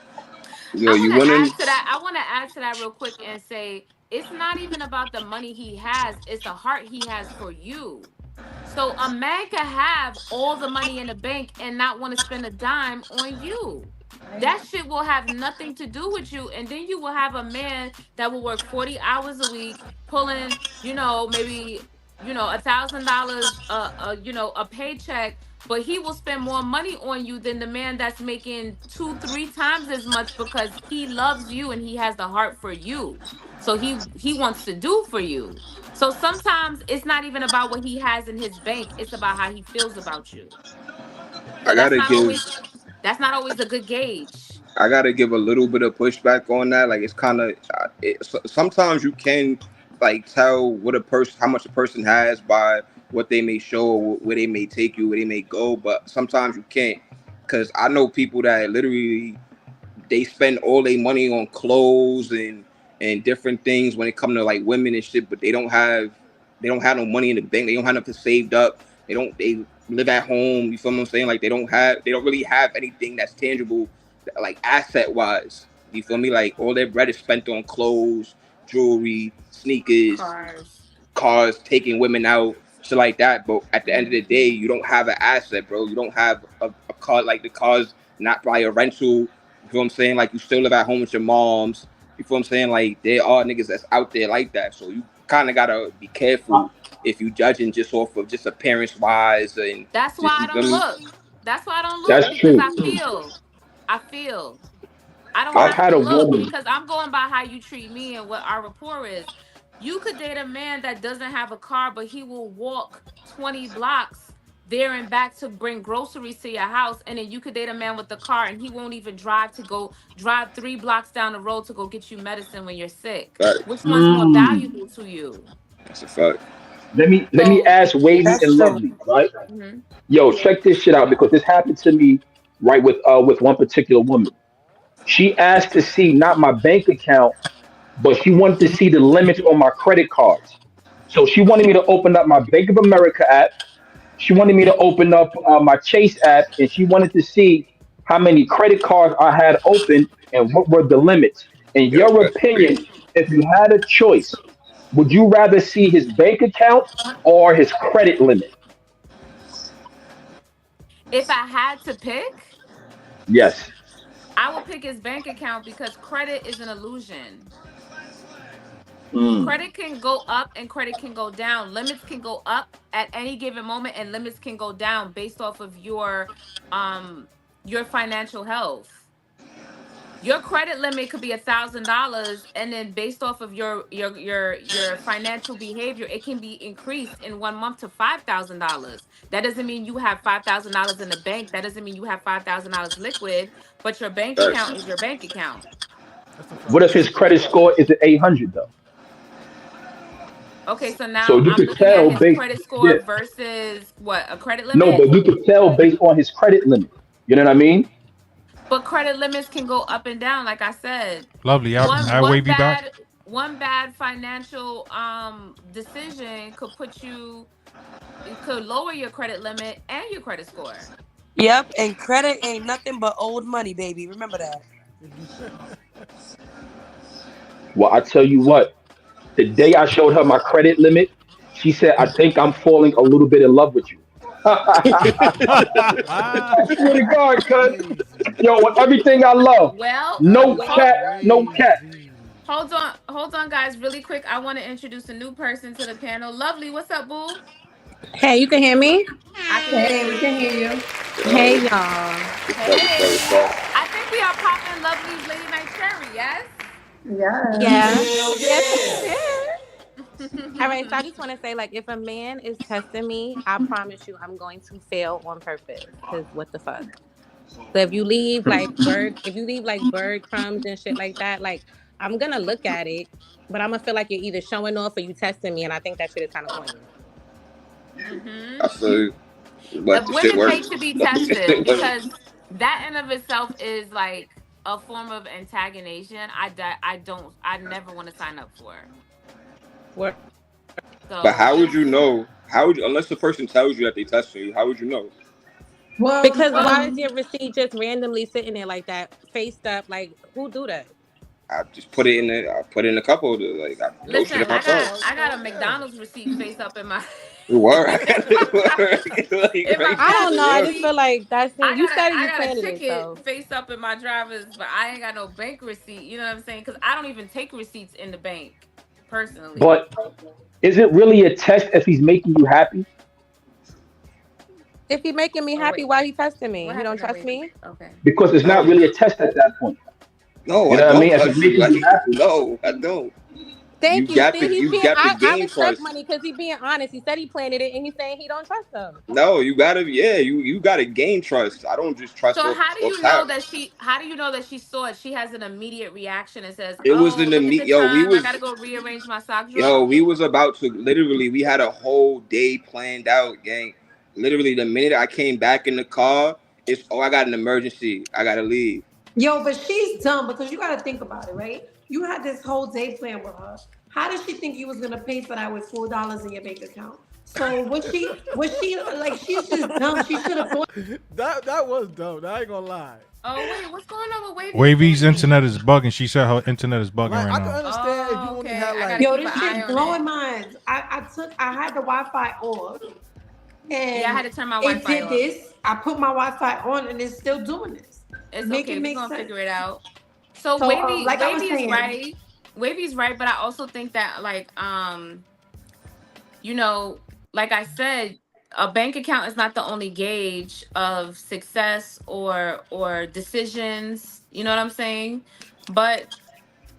[SPEAKER 9] Yo,
[SPEAKER 8] I
[SPEAKER 9] you
[SPEAKER 8] want to add
[SPEAKER 9] wouldn't?
[SPEAKER 8] to that. I want to add to that real quick and say it's not even about the money he has, it's the heart he has for you. So a man could have all the money in the bank and not want to spend a dime on you. That shit will have nothing to do with you. And then you will have a man that will work 40 hours a week, pulling, maybe, $1,000, a paycheck, but he will spend more money on you than the man that's making two, three times as much because he loves you and he has the heart for you. So he wants to do for you. So sometimes it's not even about what he has in his bank, it's about how he feels about you. So
[SPEAKER 9] I gotta give.
[SPEAKER 8] that's not always a good gauge.
[SPEAKER 9] I gotta give a little bit of pushback on that. Like, it's kind of. Sometimes you can like tell what a person, how much a person has by what they may show, or where they may take you, where they may go. But sometimes you can't, because I know people that literally they spend all their money on clothes and different things when it come to like women and shit, but they don't have no money in the bank. They don't have nothing saved up. They live at home. You feel what I'm saying? Like they don't really have anything that's tangible, like asset wise. You feel me? Like all their bread is spent on clothes, jewelry, sneakers,
[SPEAKER 8] Cars.
[SPEAKER 9] cars, taking women out, shit like that. But at the end of the day, you don't have an asset, bro. You don't have a car. Like the car's not by a rental. You feel what I'm saying? Like you still live at home with your moms. You feel what I'm saying? Like there are niggas that's out there like that. So you kind of gotta be careful if you judging just off of just appearance wise and
[SPEAKER 8] That's
[SPEAKER 9] just,
[SPEAKER 8] why I
[SPEAKER 9] you feel
[SPEAKER 8] don't
[SPEAKER 9] me?
[SPEAKER 8] look. That's why I don't look
[SPEAKER 15] That's
[SPEAKER 8] because I
[SPEAKER 15] true.
[SPEAKER 8] feel. I feel. I don't
[SPEAKER 15] I've
[SPEAKER 8] have
[SPEAKER 15] had
[SPEAKER 8] to
[SPEAKER 15] a
[SPEAKER 8] look
[SPEAKER 15] woman.
[SPEAKER 8] because I'm going by how you treat me and what our rapport is. You could date a man that doesn't have a car, but he will walk 20 blocks there and back to bring groceries to your house, and then you could date a man with the car and he won't even drive 3 blocks down the road to go get you medicine when you're sick.
[SPEAKER 9] Right.
[SPEAKER 8] Which one's more
[SPEAKER 15] Mm.
[SPEAKER 8] valuable to you?
[SPEAKER 9] That's a fact.
[SPEAKER 15] Let me
[SPEAKER 8] So,
[SPEAKER 15] ask Wavy
[SPEAKER 3] That's
[SPEAKER 15] and
[SPEAKER 3] true.
[SPEAKER 15] Lovely, right?
[SPEAKER 8] mhm.
[SPEAKER 15] Yo, check this shit out because this happened to me right with one particular woman. She asked to see not my bank account, but she wanted to see the limits on my credit cards. So she wanted me to open up my Bank of America app. She wanted me to open up my Chase app, and she wanted to see how many credit cards I had open and what were the limits. In
[SPEAKER 9] Yo,
[SPEAKER 15] your
[SPEAKER 9] that's crazy.
[SPEAKER 15] opinion, if you had a choice, would you rather see his bank account or his credit limit?
[SPEAKER 8] If I had to pick,
[SPEAKER 15] Yes.
[SPEAKER 8] I would pick his bank account because credit is an illusion.
[SPEAKER 15] Mm.
[SPEAKER 8] Credit can go up and credit can go down. Limits can go up at any given moment and limits can go down based off of your financial health. Your credit limit could be $1,000, and then based off of your financial behavior, it can be increased in 1 month to $5,000. That doesn't mean you have $5,000 in the bank. That doesn't mean you have $5,000 liquid, but your bank account is
[SPEAKER 9] Facts.
[SPEAKER 8] your bank account.
[SPEAKER 14] That's a
[SPEAKER 15] What
[SPEAKER 14] fact.
[SPEAKER 15] if his credit score is at 800 though?
[SPEAKER 8] Okay, so
[SPEAKER 15] So
[SPEAKER 8] now
[SPEAKER 15] you
[SPEAKER 8] I'm
[SPEAKER 15] could
[SPEAKER 8] looking at
[SPEAKER 15] tell
[SPEAKER 8] his
[SPEAKER 15] based,
[SPEAKER 8] credit score
[SPEAKER 15] yeah.
[SPEAKER 8] versus what? A credit
[SPEAKER 15] No,
[SPEAKER 8] limit?
[SPEAKER 15] but you could tell based on his credit limit. You know what I mean?
[SPEAKER 8] But credit limits can go up and down, like I said.
[SPEAKER 7] Lovely.
[SPEAKER 8] One
[SPEAKER 7] I
[SPEAKER 8] one
[SPEAKER 7] wave you back.
[SPEAKER 8] bad one bad financial decision could put you it could lower your credit limit and your credit score.
[SPEAKER 3] Yep, and credit ain't nothing but old money, baby. Remember that.
[SPEAKER 15] Well, I tell you what, the day I showed her my credit limit, she said, I think I'm falling a little bit in love with you. I swear to God, cuz,
[SPEAKER 14] Crazy.
[SPEAKER 15] yo, with everything I love,
[SPEAKER 8] Well,
[SPEAKER 14] That
[SPEAKER 15] no
[SPEAKER 14] is
[SPEAKER 15] cap, no cap.
[SPEAKER 14] crazy.
[SPEAKER 8] hold on, guys, really quick. I want to introduce a new person to the panel. Lovely, what's up, boo?
[SPEAKER 16] Hey, you can hear me?
[SPEAKER 8] I can hear
[SPEAKER 6] Hey, we can
[SPEAKER 8] you.
[SPEAKER 6] hear you.
[SPEAKER 16] Hey,
[SPEAKER 9] Yo,
[SPEAKER 16] y'all.
[SPEAKER 9] what's
[SPEAKER 8] Hey,
[SPEAKER 9] up?
[SPEAKER 8] I think we are popping Lovely's Lady Night Cherry. Yes.
[SPEAKER 6] Yes.
[SPEAKER 16] Yeah. Yes, it is. All right, so I just want to say, like, if a man is testing me, I promise you I'm going to fail on purpose. Because what the fuck? So if you leave like bird crumbs and shit like that, like, I'm going to look at it, but I'm going to feel like you're either showing off or you testing me. And I think that shit is kind of corny.
[SPEAKER 8] Mm-hmm.
[SPEAKER 9] I feel you, but the shit
[SPEAKER 8] Women
[SPEAKER 9] works.
[SPEAKER 8] hate to be
[SPEAKER 9] The
[SPEAKER 8] tested
[SPEAKER 9] shit works.
[SPEAKER 8] because that in of itself is like a form of antagonization. I never want to sign up for.
[SPEAKER 16] Where,
[SPEAKER 9] But
[SPEAKER 8] So
[SPEAKER 9] how would
[SPEAKER 8] just
[SPEAKER 9] you know? How would you, unless the person tells you that they testing you? How would you know?
[SPEAKER 6] Well,
[SPEAKER 16] because why is your receipt just randomly sitting there like that, faced up? Like, who do that?
[SPEAKER 9] I just put it in the. I put it in a couple of the, like I no
[SPEAKER 8] listen,
[SPEAKER 9] shit in my phone.
[SPEAKER 8] I got a
[SPEAKER 14] Yeah.
[SPEAKER 8] McDonald's receipt face up in my
[SPEAKER 9] Word. Like,
[SPEAKER 8] in my
[SPEAKER 9] right
[SPEAKER 16] I
[SPEAKER 9] there,
[SPEAKER 16] don't know. I
[SPEAKER 8] passenger
[SPEAKER 9] yo.
[SPEAKER 16] just feel
[SPEAKER 8] seat.
[SPEAKER 16] like that's you said
[SPEAKER 8] I
[SPEAKER 16] you
[SPEAKER 8] got a
[SPEAKER 16] planted it,
[SPEAKER 8] ticket
[SPEAKER 16] so
[SPEAKER 8] face up in my driver's, but I ain't got no bank receipt. You know what I'm saying? Because I don't even take receipts in the bank personally.
[SPEAKER 15] But is it really a test if he's making you happy?
[SPEAKER 16] if he making me
[SPEAKER 8] Oh
[SPEAKER 16] happy,
[SPEAKER 8] wait,
[SPEAKER 16] why he testing me?
[SPEAKER 8] what
[SPEAKER 16] He don't
[SPEAKER 8] happened to
[SPEAKER 16] trust
[SPEAKER 8] Wavy?
[SPEAKER 16] me.
[SPEAKER 8] Okay.
[SPEAKER 15] Because it's not
[SPEAKER 9] No,
[SPEAKER 15] really a test at that point.
[SPEAKER 9] no,
[SPEAKER 15] You
[SPEAKER 9] I
[SPEAKER 15] know what I
[SPEAKER 9] don't
[SPEAKER 15] mean? If it's
[SPEAKER 9] trust you.
[SPEAKER 15] making you
[SPEAKER 9] Like,
[SPEAKER 15] happy.
[SPEAKER 9] no, I don't.
[SPEAKER 16] Thank you. See, he's
[SPEAKER 9] You
[SPEAKER 16] being.
[SPEAKER 9] got to
[SPEAKER 16] I
[SPEAKER 9] gain
[SPEAKER 16] respect
[SPEAKER 9] trust.
[SPEAKER 16] money because he being honest. He said he planted it, and he's saying he don't trust them.
[SPEAKER 9] No, you gotta. Yeah, you gotta gain trust. I don't just trust
[SPEAKER 8] So how do
[SPEAKER 9] off
[SPEAKER 8] you know
[SPEAKER 9] top.
[SPEAKER 8] that she saw it? She has an immediate reaction and says,
[SPEAKER 9] It was in
[SPEAKER 8] "Oh,
[SPEAKER 9] the
[SPEAKER 8] look at
[SPEAKER 9] meet.
[SPEAKER 8] the time. I got to
[SPEAKER 9] We
[SPEAKER 8] go rearrange my sock
[SPEAKER 9] Yo,
[SPEAKER 8] drawer."
[SPEAKER 9] we was about to literally. We had a whole day planned out, gang. Literally, the minute I came back in the car, it's I got an emergency. I gotta leave.
[SPEAKER 6] yo, but she's dumb because you got to think about it, right? You had this whole day plan with her. How did she think you was gonna pay for that with $4 in your bank account? So was she like she's just dumb. She should have thought.
[SPEAKER 14] That was dope. I ain't gonna lie.
[SPEAKER 8] Oh wait, what's going on with Wavy's
[SPEAKER 7] Wavy's
[SPEAKER 8] thing?
[SPEAKER 7] internet is bugging. She said her internet is bugging
[SPEAKER 14] Like
[SPEAKER 7] right
[SPEAKER 14] I can
[SPEAKER 7] now.
[SPEAKER 14] understand if you
[SPEAKER 8] Oh,
[SPEAKER 14] only
[SPEAKER 8] okay.
[SPEAKER 14] had
[SPEAKER 8] I gotta
[SPEAKER 14] like
[SPEAKER 6] Yo,
[SPEAKER 8] keep an
[SPEAKER 6] this
[SPEAKER 8] eye
[SPEAKER 6] shit
[SPEAKER 8] on it.
[SPEAKER 6] blowing minds. I had the Wi-Fi off
[SPEAKER 8] Yeah, I
[SPEAKER 6] and
[SPEAKER 8] had to turn my
[SPEAKER 6] it
[SPEAKER 8] Wi-Fi
[SPEAKER 6] did
[SPEAKER 8] off.
[SPEAKER 6] this. I put my Wi-Fi on and it's still doing this.
[SPEAKER 8] It's
[SPEAKER 6] Make
[SPEAKER 8] okay.
[SPEAKER 6] it
[SPEAKER 8] We're
[SPEAKER 6] make
[SPEAKER 8] gonna
[SPEAKER 6] sense.
[SPEAKER 8] figure it out. So
[SPEAKER 6] So like I was
[SPEAKER 8] Wavy is
[SPEAKER 6] saying,
[SPEAKER 8] right. Wavy's right, but I also think that you know, like I said, a bank account is not the only gauge of success or decisions. You know what I'm saying? But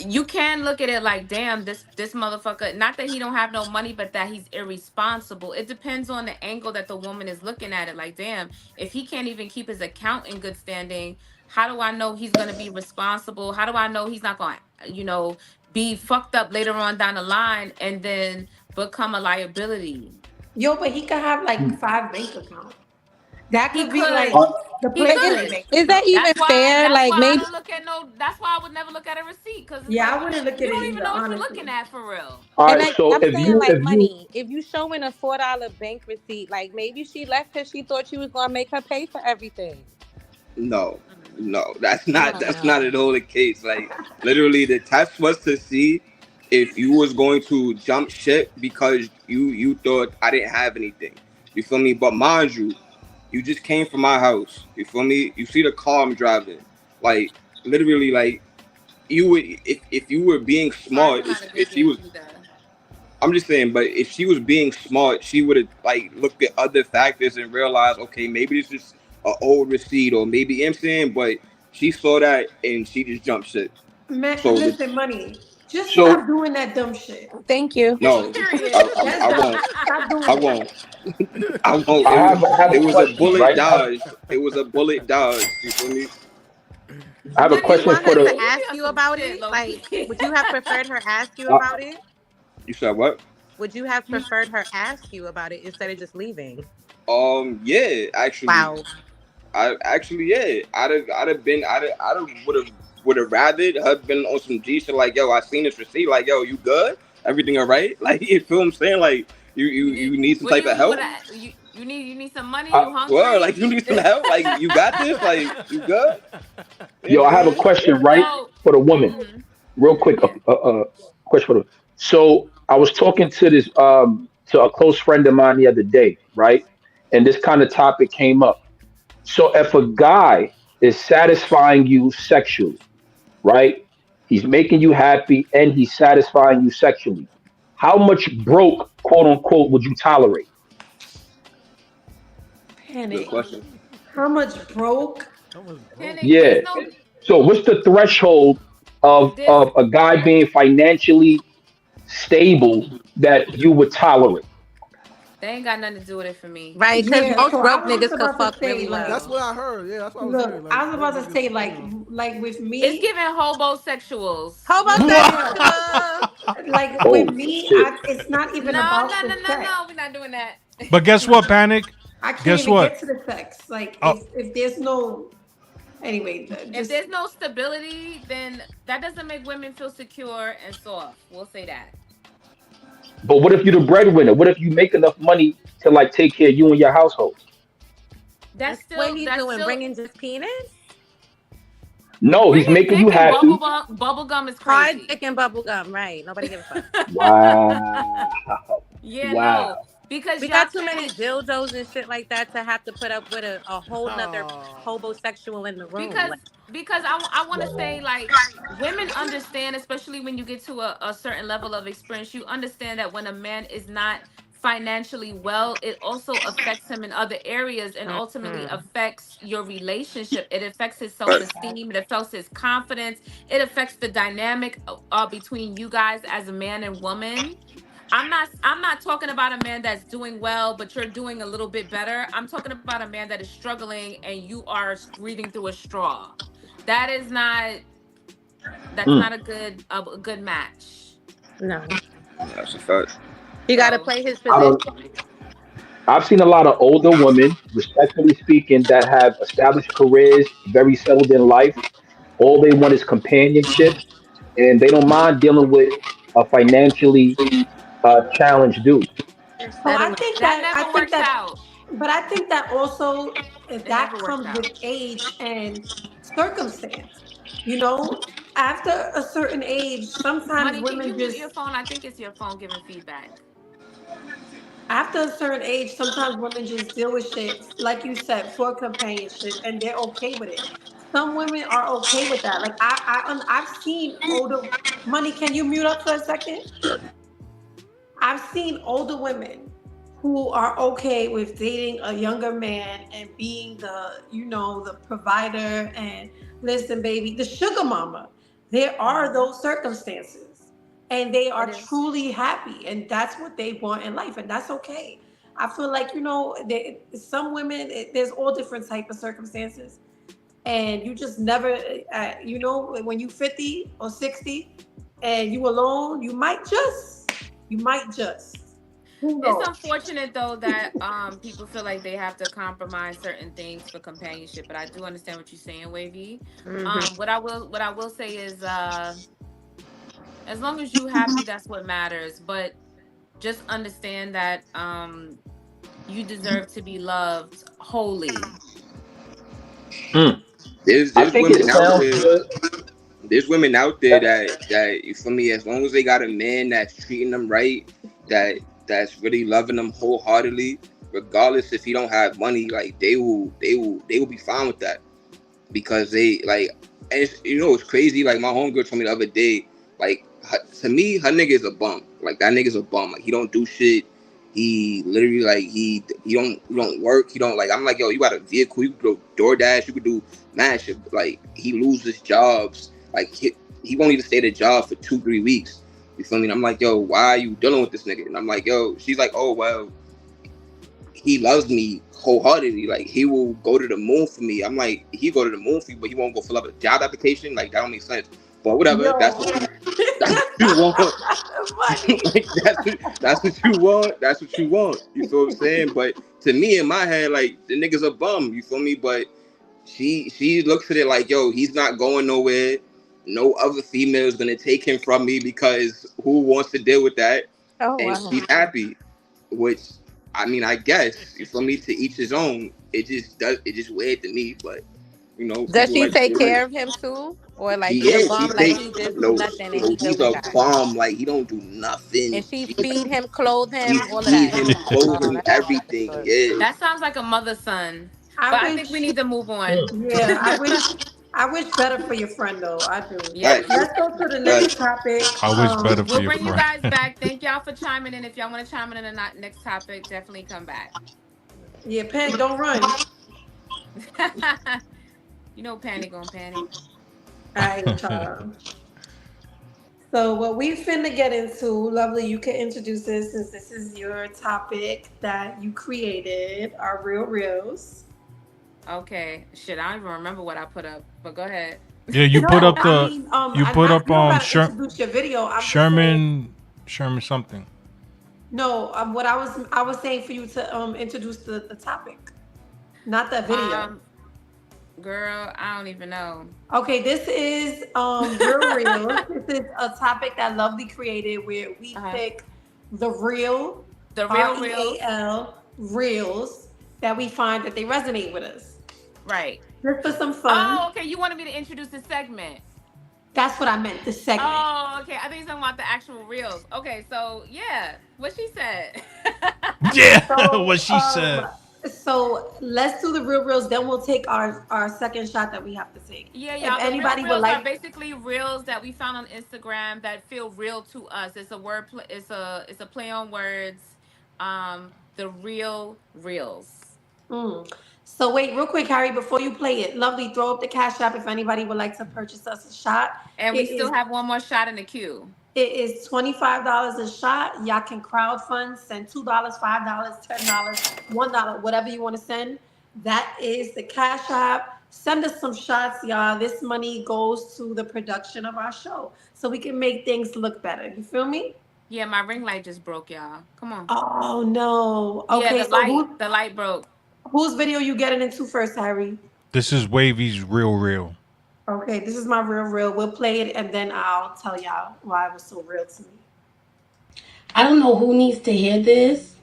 [SPEAKER 8] you can look at it like, damn, this motherfucker. Not that he don't have no money, but that he's irresponsible. It depends on the angle that the woman is looking at it. Like, damn, if he can't even keep his account in good standing, how do I know he's gonna be responsible? How do I know he's not gonna, be fucked up later on down the line and then become a liability?
[SPEAKER 6] Yo, but he could have like 5 bank accounts. That
[SPEAKER 8] He
[SPEAKER 6] could be like
[SPEAKER 8] could.
[SPEAKER 6] the
[SPEAKER 8] He
[SPEAKER 6] primary
[SPEAKER 8] could.
[SPEAKER 6] bank
[SPEAKER 16] Is that
[SPEAKER 6] account.
[SPEAKER 16] even fair?
[SPEAKER 8] That's
[SPEAKER 16] Like
[SPEAKER 8] why I
[SPEAKER 16] maybe
[SPEAKER 8] don't look at no. That's why I would never look at a receipt because it's
[SPEAKER 6] Yeah,
[SPEAKER 8] like
[SPEAKER 6] I wouldn't look
[SPEAKER 8] you
[SPEAKER 6] at it
[SPEAKER 8] don't even
[SPEAKER 6] either,
[SPEAKER 8] know what you're
[SPEAKER 6] honestly.
[SPEAKER 8] looking at for real.
[SPEAKER 15] All
[SPEAKER 16] and
[SPEAKER 15] right,
[SPEAKER 16] like
[SPEAKER 15] so
[SPEAKER 16] I'm saying like
[SPEAKER 15] if you
[SPEAKER 16] money, if you showing a $4 bank receipt, like maybe she left because she thought you was gonna make her pay for everything.
[SPEAKER 9] No, no, that's
[SPEAKER 16] I
[SPEAKER 9] not
[SPEAKER 16] don't
[SPEAKER 9] that's
[SPEAKER 16] know.
[SPEAKER 9] not at all the case. Like literally, the test was to see if you was going to jump ship because you thought I didn't have anything. You feel me? But mind you, you just came from my house. You feel me? You see the car I'm driving. Like literally, like you would if you were being
[SPEAKER 8] Cars
[SPEAKER 9] smart.
[SPEAKER 8] are not a
[SPEAKER 9] If
[SPEAKER 8] good
[SPEAKER 9] she
[SPEAKER 8] thing
[SPEAKER 9] was,
[SPEAKER 8] either.
[SPEAKER 9] I'm just saying. But if she was being smart, she would have like looked at other factors and realized, okay, maybe this is an old receipt, or maybe you know what I'm saying. But she saw that and she just jumped shit.
[SPEAKER 6] Man,
[SPEAKER 9] So the
[SPEAKER 6] listen, money. Just
[SPEAKER 9] so
[SPEAKER 6] stop doing that dumb shit.
[SPEAKER 16] Thank you.
[SPEAKER 9] no,
[SPEAKER 8] Period.
[SPEAKER 6] That's
[SPEAKER 9] I
[SPEAKER 6] dumb.
[SPEAKER 9] won't.
[SPEAKER 6] Stop
[SPEAKER 9] I
[SPEAKER 6] doing it.
[SPEAKER 9] won't. I won't.
[SPEAKER 15] I have
[SPEAKER 9] It
[SPEAKER 15] a
[SPEAKER 9] was a
[SPEAKER 15] question,
[SPEAKER 9] bullet
[SPEAKER 15] right?
[SPEAKER 9] dodge. It was a bullet dodge. You feel me?
[SPEAKER 15] I have a
[SPEAKER 16] Would you
[SPEAKER 15] question
[SPEAKER 16] want
[SPEAKER 15] for
[SPEAKER 16] her
[SPEAKER 15] the
[SPEAKER 16] to
[SPEAKER 8] You be
[SPEAKER 16] ask
[SPEAKER 8] on
[SPEAKER 16] you
[SPEAKER 8] some
[SPEAKER 16] about
[SPEAKER 8] shit,
[SPEAKER 16] it?
[SPEAKER 8] low
[SPEAKER 16] Like,
[SPEAKER 8] key.
[SPEAKER 16] would you have preferred her ask you
[SPEAKER 15] uh,
[SPEAKER 16] about it?
[SPEAKER 9] You said what?
[SPEAKER 16] Would you have preferred her ask you about it instead of just leaving?
[SPEAKER 9] Yeah, actually,
[SPEAKER 16] Wow.
[SPEAKER 9] yeah. I'd have would have rather her been on some G shit like, yo, I seen this receipt, like, yo, you good? Everything all right? Like, you feel what I'm saying? Like,
[SPEAKER 8] You need.
[SPEAKER 9] you need some
[SPEAKER 8] What do
[SPEAKER 9] type of
[SPEAKER 8] you? What?
[SPEAKER 9] help?
[SPEAKER 8] You need some money.
[SPEAKER 15] I,
[SPEAKER 8] You
[SPEAKER 9] Well,
[SPEAKER 8] hungry?
[SPEAKER 9] like, you need some help? Like, you got this? Like, you good? You know what
[SPEAKER 15] yo,
[SPEAKER 9] I'm
[SPEAKER 15] I have a
[SPEAKER 9] saying?
[SPEAKER 15] question, right,
[SPEAKER 8] So.
[SPEAKER 15] for the woman,
[SPEAKER 8] Mhm.
[SPEAKER 15] real quick.
[SPEAKER 8] Yeah.
[SPEAKER 15] Question for the. So I was talking to this to a close friend of mine the other day, right, and this kind of topic came up. So if a guy is satisfying you sexually, right, he's making you happy and he's satisfying you sexually, how much broke, quote unquote, would you tolerate?
[SPEAKER 9] Good
[SPEAKER 6] Panic.
[SPEAKER 9] question.
[SPEAKER 6] How much broke?
[SPEAKER 14] That was broke.
[SPEAKER 8] Panic. There's
[SPEAKER 15] Yeah.
[SPEAKER 8] no.
[SPEAKER 15] So what's the threshold
[SPEAKER 8] There's.
[SPEAKER 15] of a guy being financially stable that you would tolerate?
[SPEAKER 8] They ain't got nothing to do with it for me.
[SPEAKER 16] Right, because
[SPEAKER 6] Yeah,
[SPEAKER 16] most
[SPEAKER 6] so
[SPEAKER 16] broke
[SPEAKER 6] I was just
[SPEAKER 16] niggas could
[SPEAKER 6] about to
[SPEAKER 16] fuck
[SPEAKER 6] say,
[SPEAKER 16] really
[SPEAKER 6] like,
[SPEAKER 14] That's
[SPEAKER 16] well.
[SPEAKER 14] what I heard. Yeah, that's what I was hearing.
[SPEAKER 6] look,
[SPEAKER 14] Like
[SPEAKER 6] I was
[SPEAKER 14] broke
[SPEAKER 6] about to say,
[SPEAKER 14] niggas, you know.
[SPEAKER 6] like with
[SPEAKER 8] It's
[SPEAKER 6] me,
[SPEAKER 8] giving hobosexuals. You know what I'm saying?
[SPEAKER 16] Homosexual.
[SPEAKER 6] like with
[SPEAKER 15] Oh
[SPEAKER 6] me,
[SPEAKER 15] shit.
[SPEAKER 6] it's not even
[SPEAKER 8] No,
[SPEAKER 6] about
[SPEAKER 8] no,
[SPEAKER 6] the
[SPEAKER 8] no, no,
[SPEAKER 6] sex.
[SPEAKER 8] no. We're not doing that.
[SPEAKER 7] But guess what, Panic?
[SPEAKER 6] I can't
[SPEAKER 7] Guess
[SPEAKER 6] even
[SPEAKER 7] what?
[SPEAKER 6] get to the sex. Like
[SPEAKER 7] Oh,
[SPEAKER 6] if there's no anyway,
[SPEAKER 8] If
[SPEAKER 6] just
[SPEAKER 8] there's no stability, then that doesn't make women feel secure and soft. We'll say that.
[SPEAKER 15] But what if you're the breadwinner? What if you make enough money to like take care of you and your household?
[SPEAKER 16] And what he
[SPEAKER 8] That's
[SPEAKER 16] doing?
[SPEAKER 8] still
[SPEAKER 16] Bringing just penis?
[SPEAKER 15] No, he's
[SPEAKER 8] bringing
[SPEAKER 15] making you
[SPEAKER 8] dick and
[SPEAKER 15] happy.
[SPEAKER 8] bubble gum is
[SPEAKER 16] Hard
[SPEAKER 8] crazy.
[SPEAKER 16] dick and bubble gum. Right. Nobody give a fuck.
[SPEAKER 15] Wow.
[SPEAKER 8] Yeah, no,
[SPEAKER 15] Wow.
[SPEAKER 8] because
[SPEAKER 16] We
[SPEAKER 8] y'all
[SPEAKER 16] got too many
[SPEAKER 8] can't.
[SPEAKER 16] dildos and shit like that to have to put up with a whole nother
[SPEAKER 14] Oh,
[SPEAKER 16] homosexual in the room.
[SPEAKER 8] because
[SPEAKER 16] Like,
[SPEAKER 8] I want to say
[SPEAKER 15] Wow.
[SPEAKER 8] like women understand, especially when you get to a certain level of experience, you understand that when a man is not financially well, it also affects him in other areas and ultimately
[SPEAKER 16] mm-hmm.
[SPEAKER 8] affects your relationship. It affects his
[SPEAKER 9] Right.
[SPEAKER 8] self-esteem, it affects his confidence, it affects the dynamic between you guys as a man and woman. I'm not talking about a man that's doing well, but you're doing a little bit better. I'm talking about a man that is struggling and you are breathing through a straw. That is not that's
[SPEAKER 15] Mm.
[SPEAKER 8] not a good match.
[SPEAKER 16] No.
[SPEAKER 9] That's a fact.
[SPEAKER 16] You got to
[SPEAKER 8] So
[SPEAKER 16] play his
[SPEAKER 15] I
[SPEAKER 16] position.
[SPEAKER 15] don't. I've seen a lot of older women, respectfully speaking, that have established careers, very settled in life. All they want is companionship, and they don't mind dealing with a financially challenged dude.
[SPEAKER 16] They're
[SPEAKER 6] oh I
[SPEAKER 16] settling.
[SPEAKER 6] think
[SPEAKER 8] that
[SPEAKER 6] that I
[SPEAKER 8] never
[SPEAKER 6] think
[SPEAKER 8] works
[SPEAKER 6] that
[SPEAKER 8] out.
[SPEAKER 6] but I think that also
[SPEAKER 8] It
[SPEAKER 6] that
[SPEAKER 8] never works
[SPEAKER 6] comes with
[SPEAKER 8] out.
[SPEAKER 6] age and circumstance. You know, after a certain age, sometimes
[SPEAKER 8] Money, can
[SPEAKER 6] women
[SPEAKER 8] you mute your
[SPEAKER 6] just
[SPEAKER 8] phone? I think it's your phone giving feedback.
[SPEAKER 6] after a certain age, sometimes women just deal with shit, like you said, for companionship, and they're okay with it. Some women are okay with that. Like I've seen older money. Can you mute up for a second? I've seen older women who are okay with dating a younger man and being the, the provider and listen, baby, the sugar mama. there are those circumstances, and they are truly happy, and that's what they want in life, and that's okay. I feel like, some women, there's all different type of circumstances, and you just never, when you 50 or 60 and you alone, you might just who
[SPEAKER 8] It's
[SPEAKER 6] knows.
[SPEAKER 8] unfortunate though that people feel like they have to compromise certain things for companionship, but I do understand what you're saying, Wavy. What I will say is as long as you happy, that's what matters. But just understand that you deserve to be loved wholly.
[SPEAKER 9] There's
[SPEAKER 15] I
[SPEAKER 9] there's
[SPEAKER 15] think it
[SPEAKER 9] women out
[SPEAKER 15] sounds
[SPEAKER 9] there.
[SPEAKER 15] good.
[SPEAKER 9] There's women out there that you feel me. As long as they got a man that's treating them right, that's really loving them wholeheartedly, regardless if he don't have money, like they will be fine with that because they like. And it's crazy. Like my homegirl told me the other day, like to me, her nigga is a bum. Like that nigga's a bum. Like he don't do shit. He literally like he don't work. He don't like. I'm like, yo, you got a vehicle. You could do DoorDash. You could do mad shit. Like he loses jobs. Like he won't even stay at a job for 2-3 weeks. You feel me? And I'm like, yo, why are you dealing with this nigga? And I'm like, yo, she's like, oh well, he loves me wholeheartedly. Like he will go to the moon for me. I'm like, he go to the moon for you, but he won't go fill up a job application. Like that don't make sense. But whatever. That's what
[SPEAKER 6] Yo.
[SPEAKER 9] you want.
[SPEAKER 6] Funny.
[SPEAKER 9] Like that's what you want. That's what you want. You feel what I'm saying? But to me, in my head, like the nigga's a bum. You feel me? But she looks at it like, yo, he's not going nowhere. No other female is gonna take him from me because who wants to deal with that?
[SPEAKER 16] Oh
[SPEAKER 9] And
[SPEAKER 16] wow.
[SPEAKER 9] she's happy, which I mean, I guess you feel me. To each his own. It just weird to me, but
[SPEAKER 16] Does
[SPEAKER 9] people
[SPEAKER 16] she
[SPEAKER 9] like
[SPEAKER 16] take care of him too, or like
[SPEAKER 9] she
[SPEAKER 16] he a
[SPEAKER 9] is. She
[SPEAKER 16] bum, like
[SPEAKER 9] takes
[SPEAKER 16] he just do
[SPEAKER 9] no.
[SPEAKER 16] nothing and
[SPEAKER 9] No,
[SPEAKER 16] he good
[SPEAKER 9] he's
[SPEAKER 16] with
[SPEAKER 9] a
[SPEAKER 16] that?
[SPEAKER 9] bum. Like he don't do
[SPEAKER 16] And
[SPEAKER 9] nothing.
[SPEAKER 16] she feed him, clothe
[SPEAKER 9] She
[SPEAKER 16] him, all of
[SPEAKER 9] feed
[SPEAKER 16] that.
[SPEAKER 9] him, clothe
[SPEAKER 16] Oh,
[SPEAKER 9] him,
[SPEAKER 16] that's
[SPEAKER 9] everything.
[SPEAKER 16] good.
[SPEAKER 9] Yeah.
[SPEAKER 8] That sounds like a mother son.
[SPEAKER 6] I
[SPEAKER 8] But I think we
[SPEAKER 6] wish,
[SPEAKER 8] need to move on.
[SPEAKER 6] yeah, I wish better for your friend though. I do.
[SPEAKER 8] Yes.
[SPEAKER 9] Right.
[SPEAKER 6] Let's go to the
[SPEAKER 9] Right.
[SPEAKER 6] next topic.
[SPEAKER 7] I wish better for
[SPEAKER 8] We'll
[SPEAKER 7] your
[SPEAKER 8] bring you
[SPEAKER 7] friend.
[SPEAKER 8] guys back. Thank y'all for chiming in. If y'all want to chime in the next topic, definitely come back.
[SPEAKER 6] Yeah, Panic, don't run.
[SPEAKER 8] Panic on panic.
[SPEAKER 6] All right, child. So what we finna get into, Lovely, you can introduce this since this is your topic that you created, our real reels.
[SPEAKER 8] Okay. Shit, I don't even remember what I put up, but go ahead.
[SPEAKER 7] Yeah, you
[SPEAKER 6] No,
[SPEAKER 7] put up
[SPEAKER 6] I
[SPEAKER 7] the
[SPEAKER 6] mean,
[SPEAKER 7] you put up
[SPEAKER 6] you don't gotta introduce your video. I'm just saying.
[SPEAKER 7] Sherman something.
[SPEAKER 6] No, what I was saying for you to introduce the topic, not the video.
[SPEAKER 8] Girl, I don't even know.
[SPEAKER 6] Okay, this is real. This is a topic that Lovely created where we pick the real real reels that we find that they resonate with us.
[SPEAKER 8] Right.
[SPEAKER 6] Just for some fun.
[SPEAKER 8] Oh, okay. You wanted me to introduce the segment.
[SPEAKER 6] That's what I meant, the segment.
[SPEAKER 8] Oh, okay. I think you're talking about the actual reels. Okay, so yeah, what she said.
[SPEAKER 7] Yeah,
[SPEAKER 6] So,
[SPEAKER 7] what she said.
[SPEAKER 6] So let's do the real reels. Then we'll take our second shot that we have to take.
[SPEAKER 8] Yeah,
[SPEAKER 6] If
[SPEAKER 8] y'all. The
[SPEAKER 6] anybody
[SPEAKER 8] real
[SPEAKER 6] would
[SPEAKER 8] reels are
[SPEAKER 6] like,
[SPEAKER 8] basically reels that we found on Instagram that feel real to us. It's a word. It's a play on words. The real reels.
[SPEAKER 6] So wait, real quick, Harry, before you play it, Lovely, throw up the cash app if anybody would like to purchase us a shot.
[SPEAKER 8] And we still have one more shot in the queue.
[SPEAKER 6] It is $25 a shot. Y'all can crowdfund, send $2, $5, $10, $1, whatever you want to send. That is the cash app. Send us some shots, y'all. This money goes to the production of our show so we can make things look better. You feel me?
[SPEAKER 8] Yeah, my ring light just broke, y'all. Come on.
[SPEAKER 6] Oh no. Okay,
[SPEAKER 8] yeah, the light broke.
[SPEAKER 6] Whose video you getting into first, Harry?
[SPEAKER 7] This is Wavy's real.
[SPEAKER 6] Okay, this is my real reel. We'll play it and then I'll tell y'all why it was so real to me.
[SPEAKER 17] I don't know who needs to hear this.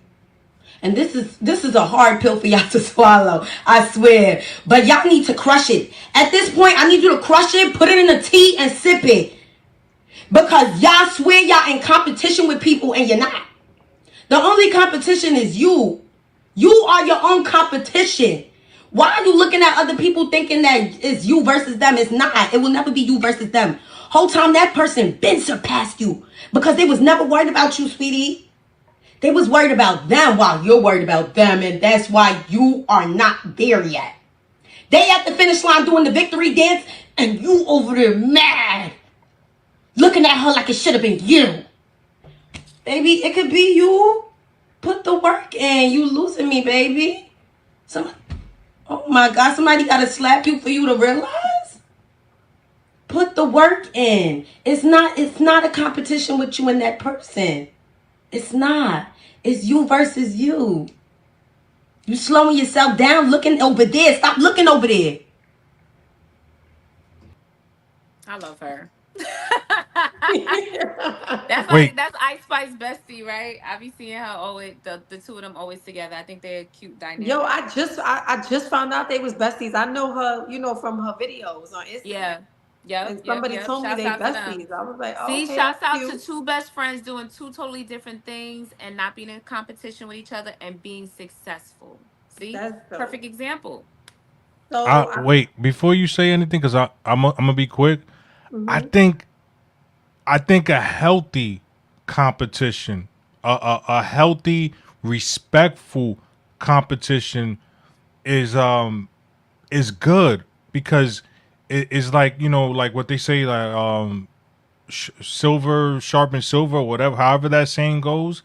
[SPEAKER 17] And this is a hard pill for y'all to swallow, I swear. But y'all need to crush it. At this point, I need you to crush it, put it in a tea, and sip it. Because y'all swear y'all in competition with people and you're not. The only competition is you. You are your own competition. Why are you looking at other people thinking that it's you versus them? It's not. It will never be you versus them. Whole time that person been surpassed you because they was never worried about you, sweetie. They was worried about them while you're worried about them, and that's why you are not there yet. They at the finish line doing the victory dance, and you over there mad looking at her like it should have been you. Baby, it could be you. Put the work in. You losing me, baby. Oh my God, somebody gotta slap you for you to realize. Put the work in. It's not a competition with you and that person. It's not. It's you versus you. You slowing yourself down, looking over there. Stop looking over there.
[SPEAKER 8] I love her.
[SPEAKER 7] Wait,
[SPEAKER 8] That's Ice Spice bestie, right? I be seeing her always the two of them always together. I think they're a cute
[SPEAKER 6] Yo,
[SPEAKER 8] dynamic.
[SPEAKER 6] I just found out they was besties. I know her, from her videos on Instagram.
[SPEAKER 8] Yeah. Yep,
[SPEAKER 6] And
[SPEAKER 8] yep,
[SPEAKER 6] somebody
[SPEAKER 8] yep.
[SPEAKER 6] told me
[SPEAKER 8] Shouts
[SPEAKER 6] they
[SPEAKER 8] out to them.
[SPEAKER 6] besties. I was like, oh,
[SPEAKER 8] See,
[SPEAKER 6] okay,
[SPEAKER 8] shouts
[SPEAKER 6] that's
[SPEAKER 8] out to
[SPEAKER 6] cute.
[SPEAKER 8] two best friends doing two totally different things and not being in competition with each other and being successful. See?
[SPEAKER 6] That's dope.
[SPEAKER 8] Perfect example.
[SPEAKER 6] So
[SPEAKER 7] wait, before you say anything, because I'm gonna be quick. I
[SPEAKER 6] mhm.
[SPEAKER 7] think a healthy competition, a healthy, respectful competition is good because it's like like what they say like silver sharpens silver, or whatever, however that saying goes.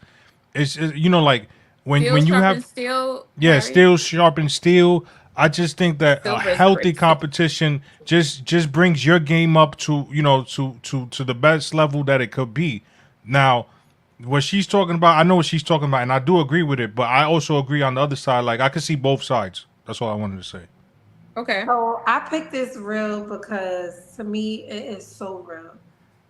[SPEAKER 7] It's like
[SPEAKER 8] Steel
[SPEAKER 7] when you
[SPEAKER 8] sharpens
[SPEAKER 7] have
[SPEAKER 8] steel,
[SPEAKER 7] yeah,
[SPEAKER 8] Harry.
[SPEAKER 7] steel sharpens steel. I just think that a
[SPEAKER 8] Silver is
[SPEAKER 7] healthy
[SPEAKER 8] great.
[SPEAKER 7] competition just brings your game up to to the best level that it could be. Now, what she's talking about, I know what she's talking about, and I do agree with it. But I also agree on the other side. Like I could see both sides. That's all I wanted to say.
[SPEAKER 8] Okay.
[SPEAKER 6] So I picked this reel because to me it is so real.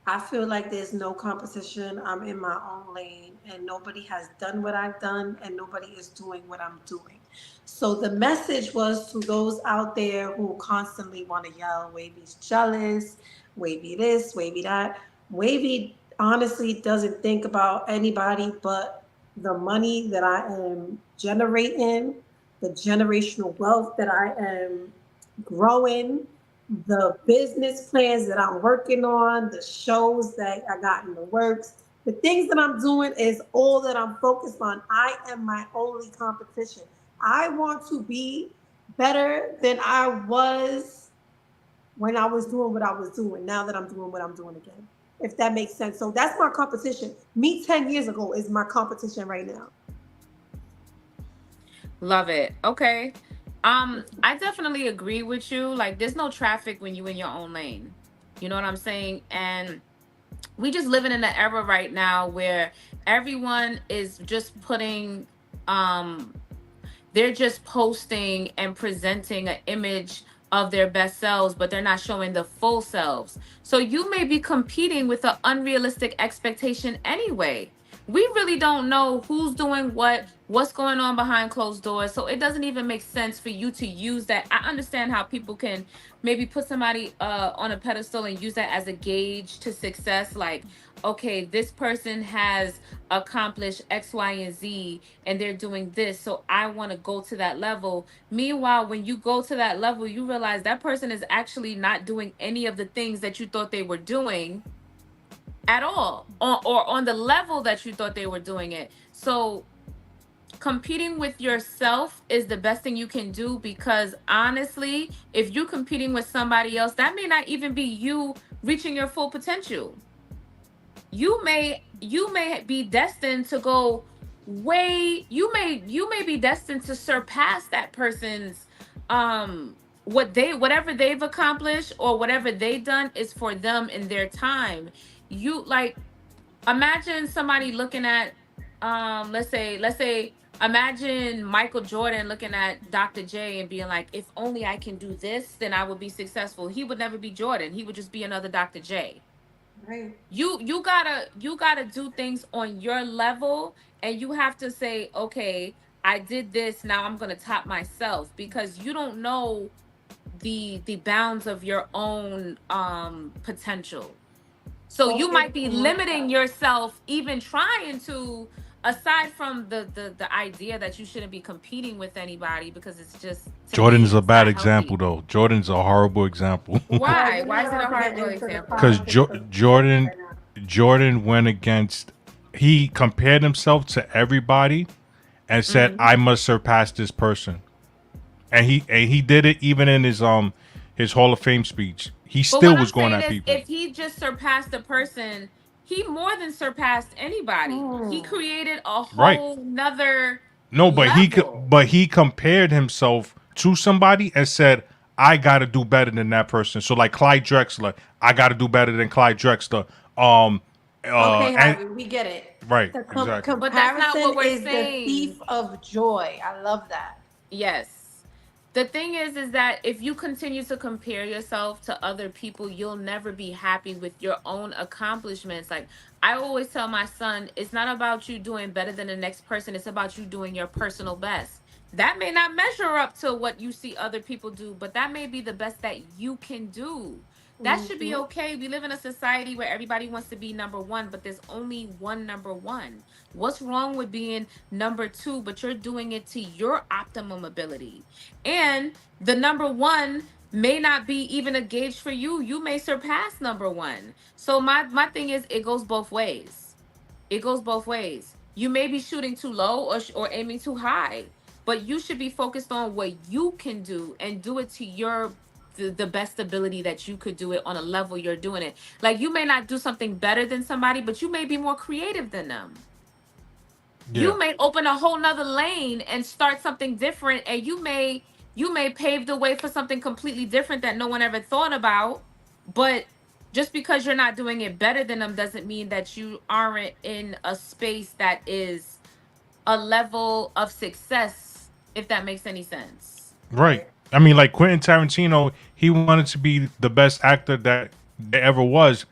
[SPEAKER 6] I feel like there's no competition. I'm in my own lane and nobody has done what I've done and nobody is doing what I'm doing. So the message was to those out there who constantly want to yell, Wavy's jealous, Wavy this, Wavy that. Wavy honestly doesn't think about anybody but the money that I am generating, the generational wealth that I am growing, the business plans that I'm working on, the shows that I got in the works, the things that I'm doing is all that I'm focused on. I am my only competition. I want to be better than I was when I was doing what I was doing, now that I'm doing what I'm doing again, if that makes sense. So that's my competition. Me 10 years ago is my competition right now.
[SPEAKER 8] Love it. Okay. I definitely agree with you. Like there's no traffic when you in your own lane. You know what I'm saying? And we just living in an era right now where everyone is just putting they're just posting and presenting an image of their best selves, but they're not showing the full selves. So you may be competing with an unrealistic expectation anyway. We really don't know who's doing what's going on behind closed doors. So it doesn't even make sense for you to use that. I understand how people can maybe put somebody on a pedestal and use that as a gauge to success. Like, okay, this person has accomplished X, Y, and Z, and they're doing this. So I want to go to that level. Meanwhile, when you go to that level, you realize that person is actually not doing any of the things that you thought they were doing at all, or on the level that you thought they were doing it. So competing with yourself is the best thing you can do, because honestly, if you're competing with somebody else, that may not even be you reaching your full potential. You may be destined to go way, you may be destined to surpass that person's whatever they've accomplished, or whatever they've done is for them in their time. You like, imagine somebody looking at let's say imagine Michael Jordan looking at Dr. J and being like, if only I can do this, then I would be successful. He would never be Jordan. He would just be another Dr. J.
[SPEAKER 6] Right.
[SPEAKER 8] You gotta do things on your level, and you have to say, okay, I did this, now I'm gonna top myself, because you don't know the bounds of your own potential. So you
[SPEAKER 6] Focus
[SPEAKER 8] might be
[SPEAKER 6] on
[SPEAKER 8] limiting
[SPEAKER 6] myself.
[SPEAKER 8] yourself, even trying to, aside from the idea that you shouldn't be competing with anybody, because it's just, to
[SPEAKER 7] Jordan
[SPEAKER 8] me,
[SPEAKER 7] is a
[SPEAKER 8] it's
[SPEAKER 7] bad
[SPEAKER 8] not healthy.
[SPEAKER 7] example, though. Jordan's a horrible example.
[SPEAKER 6] All right,
[SPEAKER 8] Why
[SPEAKER 6] we're not
[SPEAKER 8] is it a
[SPEAKER 6] about to get
[SPEAKER 8] horrible
[SPEAKER 6] into the
[SPEAKER 8] example?
[SPEAKER 7] Because
[SPEAKER 6] politics of
[SPEAKER 7] Jordan
[SPEAKER 6] right now.
[SPEAKER 7] Jordan went against. He compared himself to everybody and said,
[SPEAKER 8] Mm-hmm.
[SPEAKER 7] "I must surpass this person." And he did it even in his Hall of Fame speech. He
[SPEAKER 8] But
[SPEAKER 7] still
[SPEAKER 8] what I'm
[SPEAKER 7] was going
[SPEAKER 8] saying
[SPEAKER 7] at
[SPEAKER 8] is,
[SPEAKER 7] people.
[SPEAKER 8] if he just surpassed the person, he more than surpassed anybody. He created a
[SPEAKER 7] Right.
[SPEAKER 8] whole nother
[SPEAKER 7] No,
[SPEAKER 8] level.
[SPEAKER 7] but he compared himself to somebody and said, "I got to do better than that person." So like Clyde Drexler, I got to do better than Clyde Drexler.
[SPEAKER 6] Okay,
[SPEAKER 7] And
[SPEAKER 6] Harvey, we get it.
[SPEAKER 7] right,
[SPEAKER 6] The
[SPEAKER 7] exactly.
[SPEAKER 8] But that's not
[SPEAKER 6] comparison
[SPEAKER 8] what we're
[SPEAKER 6] is the thief
[SPEAKER 8] saying.
[SPEAKER 6] of joy. I love that.
[SPEAKER 8] Yes. The thing is that if you continue to compare yourself to other people, you'll never be happy with your own accomplishments. Like I always tell my son, it's not about you doing better than the next person, it's about you doing your personal best. That may not measure up to what you see other people do, but that may be the best that you can do. That should be okay. We live in a society where everybody wants to be number one, but there's only one number one. What's wrong with being number two, but you're doing it to your optimum ability? And the number one may not be even a gauge for you. You may surpass number one. So my thing is, it goes both ways. It goes both ways. You may be shooting too low or aiming too high, but you should be focused on what you can do and do it to your the best ability that you could do it on a level you're doing it. Like you may not do something better than somebody, but you may be more creative than them.
[SPEAKER 7] Yeah.
[SPEAKER 8] You may open a whole nother lane and start something different, and you may pave the way for something completely different that no one ever thought about. But just because you're not doing it better than them doesn't mean that you aren't in a space that is a level of success, if that makes any sense.
[SPEAKER 7] Right. I mean, like Quentin Tarantino, he wanted to be the best actor that there ever was.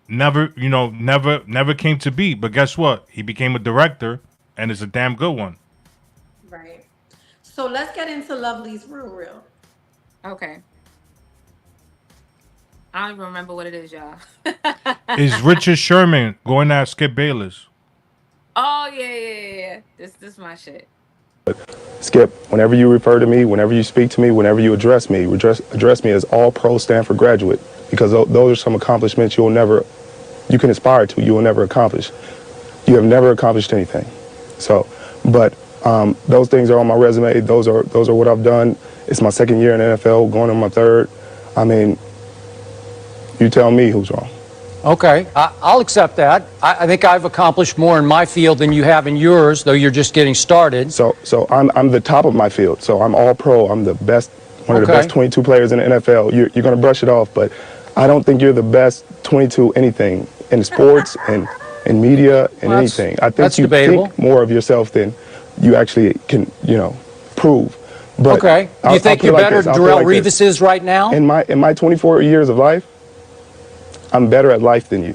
[SPEAKER 7] Never came to be. But guess what? He became a director, and is a damn good one.
[SPEAKER 6] Right. So let's get into Lovely's real.
[SPEAKER 8] Okay. I don't even remember what it is, y'all.
[SPEAKER 7] Is Richard Sherman going at Skip Bayless?
[SPEAKER 8] Oh yeah. This my shit.
[SPEAKER 18] Skip, whenever you refer to me, whenever you speak to me, whenever you address me, address me as all pro Stanford graduate, because those are some accomplishments you can aspire to, you will never accomplish. You have never accomplished anything. So, but those things are on my resume. Those are what I've done. It's my second year in the NFL, going on my third. I mean, you tell me who's wrong.
[SPEAKER 19] Okay, I'll accept that. I think I've accomplished more in my field than you have in yours, though you're just getting started.
[SPEAKER 18] So I'm the top of my field. So I'm all pro. I'm the best, one of the best 22 players in the NFL. You're going to brush it off, but I don't think you're the best 22 anything in sports and in media and anything. I think you think more of yourself than you actually can, prove. But
[SPEAKER 19] okay, do you think you're better than Darrelle Revis is right now?
[SPEAKER 18] In my 24 years of life, I'm better at life than you.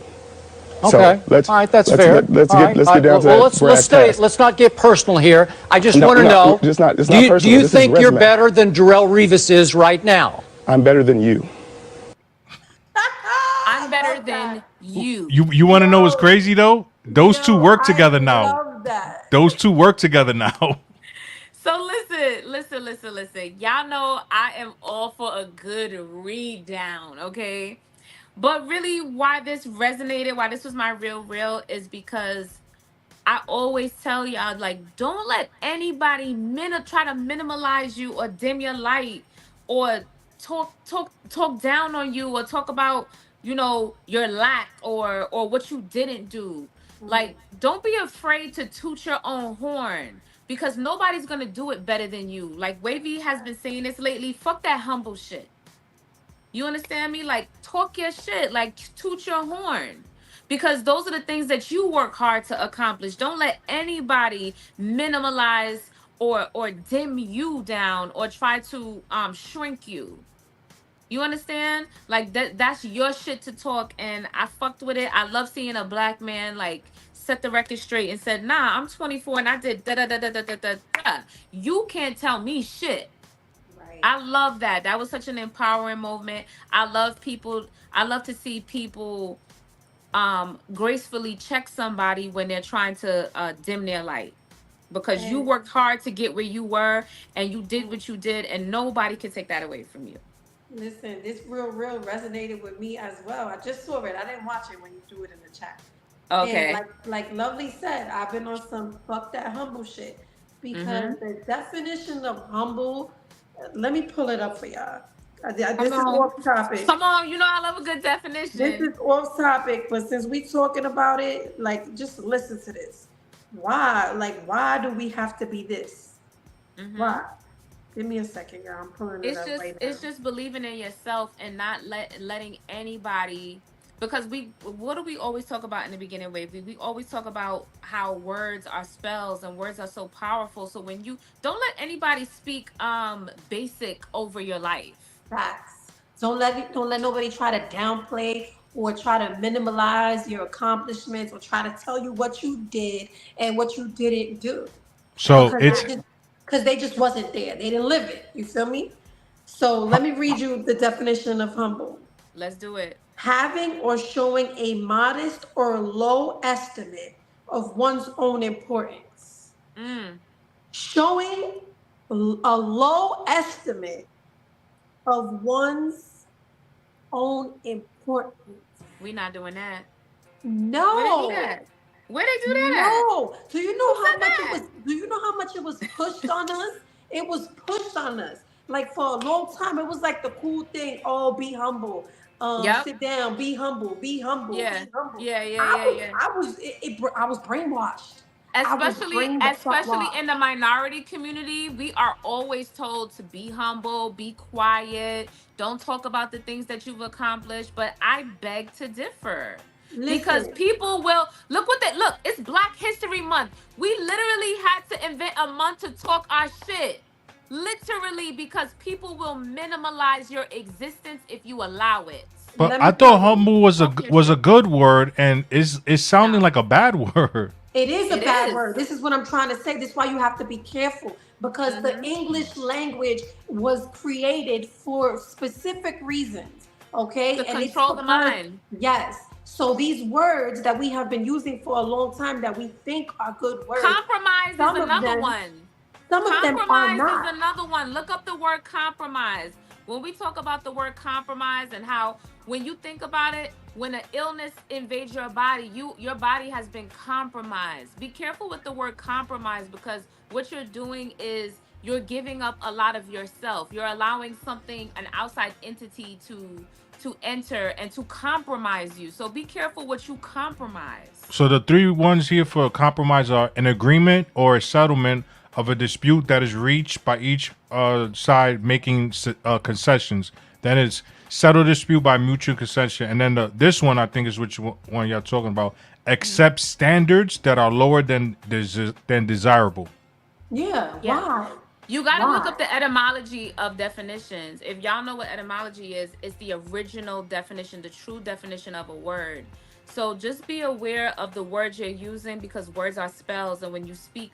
[SPEAKER 19] Okay.
[SPEAKER 18] So
[SPEAKER 19] all right, that's fair.
[SPEAKER 18] Let's get down to that.
[SPEAKER 19] Let's not get personal here. I just want to know.
[SPEAKER 18] It's not
[SPEAKER 19] do
[SPEAKER 18] personal.
[SPEAKER 19] You think you're better than Darrelle Revis is right now?
[SPEAKER 18] I'm better than you.
[SPEAKER 8] I'm better than you.
[SPEAKER 7] You want to know what's crazy though? Those two work together now.
[SPEAKER 6] Love that.
[SPEAKER 7] Those two work together now.
[SPEAKER 8] So listen. Y'all know I am all for a good read down, okay? But really, why this resonated, why this was my real, is because I always tell y'all, like, don't let anybody try to minimalize you or dim your light or talk down on you or talk about, your lack or what you didn't do. Like, don't be afraid to toot your own horn because nobody's gonna do it better than you. Like Wavy has been saying this lately. Fuck that humble shit. You understand me? Like, talk your shit, like, toot your horn. Because those are the things that you work hard to accomplish. Don't let anybody minimalize or dim you down or try to shrink you. You understand? Like that's your shit to talk, and I fucked with it. I love seeing a black man like set the record straight and said, "Nah, I'm 24 and I did da da da da da da da." Da. You can't tell me shit. I love that. That was such an empowering moment. I love to see people gracefully check somebody when they're trying to dim their light. Because you worked hard to get where you were and you did what you did and nobody can take that away from you.
[SPEAKER 6] Listen, this real resonated with me as well. I just saw it. I didn't watch it when you threw it in the chat.
[SPEAKER 8] Okay.
[SPEAKER 6] And like Lovely said, I've been on some fuck that humble shit because the definition of humble. Let me pull it up for y'all. This is off topic.
[SPEAKER 8] Come on, you know I love a good
[SPEAKER 6] This
[SPEAKER 8] definition.
[SPEAKER 6] is off topic, but since we talking about it, like just listen to this. Why? Like, why do we have to be this?
[SPEAKER 8] Mm-hmm.
[SPEAKER 6] Why? Give me a second, y'all. I'm pulling it
[SPEAKER 8] It's
[SPEAKER 6] up
[SPEAKER 8] just
[SPEAKER 6] right now.
[SPEAKER 8] it's just believing in yourself and not letting anybody, because we, what do we always talk about in the beginning, Wavy? We always talk about how words are spells and words are so powerful. So when you don't let anybody speak basic over your life.
[SPEAKER 6] Facts. Don't let nobody try to downplay or try to minimize your accomplishments or try to tell you what you did and what you didn't do.
[SPEAKER 7] So
[SPEAKER 6] Because
[SPEAKER 7] it's
[SPEAKER 6] they just wasn't there. They didn't live it. You feel me? So let me read you the definition of humble.
[SPEAKER 8] Let's do it.
[SPEAKER 6] Having or showing a modest or low estimate of one's own importance.
[SPEAKER 8] Mm.
[SPEAKER 6] Showing a low estimate of one's own importance.
[SPEAKER 8] We not doing that. Where they do
[SPEAKER 6] No.
[SPEAKER 8] that? Where they do that?
[SPEAKER 6] No. Do you
[SPEAKER 8] Who
[SPEAKER 6] know how
[SPEAKER 8] said
[SPEAKER 6] much it was?
[SPEAKER 8] that?
[SPEAKER 6] Do you know how much it was pushed on us? It was pushed on us. Like for a long time, it was like the cool thing. Oh, be humble.
[SPEAKER 8] Yep.
[SPEAKER 6] Sit down. Be humble. Be humble.
[SPEAKER 8] Yeah.
[SPEAKER 6] Be humble.
[SPEAKER 8] Yeah. Yeah. Yeah. Yeah.
[SPEAKER 6] I was brainwashed. I was
[SPEAKER 8] especially
[SPEAKER 6] brain the fuck
[SPEAKER 8] especially
[SPEAKER 6] washed.
[SPEAKER 8] in the minority community, we are always told to be humble, be quiet, don't talk about the things that you've accomplished. But I beg to differ, because
[SPEAKER 6] Listen,
[SPEAKER 8] people will look what they look. It's Black History Month. We literally had to invent a month to talk our shit, literally, because people will minimalize your existence if you allow it.
[SPEAKER 7] but
[SPEAKER 6] let
[SPEAKER 7] I
[SPEAKER 6] me
[SPEAKER 7] thought
[SPEAKER 6] tell you.
[SPEAKER 7] humble was
[SPEAKER 8] Talk your
[SPEAKER 7] a
[SPEAKER 8] shit.
[SPEAKER 7] good word, and it's sounding
[SPEAKER 8] No,
[SPEAKER 7] like a bad word.
[SPEAKER 6] It is a
[SPEAKER 8] it
[SPEAKER 6] bad
[SPEAKER 8] is.
[SPEAKER 6] word. This is what I'm trying to say. This is why you have to be careful because the
[SPEAKER 8] Mm-hmm.
[SPEAKER 6] English language was created for specific reasons. Okay.
[SPEAKER 8] To
[SPEAKER 6] And it's
[SPEAKER 8] control the
[SPEAKER 6] supposed,
[SPEAKER 8] mind.
[SPEAKER 6] yes. So these words that we have been using for a long time that we think are good words,
[SPEAKER 8] Compromise is
[SPEAKER 6] some of
[SPEAKER 8] another
[SPEAKER 6] them,
[SPEAKER 8] one.
[SPEAKER 6] some of them are
[SPEAKER 8] Compromise is
[SPEAKER 6] not.
[SPEAKER 8] another one. Look up the word compromise. When we talk about the word compromise and how, when you think about it, when an illness invades your body, your body has been compromised. Be careful with the word compromise, because what you're doing is you're giving up a lot of yourself. You're allowing something, an outside entity, to enter and to compromise you. So be careful what you compromise.
[SPEAKER 7] So the three ones here for a compromise are an agreement or a settlement of a dispute that is reached by each side making concessions. Then it's settle dispute by mutual concession, and then this one I think is which one y'all talking about. Accept standards that are lower than desirable.
[SPEAKER 6] Yeah.
[SPEAKER 8] Yeah.
[SPEAKER 6] Why?
[SPEAKER 8] You got to look
[SPEAKER 6] Why?
[SPEAKER 8] up the etymology of definitions. If y'all know what etymology is, it's the original definition, the true definition of a word. So just be aware of the words you're using, because words are spells, and when you speak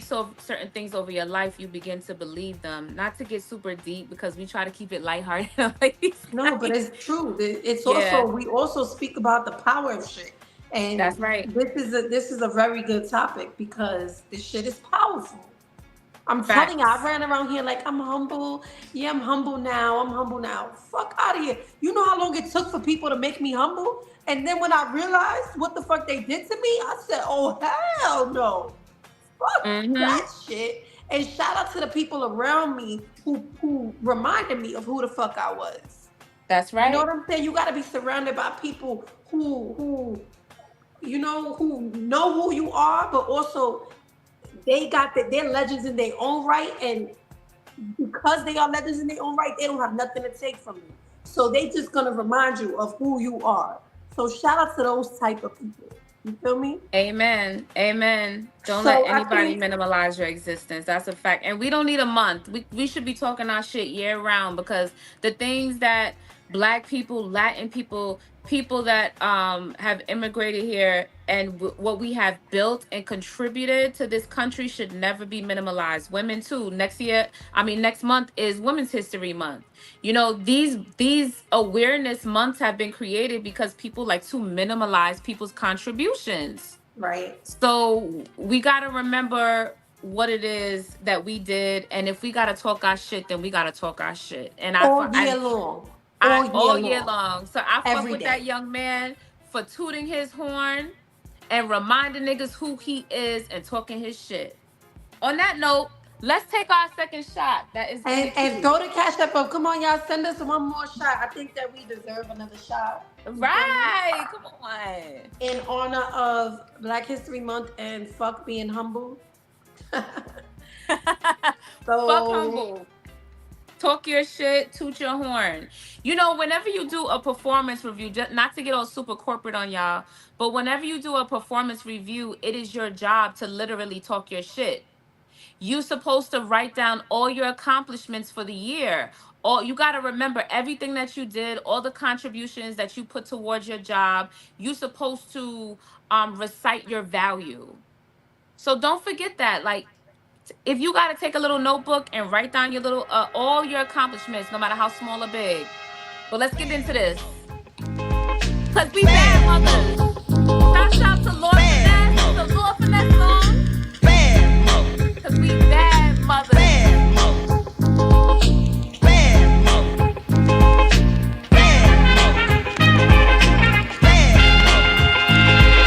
[SPEAKER 8] so certain things over your life, you begin to believe them. Not to get super deep, because we try to keep it lighthearted.
[SPEAKER 6] No, but it's true. It's also
[SPEAKER 8] Yeah,
[SPEAKER 6] we also speak about the power of shit, and
[SPEAKER 8] that's right.
[SPEAKER 6] this is a very good topic because this shit is powerful. I'm telling you, I
[SPEAKER 8] Facts.
[SPEAKER 6] ran around here like I'm humble. Yeah, I'm humble now. I'm humble now. Fuck out of here. You know how long it took for people to make me humble, and then when I realized what the fuck they did to me, I said, "Oh hell no, fuck
[SPEAKER 8] Mm-hmm.
[SPEAKER 6] that shit." And shout out to the people around me who reminded me of who the fuck I was.
[SPEAKER 8] That's
[SPEAKER 6] You know what
[SPEAKER 8] right.
[SPEAKER 6] I'm saying? You got to be surrounded by people who know who you are, but also they got they're legends in their own right, and because they are legends in their own right, they don't have nothing to take from you. So they just gonna remind you of who you are. So shout out to those type of people. You feel me?
[SPEAKER 8] Amen. Amen. Don't let
[SPEAKER 6] So I
[SPEAKER 8] anybody
[SPEAKER 6] think
[SPEAKER 8] minimalize your existence. That's a fact. And we don't need a month. We should be talking our shit year round, because the things that Black people, Latin people, people that have immigrated here, and what we have built and contributed to this country should never be minimalized. Women too. Next month is Women's History Month. You know, these awareness months have been created because people like to minimalize people's contributions.
[SPEAKER 6] right.
[SPEAKER 8] So we got to remember what it is that we did, and if we got to talk our shit, then we got to talk our shit. And
[SPEAKER 6] All year long.
[SPEAKER 8] I
[SPEAKER 6] All year
[SPEAKER 8] all year
[SPEAKER 6] long.
[SPEAKER 8] long. So I fuck
[SPEAKER 6] Every
[SPEAKER 8] with that
[SPEAKER 6] day.
[SPEAKER 8] young man for tooting his horn and reminding niggas who he is and talking his shit. On that note, Let's take our second shot. That is in the
[SPEAKER 6] And
[SPEAKER 8] queue.
[SPEAKER 6] throw the cash up. Come on, y'all. Send us one more shot. I think that we deserve another shot. You feel me?
[SPEAKER 8] Right. Come on.
[SPEAKER 6] In honor of Black History Month and fuck being humble.
[SPEAKER 8] Fuck
[SPEAKER 6] So
[SPEAKER 8] humble. Talk your shit, toot your horn. You know, whenever you do a performance review, just not to get all super corporate on y'all, but whenever you do a performance review, it is your job to literally talk your shit. You're supposed to write down all your accomplishments for the year. All you got to remember everything that you did, all the contributions that you put towards your job. You're supposed to recite your value. So don't forget that. Like, if you got to take a little notebook and write down your little all your accomplishments, no matter how small or big. But let's get into this, cause we bad mothers. Shout out to Lord Finesse, the Lord Finesse song. Bad mother. Cause we bad mothers. Bad mother. Bad mother.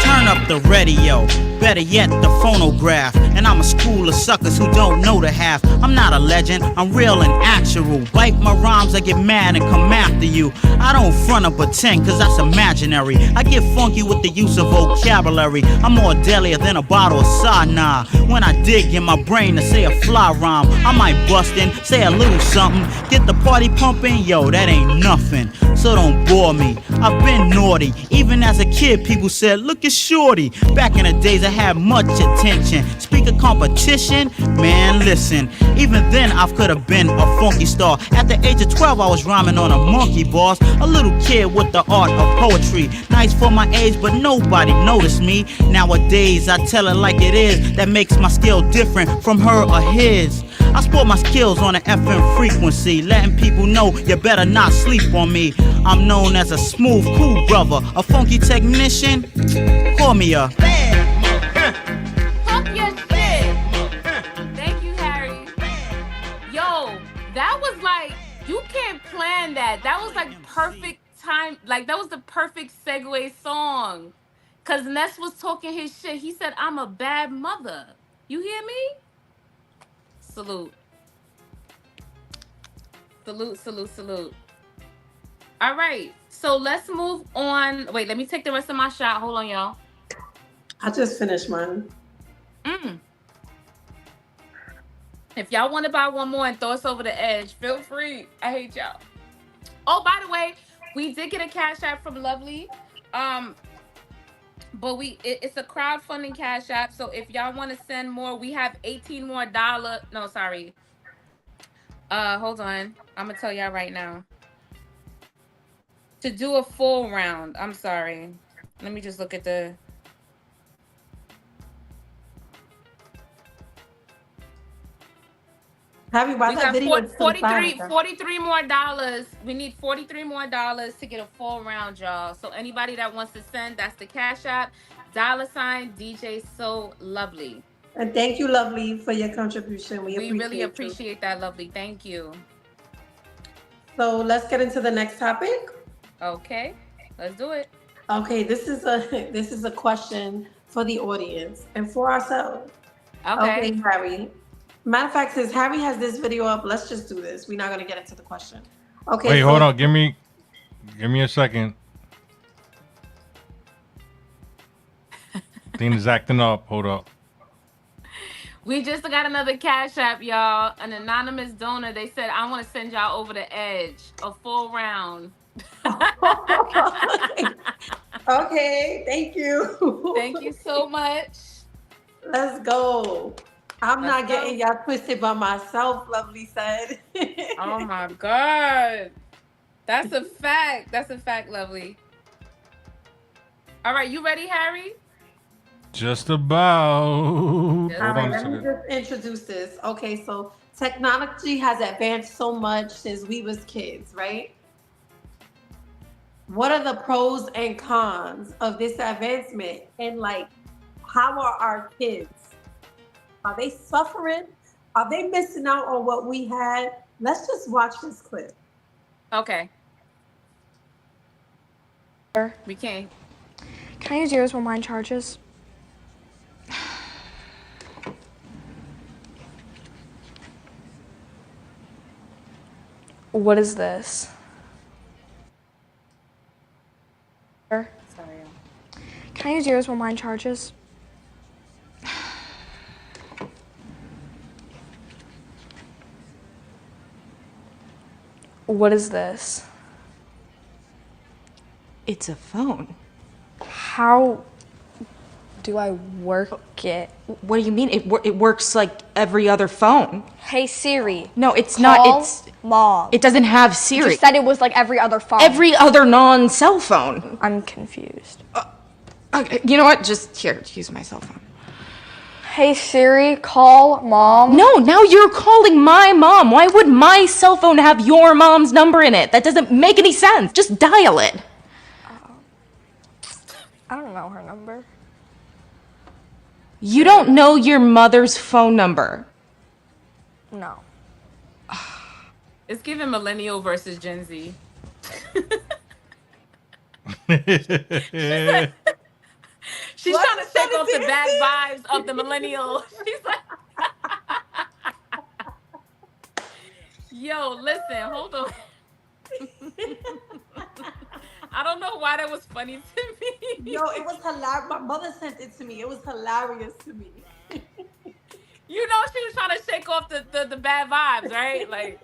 [SPEAKER 20] Turn up the radio, better yet the phonograph. And I'm a school of suckers who don't know the half. I'm not a legend, I'm real and actual. Bite my rhymes, I get mad and come after you. I don't front or pretend, cause that's imaginary. I get funky with the use of vocabulary. I'm more deadlier than a bottle of Sana. When I dig in my brain to say a fly rhyme, I might bust in, say a little something. Get the party pumping, yo, that ain't nothing. So don't bore me, I've been naughty. Even as a kid, people said, look at Shorty. Back in the days, I had much attention. Speak of competition, man, listen. Even then, I could have been a funky star. At the age of 12, I was rhyming on a monkey bars. A little kid with the art of poetry. Nice for my age, but nobody noticed me. Nowadays, I tell it like it is. That makes my skill different from her or his. I sport my skills on an FM frequency, letting people know you better not sleep on me. I'm known as a smooth, cool brother, a funky technician. Call me a
[SPEAKER 8] Talk your shit. Thank you, Harry. Yo, that was like, you can't plan that. That was like perfect time. Like, that was the perfect segue song. Cause Ness was talking his shit. He said, I'm a bad mother. You hear me? Salute. Salute, salute, salute. All right. So let's move on. Wait, let me take the rest of my shot. Hold on, y'all.
[SPEAKER 6] I just finished mine.
[SPEAKER 8] If y'all want to buy one more and throw us over the edge, feel free. I hate y'all. Oh, by the way, we did get a cash app from Lovely. But it's a crowdfunding cash app. So if y'all want to send more, we have $18 more. No, sorry. Hold on. I'm gonna tell y'all right now. To do a full round. I'm sorry. Let me just look at the.
[SPEAKER 6] Harry, why
[SPEAKER 8] We
[SPEAKER 6] that
[SPEAKER 8] got
[SPEAKER 6] video is so
[SPEAKER 8] 43 more dollars. We need $43 more to get a full round, y'all. So anybody that wants to send, that's the cash app. $ DJ So Lovely.
[SPEAKER 6] And thank you, Lovely, for your contribution. We
[SPEAKER 8] really
[SPEAKER 6] appreciate
[SPEAKER 8] appreciate that, Lovely. Thank you.
[SPEAKER 6] So let's get into the next topic.
[SPEAKER 8] Okay, let's do it.
[SPEAKER 6] Okay, this is a question for the audience and for ourselves. Okay, Harry. Matter of fact, since Harry has this video up, let's just do this. We're not gonna get into the question. Okay.
[SPEAKER 7] Wait, hold on. Give me a second. Thing is acting up. Hold up.
[SPEAKER 8] We just got another cash app, y'all. An anonymous donor. They said, I want to send y'all over the edge. A full round.
[SPEAKER 6] Okay, thank you.
[SPEAKER 8] Thank you so much.
[SPEAKER 6] Let's go. I'm not getting y'all twisted by myself, Lovely said.
[SPEAKER 8] Oh my God. That's a fact. That's a fact, Lovely. All right, you ready, Harry?
[SPEAKER 7] Just about.
[SPEAKER 6] All right, let me just introduce this. Okay, so technology has advanced so much since we was kids, right? What are the pros and cons of this advancement? And like, how are our kids? Are they suffering? Are they missing out on what we had? Let's just watch this clip.
[SPEAKER 8] Okay. We can.
[SPEAKER 21] Can I use yours while mine charges? What is this? Sorry. Can I use yours while mine charges? What is this?
[SPEAKER 2] It's a phone.
[SPEAKER 21] How do I work it?
[SPEAKER 2] What do you mean? It works like every other phone.
[SPEAKER 21] Hey Siri.
[SPEAKER 2] No, it's
[SPEAKER 21] Call
[SPEAKER 2] not. It's
[SPEAKER 21] Mom.
[SPEAKER 2] It doesn't have Siri.
[SPEAKER 21] You just said it was like every other phone.
[SPEAKER 2] Every other non-cell phone.
[SPEAKER 21] I'm confused.
[SPEAKER 2] Okay, you know what? Just here, use my cell phone.
[SPEAKER 21] Hey Siri, call Mom.
[SPEAKER 2] No, now you're calling my mom. Why would my cell phone have your mom's number in it? That doesn't make any sense. Just dial it.
[SPEAKER 21] I don't know her number.
[SPEAKER 2] You don't know your mother's phone number.
[SPEAKER 21] No.
[SPEAKER 8] It's giving millennial versus Gen Z. She's trying to shake off the bad vibes of the millennial. She's like, yo, listen, hold on. I don't know why that was funny to me.
[SPEAKER 6] Yo, it was hilarious. My mother sent it to me. It was hilarious to me.
[SPEAKER 8] You know she was trying to shake off the bad vibes, right? Like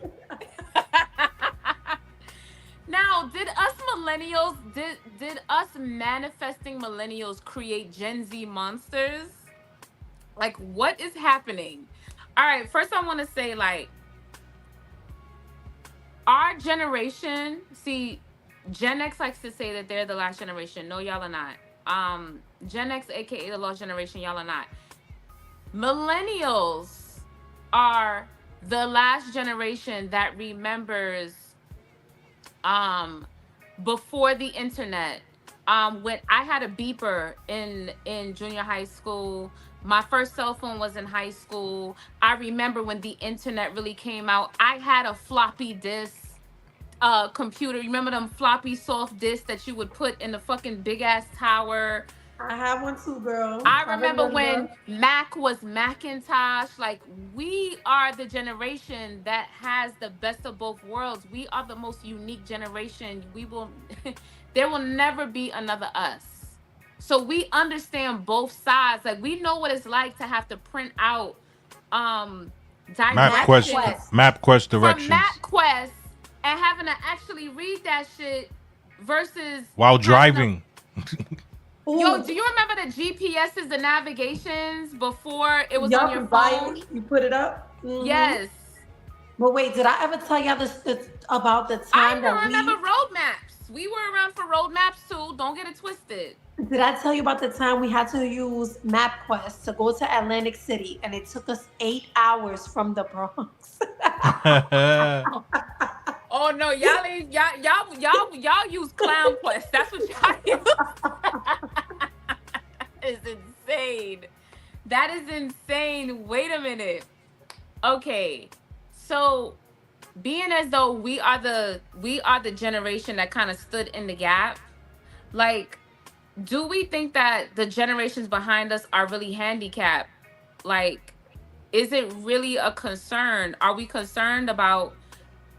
[SPEAKER 8] now, did us millennials, did us manifesting millennials create Gen Z monsters? Like, what is happening? All right, first I want to say, like, our generation, see, Gen X likes to say that they're the last generation. No, y'all are not. Gen X, aka the lost generation, y'all are not. Millennials are the last generation that remembers before the internet. When I had a beeper in junior high school, my first cell phone was in high school. I remember when the internet really came out. I had a floppy disk computer. Remember them floppy soft disks that you would put in the fucking big ass tower?
[SPEAKER 6] I have one too, girl.
[SPEAKER 8] I remember when Mac was Macintosh. Like, we are the generation that has the best of both worlds. We are the most unique generation. We will there will never be another us. So we understand both sides. Like, we know what it's like to have to print out directions
[SPEAKER 7] MapQuest
[SPEAKER 8] from
[SPEAKER 7] directions
[SPEAKER 8] MapQuest and having to actually read that shit versus
[SPEAKER 7] while driving.
[SPEAKER 8] Yo, do you remember the GPSs, the navigations before it was on your phone?
[SPEAKER 6] You put it up? Mm-hmm.
[SPEAKER 8] Yes.
[SPEAKER 6] But wait, did I ever tell y'all this about the time
[SPEAKER 8] I remember road maps. We were around for road maps too. Don't get it twisted.
[SPEAKER 6] Did I tell you about the time we had to use MapQuest to go to Atlantic City and it took us 8 hours from the Bronx?
[SPEAKER 8] Oh no, y'all use Clown Quest. That's what y'all use. That is insane. That is insane. Wait a minute. Okay. So being as though we are the generation that kind of stood in the gap, like, do we think that the generations behind us are really handicapped? Like, is it really a concern? Are we concerned about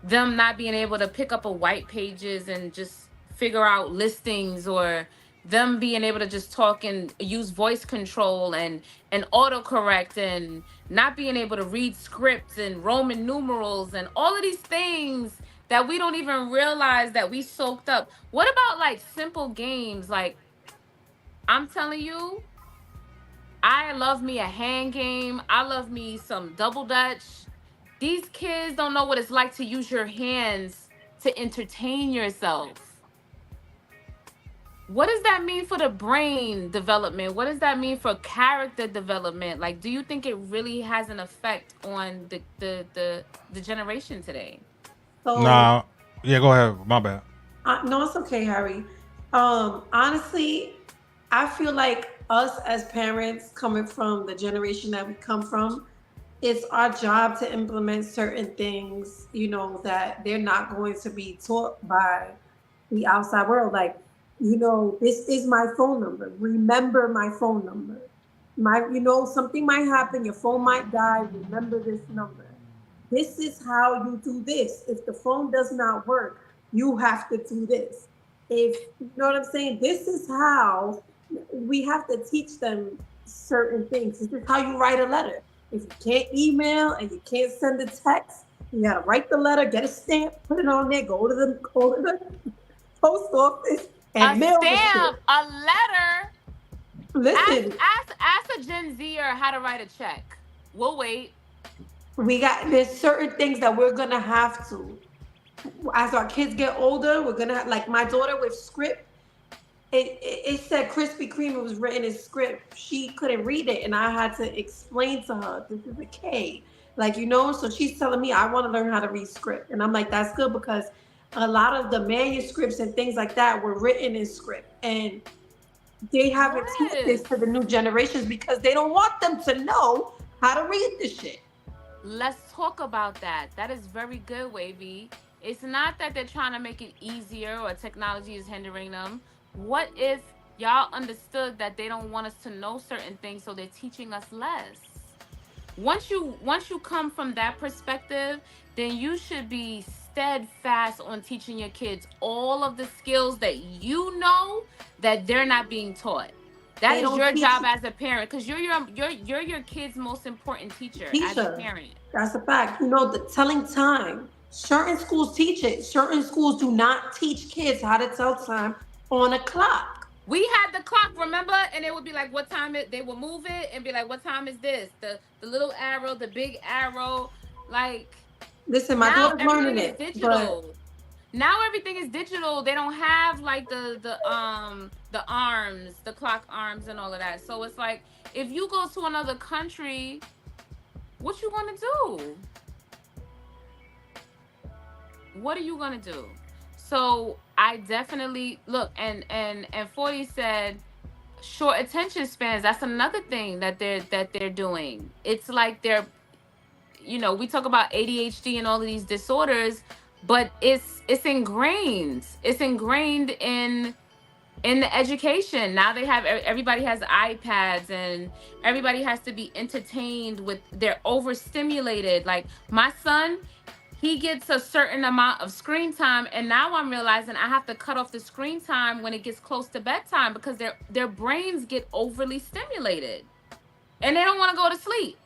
[SPEAKER 8] them not being able to pick up a white pages and just figure out listings, or them being able to just talk and use voice control and autocorrect, and not being able to read scripts and Roman numerals and all of these things that we don't even realize that we soaked up? What about like simple games? Like, I'm telling you, I love me a hand game. I love me some double dutch. These kids don't know what it's like to use your hands to entertain yourself. What does that mean for the brain development? What does that mean for character development? Like, do you think it really has an effect on the generation today?
[SPEAKER 7] Nah. Yeah, go ahead. My bad.
[SPEAKER 6] No, it's okay, Harry. Honestly, I feel like us as parents coming from the generation that we come from, it's our job to implement certain things, that they're not going to be taught by the outside world. Like, this is my phone number. Remember my phone number. Something might happen. Your phone might die. Remember this number. This is how you do this. If the phone does not work, you have to do this. If you know what I'm saying, this is how we have to teach them certain things. This is how you write a letter. If you can't email and you can't send a text, you gotta write the letter, get a stamp, put it on there, go to the post office
[SPEAKER 8] A
[SPEAKER 6] and mail the shit.
[SPEAKER 8] stamp, a letter.
[SPEAKER 6] Listen,
[SPEAKER 8] Ask a Gen Zer how to write a check. We'll wait.
[SPEAKER 6] there's certain things that we're gonna have to. As our kids get older, we're gonna have, like my daughter with script. It said Krispy Kreme. It was written in script. She couldn't read it, and I had to explain to her this is a K, like So she's telling me I want to learn how to read script, and I'm like, that's good because a lot of the manuscripts and things like that were written in script, and they haven't teach this to the new generations because they don't want them to know how to read the shit.
[SPEAKER 8] Let's talk about that. That is very good, Wavy. It's not that they're trying to make it easier or technology is hindering them. What if y'all understood that they don't want us to know certain things, so they're teaching us less? Once you come from that perspective, then you should be steadfast on teaching your kids all of the skills that you know that they're not being taught. That
[SPEAKER 6] They
[SPEAKER 8] is
[SPEAKER 6] don't
[SPEAKER 8] your
[SPEAKER 6] teach
[SPEAKER 8] job as a parent, because you're your kid's most important teacher as a
[SPEAKER 6] teacher.
[SPEAKER 8] parent.
[SPEAKER 6] That's a fact. The telling time. Certain schools teach it. Certain schools do not teach kids how to tell time on a clock.
[SPEAKER 8] We had the clock, remember? And it would be like, what time it? They would move it and be like, what time is this? The little arrow, the big arrow. Like,
[SPEAKER 6] Listen, my
[SPEAKER 8] now
[SPEAKER 6] daughter's learning
[SPEAKER 8] everything is
[SPEAKER 6] it, but
[SPEAKER 8] digital. Now everything is digital. They don't have like the arms, the clock arms and all of that. So it's like, if you go to another country, what you gonna do? What are you gonna do? So I definitely look, and 40 said short attention spans. That's another thing that they're doing. It's like we talk about ADHD and all of these disorders, but it's ingrained. It's ingrained in the education. Now they have everybody has iPads, and everybody has to be entertained with. They're overstimulated. Like my son, he gets a certain amount of screen time, and now I'm realizing I have to cut off the screen time when it gets close to bedtime, because their brains get overly stimulated and they don't want to go to sleep.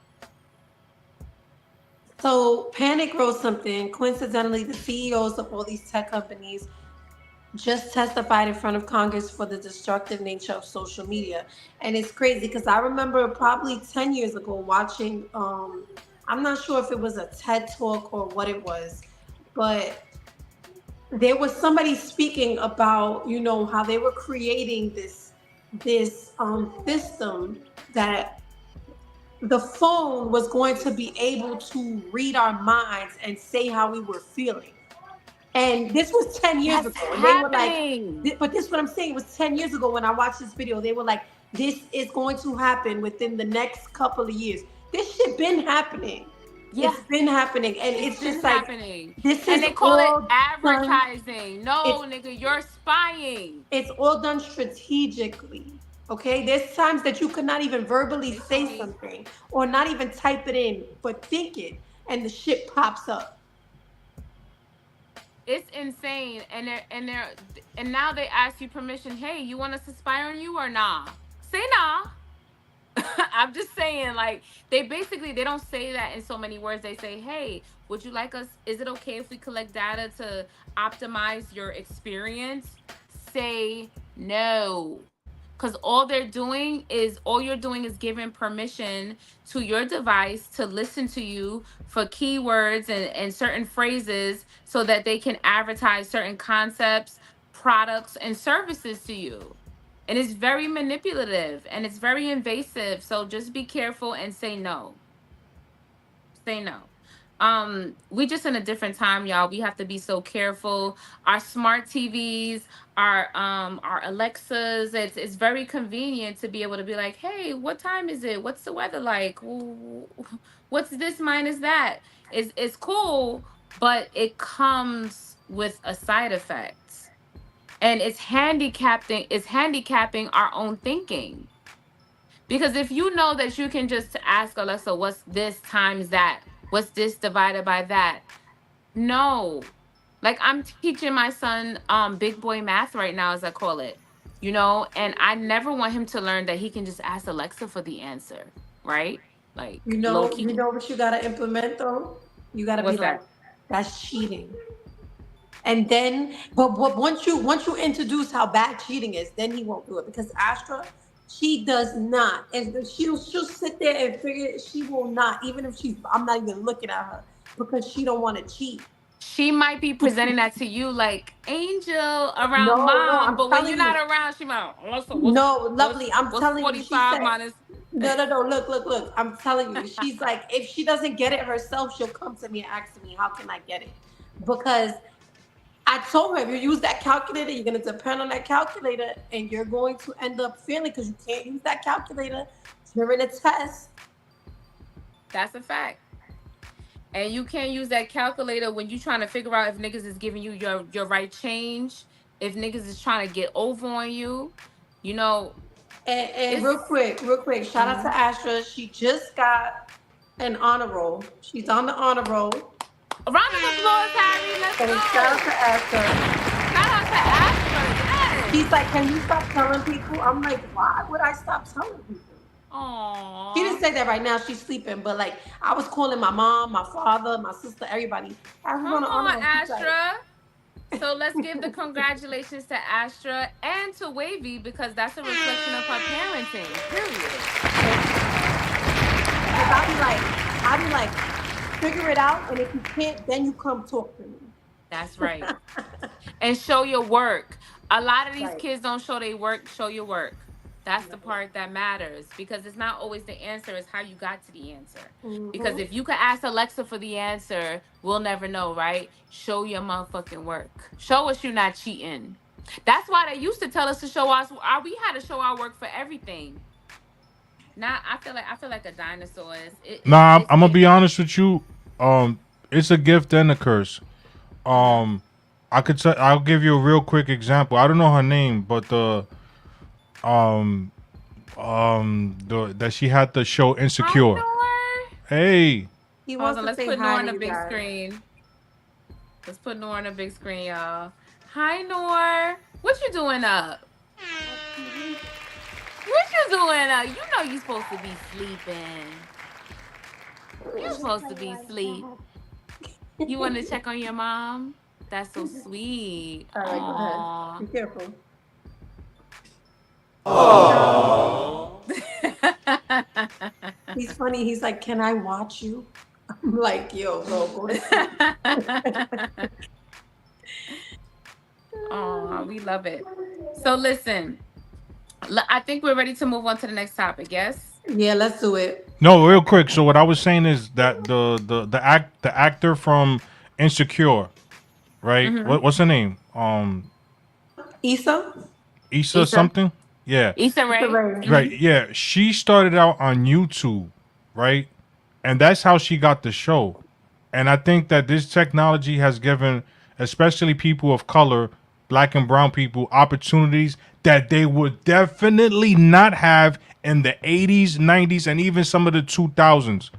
[SPEAKER 6] so Panic wrote something. Coincidentally, the CEOs of all these tech companies just testified in front of Congress for the destructive nature of social media. And it's crazy because I remember probably 10 years ago watching, I'm not sure if it was a TED talk or what it was, but there was somebody speaking about, how they were creating this system that the phone was going to be able to read our minds and say how we were feeling. And this was 10 years
[SPEAKER 8] That's
[SPEAKER 6] ago. And they were
[SPEAKER 8] happening.
[SPEAKER 6] like, but this is what I'm saying. It was 10 years ago when I watched this video. They were like, this is going to happen within the next couple of years. This shit been happening.
[SPEAKER 8] Yeah.
[SPEAKER 6] It's been happening. And it's just like,
[SPEAKER 8] happening.
[SPEAKER 6] this
[SPEAKER 8] And
[SPEAKER 6] is
[SPEAKER 8] they call
[SPEAKER 6] all
[SPEAKER 8] it advertising. No,
[SPEAKER 6] it's-
[SPEAKER 8] nigga, you're spying.
[SPEAKER 6] It's all done strategically. Okay, there's times that you could not even verbally say something or not even type it in, but think it, and the shit pops up.
[SPEAKER 8] It's insane. And now they ask you permission. Hey, you want us to spy on you or nah? Say nah. I'm just saying, like, they don't say that in so many words. They say, hey, would you like us? Is it okay if we collect data to optimize your experience? Say no. Because all you're doing is giving permission to your device to listen to you for keywords and certain phrases, so that they can advertise certain concepts, products, and services to you. And it's very manipulative and it's very invasive. So just be careful and say no. Say no. We just in a different time, y'all. We have to be so careful. Our smart TVs, our Alexas, it's very convenient to be able to be like, hey, what time is it? What's the weather like? What's this minus that? It's cool, but it comes with a side effect. And it's handicapping our own thinking. Because if you know that you can just ask Alexa, what's this times that, What's this divided by that? No. Like I'm teaching my son big boy math right now, as I call it. And I never want him to learn that he can just ask Alexa for the answer, right? Like low key.
[SPEAKER 6] You know what you gotta implement though? You gotta be
[SPEAKER 8] What's
[SPEAKER 6] like,
[SPEAKER 8] that?
[SPEAKER 6] that's cheating. And then, but once you introduce how bad cheating is, then he won't do it because Astra, she does not, and she'll sit there and figure it. She will not, even if I'm not even looking at her because she don't want to cheat.
[SPEAKER 8] She might be presenting that to you like Angel around
[SPEAKER 6] No,
[SPEAKER 8] mom,
[SPEAKER 6] I'm
[SPEAKER 8] but when
[SPEAKER 6] telling
[SPEAKER 8] you're
[SPEAKER 6] you.
[SPEAKER 8] not around, she might.
[SPEAKER 6] No, lovely. I'm
[SPEAKER 8] What's
[SPEAKER 6] telling you, she
[SPEAKER 8] 45
[SPEAKER 6] said,
[SPEAKER 8] minus?
[SPEAKER 6] no. Look. I'm telling you, she's like, if she doesn't get it herself, she'll come to me and ask me, how can I get it? Because I told her, if you use that calculator, you're going to depend on that calculator and you're going to end up failing because you can't use that calculator during a test.
[SPEAKER 8] That's a fact. And you can't use that calculator when you're trying to figure out if niggas is giving you your right change, if niggas is trying to get over on you,
[SPEAKER 6] And real quick, shout out to Astra. She just got an honor roll. She's on the honor roll.
[SPEAKER 8] A round of applause, Harry. Let's go.
[SPEAKER 6] Shout out to Astra.
[SPEAKER 8] Shout out to Astra. Yes.
[SPEAKER 6] She's like, can you stop telling people? I'm like, why would I stop telling people?
[SPEAKER 8] Aww.
[SPEAKER 6] She didn't say that right now. She's sleeping. But like, I was calling my mom, my father, my sister, everybody.
[SPEAKER 8] Come on, Astra. So let's give the congratulations to Astra and to Wavy because that's a reflection of her parenting. Period.
[SPEAKER 6] I'll be like, figure it out, and if you can't, then you come talk to me.
[SPEAKER 8] That's right. And show your work. A lot of these kids don't show their work. Show your work. That's the part that matters because it's not always the answer. It's how you got to the answer. Mm-hmm. Because if you could ask Alexa for the answer, we'll never know, right? Show your motherfucking work. Show us you're not cheating. That's why they used to tell us to show us. We had to show our work for everything. Now I feel like a dinosaur.
[SPEAKER 7] I'm gonna be honest with you. It's a gift and a curse. I'll give you a real quick example. I don't know her name, but that she had the show Insecure. Hey.
[SPEAKER 8] Let's put Nora on the big screen. Let's put Nora on the big screen, y'all. Hi, Nora. What you doing up? What you doing up? You know you supposed to be sleeping. You're supposed to be asleep. You want to check on your mom? That's so sweet.
[SPEAKER 6] All right, go ahead. Be careful.
[SPEAKER 8] Oh.
[SPEAKER 6] He's funny. He's like, can I watch you? I'm like, yo, bro, go to sleep.
[SPEAKER 8] Oh, we love it. So listen, I think we're ready to move on to the next topic. Yes?
[SPEAKER 6] Yeah, let's do it.
[SPEAKER 7] No, real quick. So what I was saying is that the actor from Insecure, right?
[SPEAKER 8] Mm-hmm.
[SPEAKER 7] What's her name? Issa something? Yeah.
[SPEAKER 8] Issa Rae.
[SPEAKER 7] Right. Yeah. She started out on YouTube, right? And that's how she got the show. And I think that this technology has given, especially people of color, black and brown people, opportunities that they would definitely not have in the 80s, 90s, and even some of the 2000s.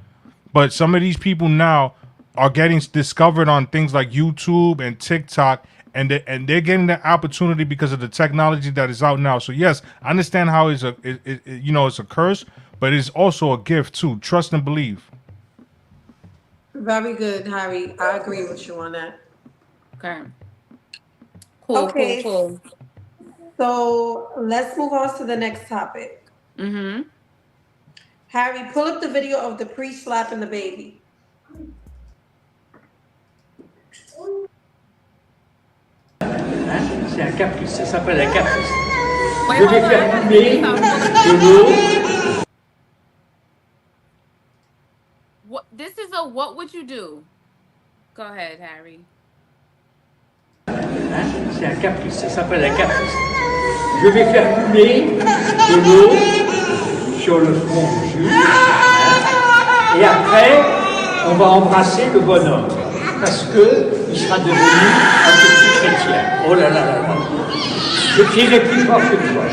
[SPEAKER 7] But some of these people now are getting discovered on things like YouTube and TikTok, and they're getting the opportunity because of the technology that is out now. So yes, I understand how it's a curse, but it's also a gift too. Trust and believe.
[SPEAKER 6] Very good, Harry. I agree with you on that.
[SPEAKER 8] Okay. Cool.
[SPEAKER 6] So let's move on to the next topic.
[SPEAKER 8] Mm-hmm.
[SPEAKER 6] Harry, pull up the video of the priest slapping the baby.
[SPEAKER 5] C'est un caprice, ça s'appelle un caprice. Je vais faire couler de l'eau.
[SPEAKER 8] This is a what would you do? Go ahead, Harry.
[SPEAKER 5] C'est un caprice, ça s'appelle un caprice. Je vais faire couler de l'eau sur le front du juge. Et après, on va embrasser le bonhomme. Parce qu'il sera devenu un petit chrétien. Oh là là là là. Je tirerai plus fort que toi.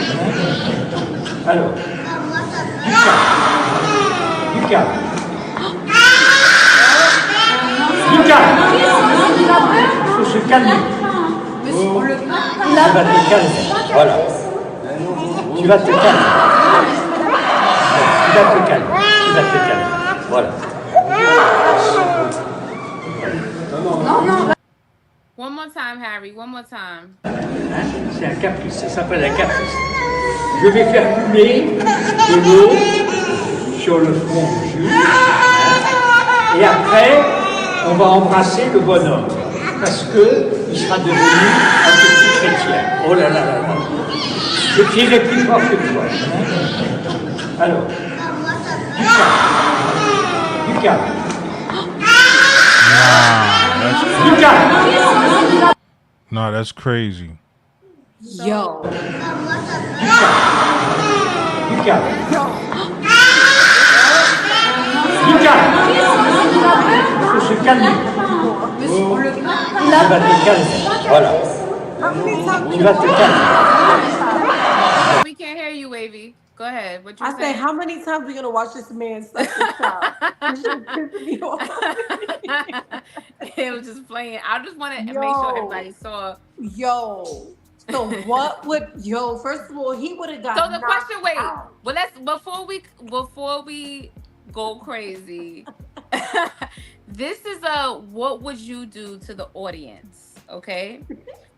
[SPEAKER 5] Alors, du calme. Du calme. calmer. Oh, tu vas te calmer. Voilà. Tu vas te calmer. Tu vas te calmer. Tu vas te calmer. Voilà.
[SPEAKER 8] One more time, Harry. One more time.
[SPEAKER 5] Hein? C'est un caprice, ça s'appelle un caprice. Je vais faire couler de l'eau sur le front juste. Hein? Et après, on va embrasser le bonhomme. Parce qu'il sera devenu un petit chrétien. Oh là là là là. Je tirerai plus fort que toi. Hein? Alors, du calme. Du calme.
[SPEAKER 7] No, that's crazy.
[SPEAKER 6] Yo.
[SPEAKER 5] Du calme. Du calme. Il faut se calmer. Oh, tu vas te calmer. Voilà. Tu vas te calmer.
[SPEAKER 8] We can't hear you, Wavy. Go ahead. What you
[SPEAKER 6] I say, how many times are we gonna watch this man suck his child? This shit pissing me off.
[SPEAKER 8] It was just playing. I just want to make sure everybody saw.
[SPEAKER 6] Yo. So what would first of all, he would have got.
[SPEAKER 8] So the question, wait.
[SPEAKER 6] out.
[SPEAKER 8] Well, let's before we go crazy. This is a what would you do to the audience? Okay.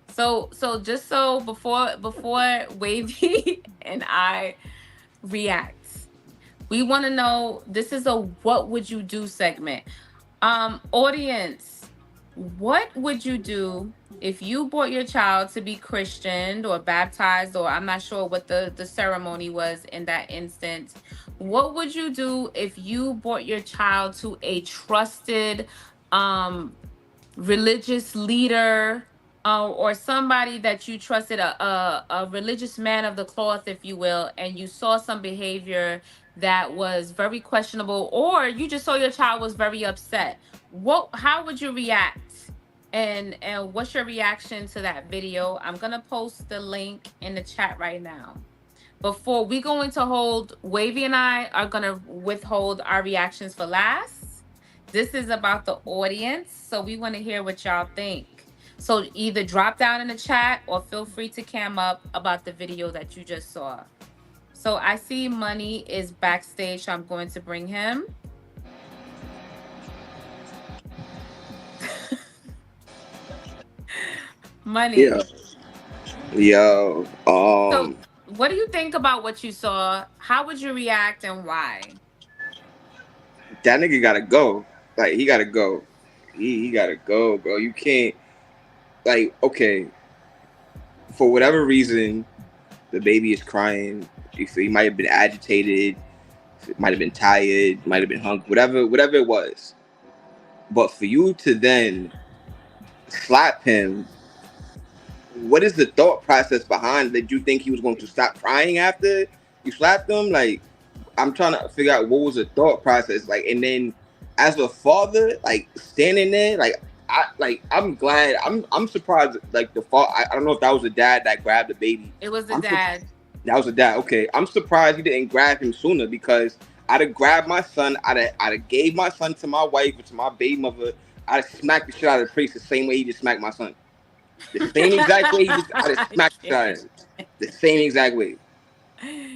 [SPEAKER 8] So just so before Wavy and I react, we want to know, this is a what would you do segment. Audience, what would you do if you brought your child to be christened or baptized, or I'm not sure what the ceremony was in that instance? What would you do if you brought your child to a trusted religious leader, or somebody that you trusted, a religious man of the cloth, if you will, and you saw some behavior that was very questionable, or you just saw your child was very upset? How would you react? And what's your reaction to that video? I'm gonna post the link in the chat right now. Before we go into hold, Wavy and I are gonna withhold our reactions for last. This is about the audience, so we want to hear what y'all think. So either drop down in the chat or feel free to cam up about the video that you just saw. So I see Money is backstage, so I'm going to bring him. Money.
[SPEAKER 9] Yeah. Yo.
[SPEAKER 8] So what do you think about what you saw? How would you react and why?
[SPEAKER 9] That nigga gotta go. Like, he gotta go. He gotta go, bro. You can't, like, okay, for whatever reason, the baby is crying. He might have been agitated, might have been tired, might have been hungry, whatever it was. But for you to then slap him, what is the thought process behind that? You think he was going to stop crying after you slapped him? Like, I'm trying to figure out what was the thought process. Like, and then as a father, like, standing there, I'm glad. I'm surprised. Like, the father, I don't know if that was the dad that grabbed the baby.
[SPEAKER 8] It was the dad.
[SPEAKER 9] That was the dad. Okay, I'm surprised he didn't grab him sooner, because I'd have grabbed my son. I'd have gave my son to my wife or to my baby mother. I'd have smacked the shit out of the priest the same way he just smacked my son. The same exact way I'd have smacked the shit out of him. The same exact way.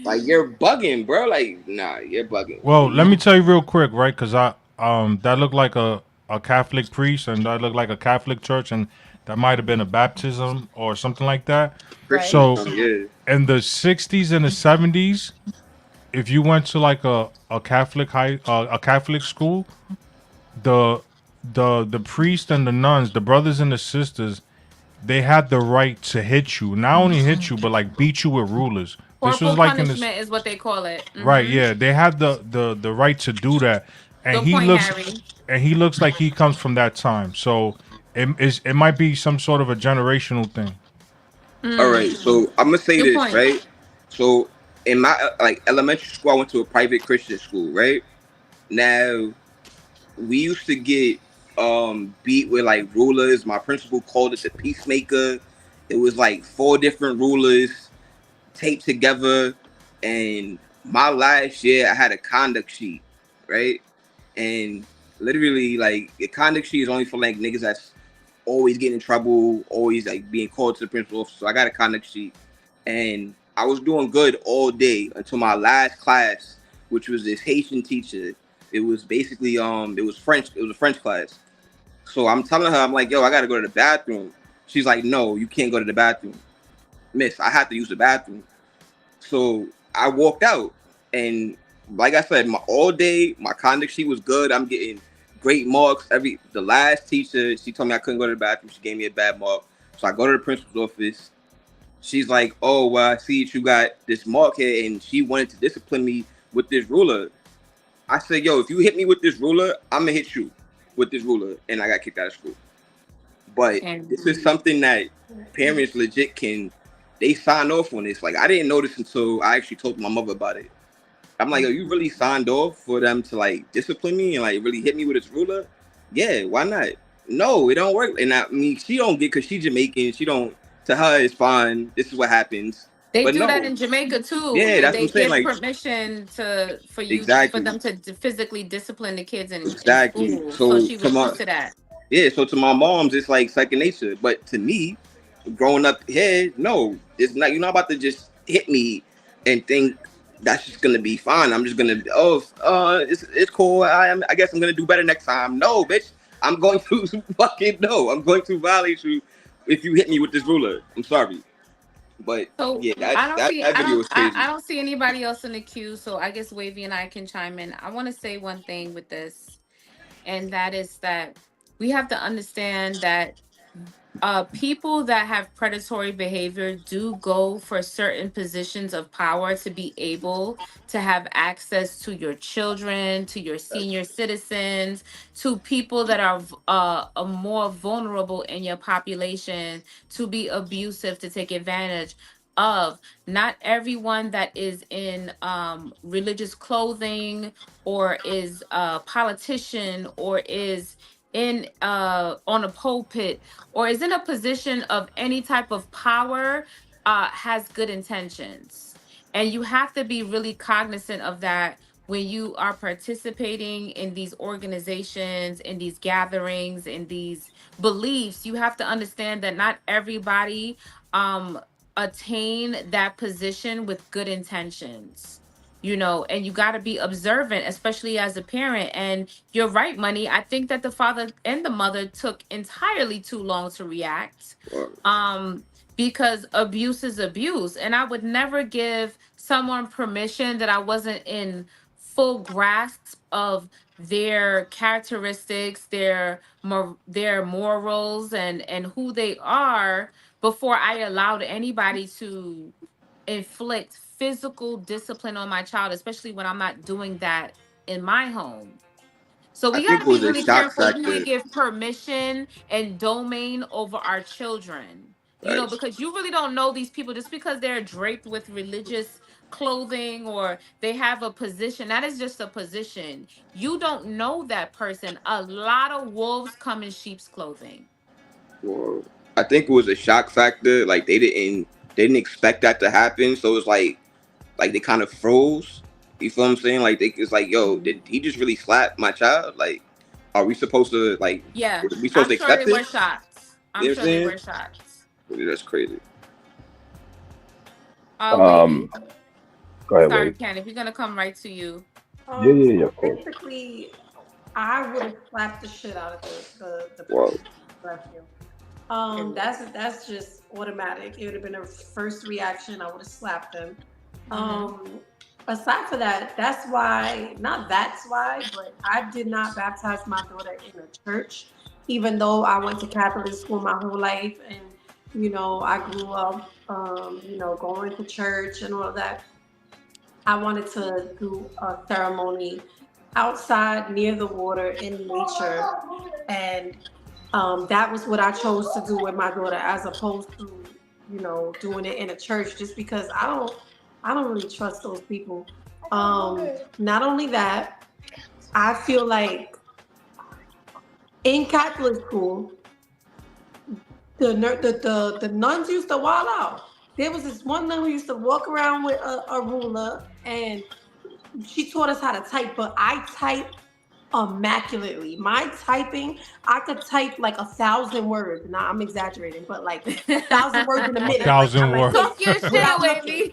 [SPEAKER 9] Like, you're bugging, bro. Like, nah, you're bugging.
[SPEAKER 7] Well, let me tell you real quick, right? Because that looked like a Catholic priest, and that looked like a Catholic church, and that might have been a baptism or something like that.
[SPEAKER 9] Right.
[SPEAKER 7] So, in the 60s and the 70s, if you went to like a Catholic Catholic school, the priest and the nuns, the brothers and the sisters, they had the right to hit you. Not only hit you, but like beat you with rulers. This was like
[SPEAKER 8] punishment is what they call it. Mm-hmm.
[SPEAKER 7] Right, yeah. They had the right to do that. And he looks like he comes from that time. So it might be some sort of a generational thing.
[SPEAKER 9] All right, so I'm gonna say this, right? So in my elementary school, I went to a private Christian school, right? Now, we used to get beat with like rulers. My principal called it the peacemaker. It was like 4 different rulers taped together. And my last year, I had a conduct sheet, right? And literally, like, the conduct sheet is only for like niggas that's always getting in trouble, always like being called to the principal office. So I got a conduct sheet, and I was doing good all day until my last class, which was this Haitian teacher. It was basically it was French. It was a French class. So I'm telling her, I'm like, yo, I gotta go to the bathroom. She's like, no, you can't go to the bathroom, miss. I have to use the bathroom. So I walked out, and like I said, all day my conduct sheet was good. I'm getting great marks. The last teacher, she told me I couldn't go to the bathroom. She gave me a bad mark. So I go to the principal's office. She's like, oh, well, I see that you got this mark here, and she wanted to discipline me with this ruler. I said, yo, if you hit me with this ruler, I'm gonna hit you with this ruler, and I got kicked out of school. But this is something that parents legit they sign off on this. Like, I didn't know this until I actually told my mother about it. I'm like, yo, you really signed off for them to like discipline me and like really hit me with this ruler? Yeah, why not? No, it don't work. And I mean, she don't get, because she's Jamaican. She don't. To her, it's fine. This is what happens.
[SPEAKER 8] They
[SPEAKER 9] But
[SPEAKER 8] do
[SPEAKER 9] no.
[SPEAKER 8] that in Jamaica too.
[SPEAKER 9] Yeah, that's what
[SPEAKER 8] They
[SPEAKER 9] I'm saying.
[SPEAKER 8] give
[SPEAKER 9] Like,
[SPEAKER 8] permission for
[SPEAKER 9] exactly.
[SPEAKER 8] them to physically discipline the kids in
[SPEAKER 9] Exactly.
[SPEAKER 8] school. So she was used to that.
[SPEAKER 9] Yeah, so to my moms, it's like second nature. But to me, growing up here, no, it's not. You're not about to just hit me and think that's just gonna be fine. I'm just gonna it's cool. I guess I'm gonna do better next time. No, bitch, I'm going to fucking no. I'm going to violate you if you hit me with this ruler. I'm sorry, but
[SPEAKER 8] So
[SPEAKER 9] yeah,
[SPEAKER 8] I don't see
[SPEAKER 9] that
[SPEAKER 8] I
[SPEAKER 9] video
[SPEAKER 8] don't
[SPEAKER 9] was crazy.
[SPEAKER 8] I don't see anybody else in the queue. So I guess Wavy and I can chime in. I want to say one thing with this, and that is that we have to understand that people that have predatory behavior do go for certain positions of power to be able to have access to your children, to your senior citizens, to people that are more vulnerable in your population, to be abusive, to take advantage of. Not everyone that is in religious clothing or is a politician or is in on a pulpit or is in a position of any type of power has good intentions. And you have to be really cognizant of that when you are participating in these organizations, in these gatherings, in these beliefs. You have to understand that not everybody attain that position with good intentions, and you got to be observant, especially as a parent. And you're right, Money. I think that the father and the mother took entirely too long to react, because abuse is abuse. And I would never give someone permission that I wasn't in full grasp of their characteristics, their morals, and who they are before I allowed anybody to inflict physical discipline on my child, especially when I'm not doing that in my home. So
[SPEAKER 9] I
[SPEAKER 8] we
[SPEAKER 9] think
[SPEAKER 8] got
[SPEAKER 9] it
[SPEAKER 8] to be
[SPEAKER 9] was a
[SPEAKER 8] really
[SPEAKER 9] shock
[SPEAKER 8] careful who we
[SPEAKER 9] factor.
[SPEAKER 8] give permission and domain over our children.
[SPEAKER 9] Right.
[SPEAKER 8] Because you really don't know these people just because they're draped with religious clothing or they have a position. That is just a position. You don't know that person. A lot of wolves come in sheep's clothing.
[SPEAKER 9] Well, I think it was a shock factor. Like they didn't expect that to happen. So it's like they kind of froze. You feel what I'm saying? Like it's like, yo, did he just really slap my child? Like, are we supposed to
[SPEAKER 8] Yeah,
[SPEAKER 9] we supposed
[SPEAKER 8] I'm
[SPEAKER 9] to
[SPEAKER 8] sure they
[SPEAKER 9] accept
[SPEAKER 8] were
[SPEAKER 9] it?
[SPEAKER 8] shocked.
[SPEAKER 9] You
[SPEAKER 8] I'm
[SPEAKER 9] know what
[SPEAKER 8] sure
[SPEAKER 9] I'm
[SPEAKER 8] they
[SPEAKER 9] saying?
[SPEAKER 8] were shocked.
[SPEAKER 9] That's crazy.
[SPEAKER 8] Wavy.
[SPEAKER 15] Go ahead,
[SPEAKER 8] Sorry,
[SPEAKER 15] Wade.
[SPEAKER 8] Ken. If you're gonna come right to you.
[SPEAKER 15] Yeah, of course.
[SPEAKER 6] Basically, I would have slapped the shit out of the
[SPEAKER 9] Whoa.
[SPEAKER 6] person. Bless you. That's just automatic. It would have been a first reaction. I would have slapped them. Aside for that, that's why, but I did not baptize my daughter in a church, even though I went to Catholic school my whole life, and I grew up, going to church and all of that. I wanted to do a ceremony outside near the water in nature, and that was what I chose to do with my daughter, as opposed to doing it in a church, just because I don't really trust those people. Not only that, I feel like in Catholic school, the nuns used to wild out. There was this one nun who used to walk around with a ruler, and she taught us how to type. But I type immaculately. My typing, I could type like 1,000 words. Nah, I'm exaggerating, but like 1,000 words in a minute. Like I
[SPEAKER 7] 1,000
[SPEAKER 6] might
[SPEAKER 7] words.
[SPEAKER 6] say
[SPEAKER 8] Talk your shit,
[SPEAKER 6] without looking,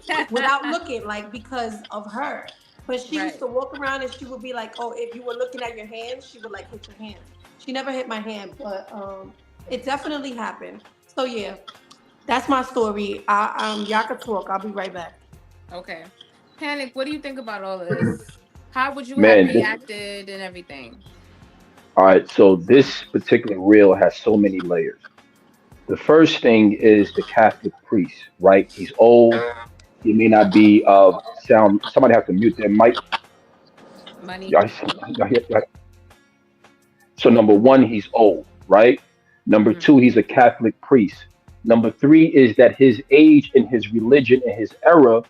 [SPEAKER 8] Wavy.
[SPEAKER 6] like because of her. But she used to walk around and she would be like, "Oh, if you were looking at your hands, she would like hit your hands." She never hit my hand, but it definitely happened. So yeah, that's my story. Y'all can talk. I'll be right back.
[SPEAKER 8] Okay. Panic, what do you think about all of this? How would you have
[SPEAKER 15] Man, this
[SPEAKER 8] reacted and everything?
[SPEAKER 15] all right. So this particular reel has so many layers. The first thing is the Catholic priest, right? He's old. He may not be sound. Somebody have to mute their mic.
[SPEAKER 8] Money.
[SPEAKER 15] Y'all hear? So number one, he's old, right? Number
[SPEAKER 8] Mm-hmm.
[SPEAKER 15] two, he's a Catholic priest. Number three is that his age and his religion and his era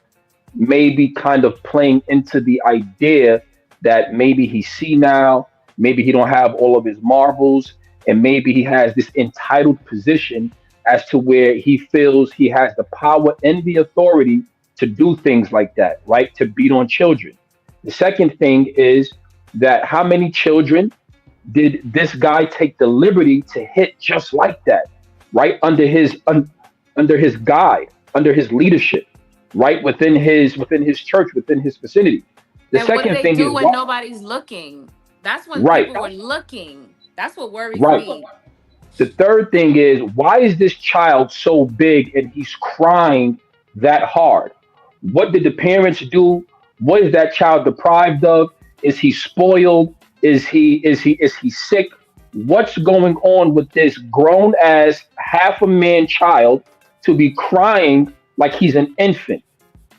[SPEAKER 15] may be kind of playing into the idea that maybe he's senile, maybe he don't have all of his marbles, and maybe he has this entitled position as to where he feels he has the power and the authority to do things like that, right? To beat on children. The second thing is that how many children did this guy take the liberty to hit just like that, right? Under his guide, under his leadership, right? Within his church, within his vicinity. The
[SPEAKER 8] And what do
[SPEAKER 15] second
[SPEAKER 8] they
[SPEAKER 15] thing is
[SPEAKER 8] do when
[SPEAKER 15] what
[SPEAKER 8] nobody's looking? That's when
[SPEAKER 15] right,
[SPEAKER 8] people were looking. That's what worries
[SPEAKER 15] right.
[SPEAKER 8] me.
[SPEAKER 15] The third thing is why is this child so big and he's crying that hard? What did the parents do? What is that child deprived of? Is he spoiled? Is he sick? What's going on with this grown as half a man child to be crying like he's an infant?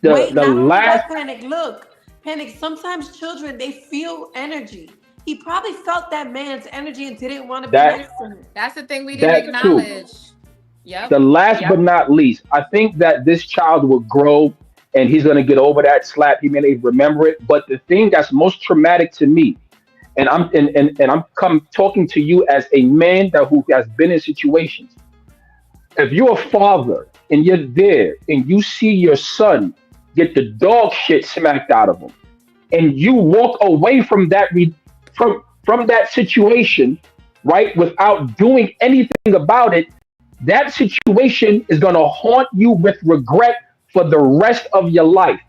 [SPEAKER 15] The
[SPEAKER 6] Wait,
[SPEAKER 15] the
[SPEAKER 6] not only
[SPEAKER 15] last
[SPEAKER 6] that, Panic. Look, Panic. Sometimes children they feel energy. He probably felt that man's energy and didn't want to be
[SPEAKER 15] that
[SPEAKER 6] next to him.
[SPEAKER 8] That's the thing we didn't
[SPEAKER 15] that too.
[SPEAKER 8] acknowledge. Yep.
[SPEAKER 15] The last but not least, I think that this child will grow and he's going to get over that slap. He may not even remember it. But the thing that's most traumatic to me, and I'm come talking to you as a man that who has been in situations. If you're a father and you're there and you see your son get the dog shit smacked out of him, and you walk away from from that situation, right, without doing anything about it, that situation is going to haunt you with regret for the rest of your life.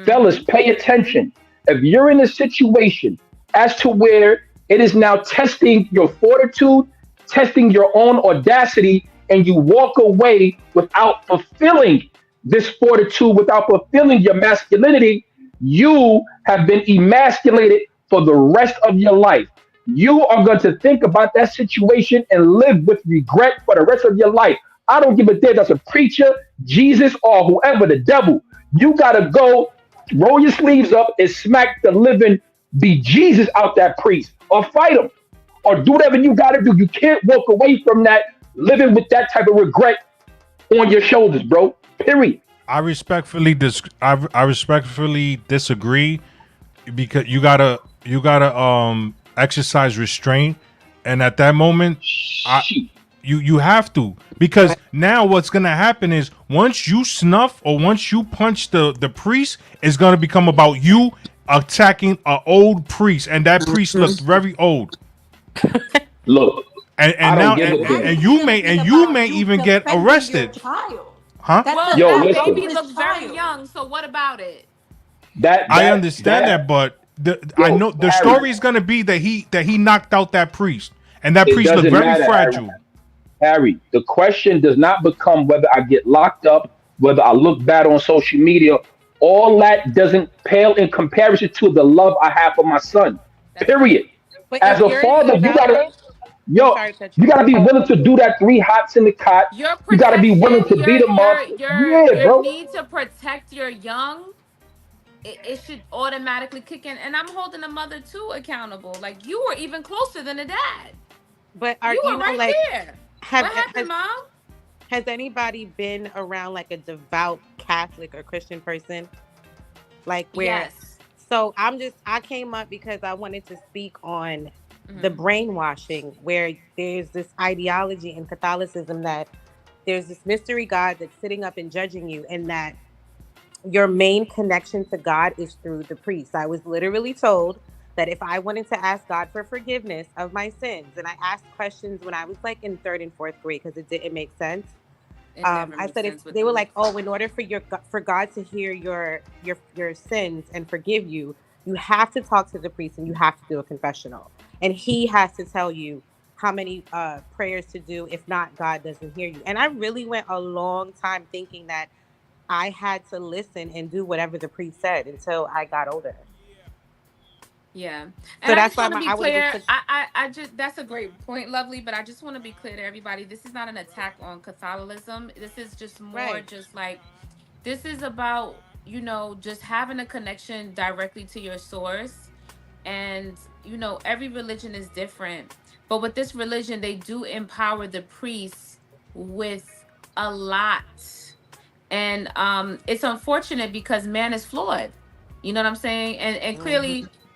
[SPEAKER 15] Fellas,
[SPEAKER 8] Mm-hmm.
[SPEAKER 15] pay attention. If you're in a situation as to where it is now testing your fortitude, testing your own audacity, and you walk away without fulfilling this fortitude, without fulfilling your masculinity, you have been emasculated for the rest of your life. You are going to think about that situation and live with regret for the rest of your life. I don't give a damn that's a preacher, Jesus, or whoever, the devil. You got to go roll your sleeves up and smack the living be Jesus out that priest or fight him or do whatever you got to do. You can't walk away from that living with that type of regret on your shoulders, bro. Period.
[SPEAKER 7] I respectfully disagree because you gotta exercise restraint, and at that moment, you have to, because now what's gonna happen is once you snuff or once you punch the priest, it's gonna become about you attacking an old priest, and that priest looks very old.
[SPEAKER 15] Look,
[SPEAKER 7] and
[SPEAKER 15] I don't
[SPEAKER 7] now
[SPEAKER 15] give a damn.
[SPEAKER 7] and you may even get arrested, huh?
[SPEAKER 8] Well,
[SPEAKER 15] Yo,
[SPEAKER 8] that
[SPEAKER 15] listen.
[SPEAKER 8] baby looks very young, so what about it?
[SPEAKER 7] I understand that, but I
[SPEAKER 15] Yo,
[SPEAKER 7] know the
[SPEAKER 15] Harry,
[SPEAKER 7] story is gonna be that he knocked out that priest, and that
[SPEAKER 15] it
[SPEAKER 7] priest looked
[SPEAKER 15] doesn't
[SPEAKER 7] very
[SPEAKER 15] matter,
[SPEAKER 7] fragile.
[SPEAKER 15] Harry. The question does not become whether I get locked up, whether I look bad on social media. All that doesn't pale in comparison to the love I have for my son. Period.
[SPEAKER 16] But
[SPEAKER 15] As
[SPEAKER 16] if
[SPEAKER 15] a
[SPEAKER 16] you're
[SPEAKER 15] father, you gotta
[SPEAKER 16] developed, I'm
[SPEAKER 15] yo,
[SPEAKER 16] sorry to cut
[SPEAKER 15] you
[SPEAKER 16] you
[SPEAKER 15] gotta
[SPEAKER 16] off.
[SPEAKER 15] be willing to do that three hots in the cot.
[SPEAKER 8] Your
[SPEAKER 15] You gotta be willing
[SPEAKER 8] protection,
[SPEAKER 15] to beat him up. Yeah,
[SPEAKER 8] your
[SPEAKER 15] bro.
[SPEAKER 8] need to protect your young, it should automatically kick in. And I'm holding a mother too accountable. Like you were even closer than a dad.
[SPEAKER 16] But
[SPEAKER 8] You were right
[SPEAKER 16] like
[SPEAKER 8] there.
[SPEAKER 16] have
[SPEAKER 8] What happened, mom?
[SPEAKER 16] has anybody been around like a devout Catholic or Christian person? Like where
[SPEAKER 8] Yes.
[SPEAKER 16] so I came up because I wanted to speak on the
[SPEAKER 8] Mm-hmm.
[SPEAKER 16] brainwashing where there's this ideology in Catholicism that there's this mystery God that's sitting up and judging you, and that your main connection to God is through the priest. I was literally told that if I wanted to ask God for forgiveness of my sins, and I asked questions when I was like in third and fourth grade because it didn't make sense.
[SPEAKER 8] It never
[SPEAKER 16] I
[SPEAKER 8] makes
[SPEAKER 16] said if
[SPEAKER 8] sense with
[SPEAKER 16] they
[SPEAKER 8] the
[SPEAKER 16] were like,
[SPEAKER 8] mix.
[SPEAKER 16] oh, in order for God to hear your sins and forgive you, you have to talk to the priest and you have to do a confessional, and he has to tell you how many prayers to do. If not, God doesn't hear you. And I really went a long time thinking that I had to listen and do whatever the priest said until I got older.
[SPEAKER 8] Yeah.
[SPEAKER 16] So
[SPEAKER 8] And I
[SPEAKER 16] that's
[SPEAKER 8] just
[SPEAKER 16] why
[SPEAKER 8] want to be
[SPEAKER 16] I would have been
[SPEAKER 8] clear.
[SPEAKER 16] such.
[SPEAKER 8] I just, that's a great point, Lovely. But I just want to be clear to everybody. This is not an attack on Catholicism. This is just more
[SPEAKER 16] Right.
[SPEAKER 8] just like, this is about, just having a connection directly to your source. And, every religion is different. But with this religion, they do empower the priests with a lot. And it's unfortunate because man is flawed. You know what I'm saying?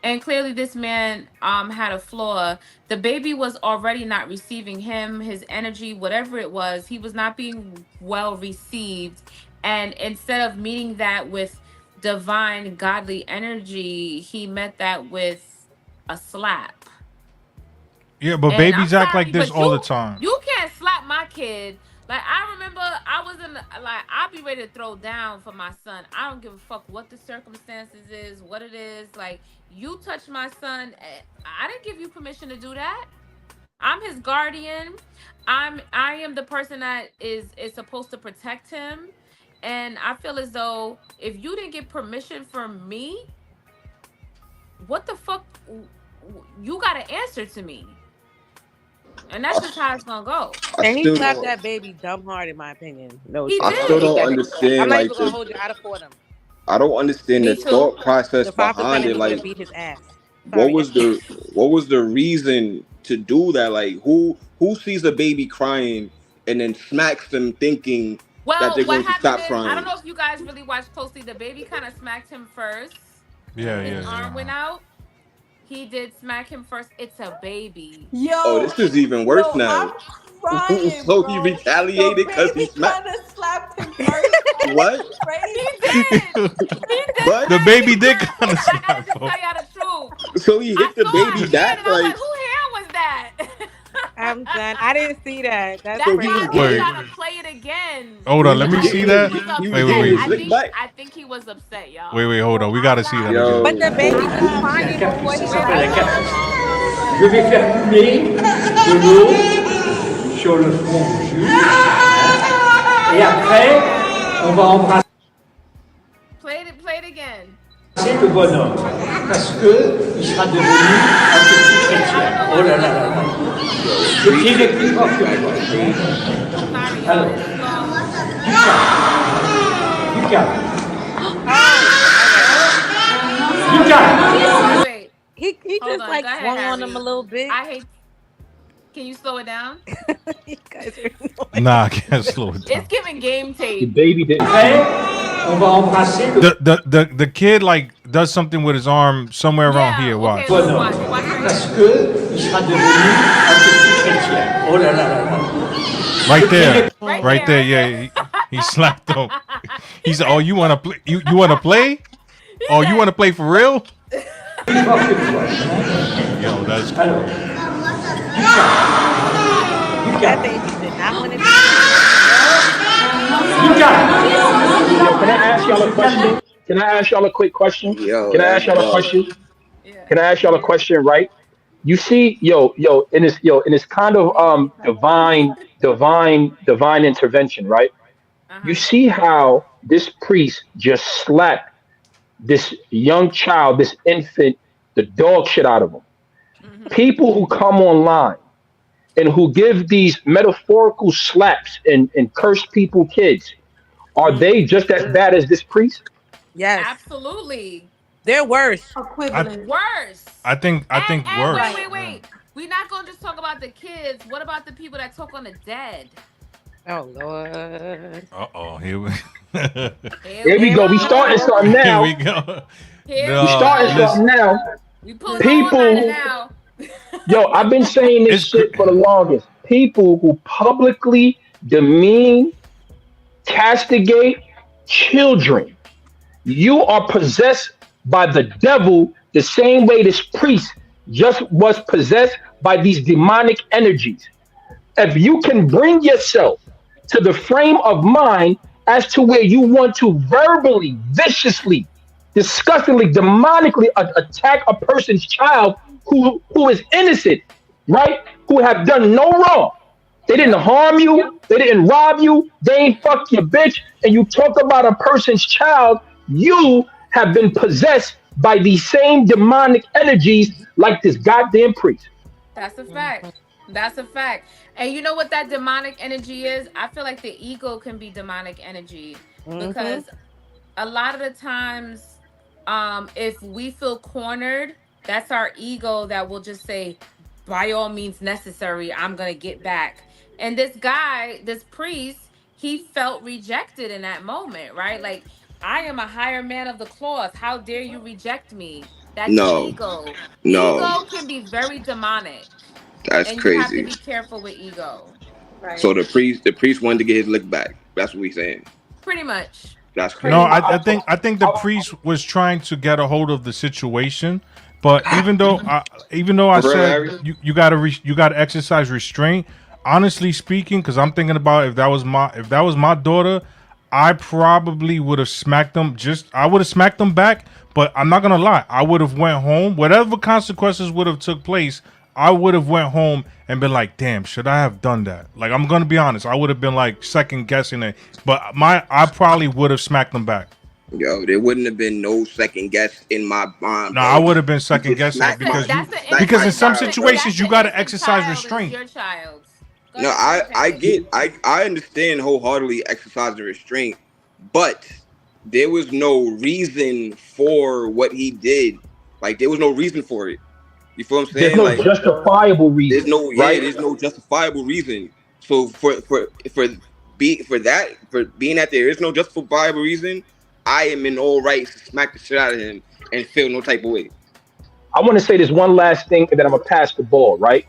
[SPEAKER 8] And clearly, this man had a flaw. The baby was already not receiving him, his energy, whatever it was. He was not being well received. And instead of meeting that with divine godly energy, he met that with a slap.
[SPEAKER 7] Yeah, but
[SPEAKER 8] And I'm
[SPEAKER 7] babies act like
[SPEAKER 8] sorry,
[SPEAKER 7] this
[SPEAKER 8] but
[SPEAKER 7] all the time.
[SPEAKER 8] you can't slap my kid. Like, I remember I was I'll be ready to throw down for my son. I don't give a fuck what the circumstances is, what it is. Like, you touch my son, I didn't give you permission to do that. I'm his guardian. I am the person that is supposed to protect him. And I feel as though if you didn't get permission from me, what the fuck, you got to answer to me. And that's just how it's gonna go.
[SPEAKER 16] And he slapped that baby dumb hard, in my opinion. No,
[SPEAKER 8] He
[SPEAKER 9] I
[SPEAKER 8] did.
[SPEAKER 9] still don't
[SPEAKER 16] I'm
[SPEAKER 9] understand,
[SPEAKER 16] not
[SPEAKER 9] like,
[SPEAKER 16] even gonna hold you. I'd have fought him.
[SPEAKER 9] I don't understand the
[SPEAKER 8] Me too.
[SPEAKER 9] thought process
[SPEAKER 16] The 5%
[SPEAKER 9] behind
[SPEAKER 16] of
[SPEAKER 9] it.
[SPEAKER 16] me would
[SPEAKER 9] Like,
[SPEAKER 16] have beat his ass.
[SPEAKER 9] what
[SPEAKER 16] Sorry.
[SPEAKER 9] was the reason to do that? Like, who sees a baby crying and then smacks them thinking that
[SPEAKER 8] Well,
[SPEAKER 9] they're
[SPEAKER 8] what
[SPEAKER 9] going to
[SPEAKER 8] happened
[SPEAKER 9] stop
[SPEAKER 8] is, I don't
[SPEAKER 9] crying?
[SPEAKER 8] know if you guys really watched closely. The baby kind of smacked him first.
[SPEAKER 7] Yeah,
[SPEAKER 8] His
[SPEAKER 7] yeah,
[SPEAKER 8] arm
[SPEAKER 7] yeah.
[SPEAKER 8] went out. He did smack him first. It's a baby.
[SPEAKER 9] Oh,
[SPEAKER 6] Yo,
[SPEAKER 9] this is even worse
[SPEAKER 6] I'm
[SPEAKER 9] now.
[SPEAKER 6] crying,
[SPEAKER 9] So he
[SPEAKER 6] bro. The
[SPEAKER 9] retaliated because he
[SPEAKER 6] baby
[SPEAKER 9] smacked.
[SPEAKER 6] kind of slapped him first.
[SPEAKER 9] What?
[SPEAKER 8] He
[SPEAKER 6] Crazy.
[SPEAKER 8] did. He did
[SPEAKER 9] What?
[SPEAKER 7] The
[SPEAKER 8] smack
[SPEAKER 7] baby
[SPEAKER 8] him
[SPEAKER 7] did
[SPEAKER 8] first.
[SPEAKER 7] kind of
[SPEAKER 8] I gotta
[SPEAKER 7] slap
[SPEAKER 8] just
[SPEAKER 7] him.
[SPEAKER 8] tell y'all the truth.
[SPEAKER 9] So he
[SPEAKER 8] I
[SPEAKER 9] hit the
[SPEAKER 8] saw
[SPEAKER 9] baby
[SPEAKER 8] his hand
[SPEAKER 9] back,
[SPEAKER 8] and I was
[SPEAKER 9] like,
[SPEAKER 8] like, "Who hand was that?"
[SPEAKER 16] I'm done. I didn't see that. That's
[SPEAKER 9] so
[SPEAKER 8] That's
[SPEAKER 9] he
[SPEAKER 8] why
[SPEAKER 9] was
[SPEAKER 8] I need
[SPEAKER 7] Wait.
[SPEAKER 9] getting,
[SPEAKER 8] y'all to play it again.
[SPEAKER 7] Hold on, let me
[SPEAKER 8] I
[SPEAKER 7] see
[SPEAKER 8] think
[SPEAKER 7] that.
[SPEAKER 8] he was
[SPEAKER 9] he
[SPEAKER 7] Wait,
[SPEAKER 9] was
[SPEAKER 7] wait,
[SPEAKER 9] getting
[SPEAKER 8] upset.
[SPEAKER 9] his
[SPEAKER 7] wait.
[SPEAKER 9] lick back.
[SPEAKER 8] I think he was upset, y'all.
[SPEAKER 7] Wait, hold on. We gotta see that again.
[SPEAKER 16] But the baby was
[SPEAKER 6] I
[SPEAKER 5] C'est un
[SPEAKER 16] crying before
[SPEAKER 5] caprice,
[SPEAKER 16] he
[SPEAKER 5] ça
[SPEAKER 8] Wait,
[SPEAKER 5] s'appelle un
[SPEAKER 8] hold
[SPEAKER 16] slapped
[SPEAKER 8] on,
[SPEAKER 16] him.
[SPEAKER 5] caprice.
[SPEAKER 8] hold on, hold on.
[SPEAKER 5] Je vais faire couler de l'eau sur le front juste, hein, et après, on va embrasser
[SPEAKER 8] Play it again.
[SPEAKER 5] le bonhomme, parce que il sera devenu un petit chrétien. Oh là là là là. Le pied n'est plus fort que moi.
[SPEAKER 8] Sorry, y'all.
[SPEAKER 5] Alors,
[SPEAKER 8] It's slow.
[SPEAKER 5] du calme. Du calme.
[SPEAKER 8] Wait.
[SPEAKER 16] He
[SPEAKER 8] Hold
[SPEAKER 16] just
[SPEAKER 8] on.
[SPEAKER 16] like
[SPEAKER 8] Go ahead,
[SPEAKER 16] swung on him
[SPEAKER 8] Harry.
[SPEAKER 16] a little bit.
[SPEAKER 8] I hate. Can you slow it down?
[SPEAKER 16] You guys are annoying.
[SPEAKER 7] Nah, I can't slow it down.
[SPEAKER 8] It's giving game
[SPEAKER 15] The
[SPEAKER 8] tape.
[SPEAKER 15] baby didn't.
[SPEAKER 5] Après, on va embrasser le
[SPEAKER 7] The kid like does something with his arm somewhere around
[SPEAKER 8] Yeah.
[SPEAKER 7] here. Watch.
[SPEAKER 8] Okay. Let's
[SPEAKER 5] bonhomme,
[SPEAKER 8] watch. Watch right
[SPEAKER 5] parce
[SPEAKER 8] here.
[SPEAKER 5] que il sera devenu un petit chrétien. Oh là là là là.
[SPEAKER 7] Right there.
[SPEAKER 8] Right
[SPEAKER 7] Right
[SPEAKER 8] there.
[SPEAKER 7] there.
[SPEAKER 8] Right
[SPEAKER 7] Yeah. He slapped him. He said, "Oh, you want to play? You want to play? Oh, you want to play for real?"
[SPEAKER 5] Plus fort que toi.
[SPEAKER 7] Yo, that's cool.
[SPEAKER 5] Alors, du
[SPEAKER 16] That
[SPEAKER 5] calme.
[SPEAKER 16] baby did not want to be.
[SPEAKER 5] Du calme.
[SPEAKER 15] Yo, can I ask y'all a question? Can I ask y'all a quick question?
[SPEAKER 9] Yo,
[SPEAKER 15] Can I
[SPEAKER 9] that's
[SPEAKER 15] ask y'all a
[SPEAKER 9] bug.
[SPEAKER 15] question?
[SPEAKER 8] Yeah.
[SPEAKER 15] Can I ask y'all a question? Right? You see, in this kind of divine intervention, right? You
[SPEAKER 8] Uh-huh.
[SPEAKER 15] see how this priest just slapped this young child, this infant, the dog shit out of him. People who come online and who give these metaphorical slaps and curse people kids, are they just as bad as this priest?
[SPEAKER 16] Yes,
[SPEAKER 8] Absolutely.
[SPEAKER 16] they're worse.
[SPEAKER 6] Equivalent.
[SPEAKER 8] Worse.
[SPEAKER 7] I think
[SPEAKER 8] And
[SPEAKER 7] worse.
[SPEAKER 8] wait. We're not gonna just talk about the kids. What about the people that talk on the dead?
[SPEAKER 16] Oh Lord.
[SPEAKER 7] Uh-oh, here we
[SPEAKER 15] Here we go. We starting something
[SPEAKER 7] here
[SPEAKER 15] now.
[SPEAKER 7] we go.
[SPEAKER 8] Here
[SPEAKER 15] We
[SPEAKER 8] we
[SPEAKER 15] starting
[SPEAKER 8] go.
[SPEAKER 15] something now.
[SPEAKER 8] We pulling the
[SPEAKER 15] People
[SPEAKER 8] all-nighter
[SPEAKER 15] who,
[SPEAKER 8] now.
[SPEAKER 15] yo, I've been saying this
[SPEAKER 7] It's cr-
[SPEAKER 15] shit for the longest. People who publicly demean, castigate children. You are possessed by the devil the same way this priest just was possessed by these demonic energies. If you can bring yourself to the frame of mind as to where you want to verbally, viciously, disgustingly, demonically attack a person's child who is innocent, right? Who have done no wrong. They didn't harm you. They didn't rob you. They ain't fuck your bitch. And you talk about a person's child, you have been possessed by these same demonic energies like this goddamn priest.
[SPEAKER 8] That's a fact. That's a fact. And you know what that demonic energy is? I feel like the ego can be demonic energy because a lot of the times, if we feel cornered, that's our ego that will just say, by all means necessary, I'm gonna get back. And this guy, this priest, he felt rejected in that moment, right? Like, I am a higher man of the cloth. How dare you reject me? That's
[SPEAKER 9] No,
[SPEAKER 8] ego.
[SPEAKER 9] no,
[SPEAKER 8] Ego can be very demonic,
[SPEAKER 9] that's
[SPEAKER 8] and you have to
[SPEAKER 9] crazy.
[SPEAKER 8] be careful with ego.
[SPEAKER 9] So the priest wanted to get his lick back. That's what we saying.
[SPEAKER 8] Pretty much.
[SPEAKER 9] That's crazy.
[SPEAKER 7] No, I think the priest was trying to get a hold of the situation, but even though I
[SPEAKER 9] For real,
[SPEAKER 7] said
[SPEAKER 9] Harry?
[SPEAKER 7] you gotta exercise restraint. Honestly speaking, because I'm thinking about if that was my daughter, I probably would have smacked them. I would have smacked them back, but I'm not gonna lie. I would have went home. Whatever consequences would have took place, I would have went home and been like, "Damn, should I have done that?" Like, I'm gonna be honest. I would have been like second guessing it, but I probably would have smacked them back.
[SPEAKER 9] Yo, there wouldn't have been no second guess in my mind.
[SPEAKER 7] No,
[SPEAKER 9] bro.
[SPEAKER 7] I would have been second guessing it because in some situations you gotta exercise restraint.
[SPEAKER 8] Your child.
[SPEAKER 9] No, I understand wholeheartedly exercising restraint, but there was no reason for what he did. Like, there was no reason for it. You feel what I'm saying?
[SPEAKER 15] There's no justifiable reason.
[SPEAKER 9] There's no justifiable reason. So for being that there is no justifiable reason, I am in all rights to smack the shit out of him and feel no type of way.
[SPEAKER 15] I want to say this one last thing, and then I'm gonna pass the ball, right?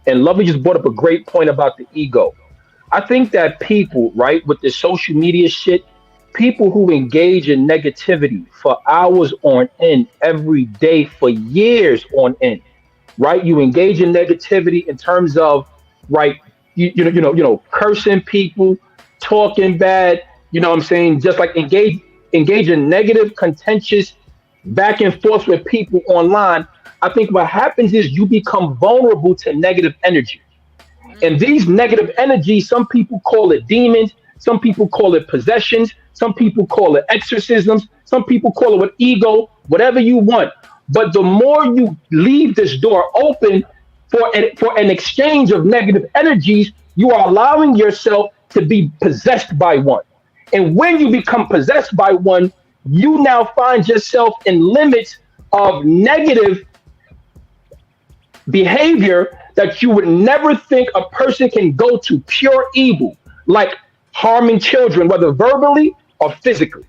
[SPEAKER 15] And Lovely just brought up a great point about the ego. I think that people, right, with the social media shit, people who engage in negativity for hours on end, every day for years on end, right? You engage in negativity in terms of, right, cursing people, talking bad, you know what I'm saying? Just like engage in negative, contentious back and forth with people online. I think what happens is you become vulnerable to negative energy. And these negative energies, some people call it demons, some people call it possessions, some people call it exorcisms, some people call it with ego, whatever you want. But the more you leave this door open for an exchange of negative energies, you are allowing yourself to be possessed by one. And when you become possessed by one, you now find yourself in limits of negative behavior that you would never think a person can go to, pure evil, like harming children, whether verbally or physically.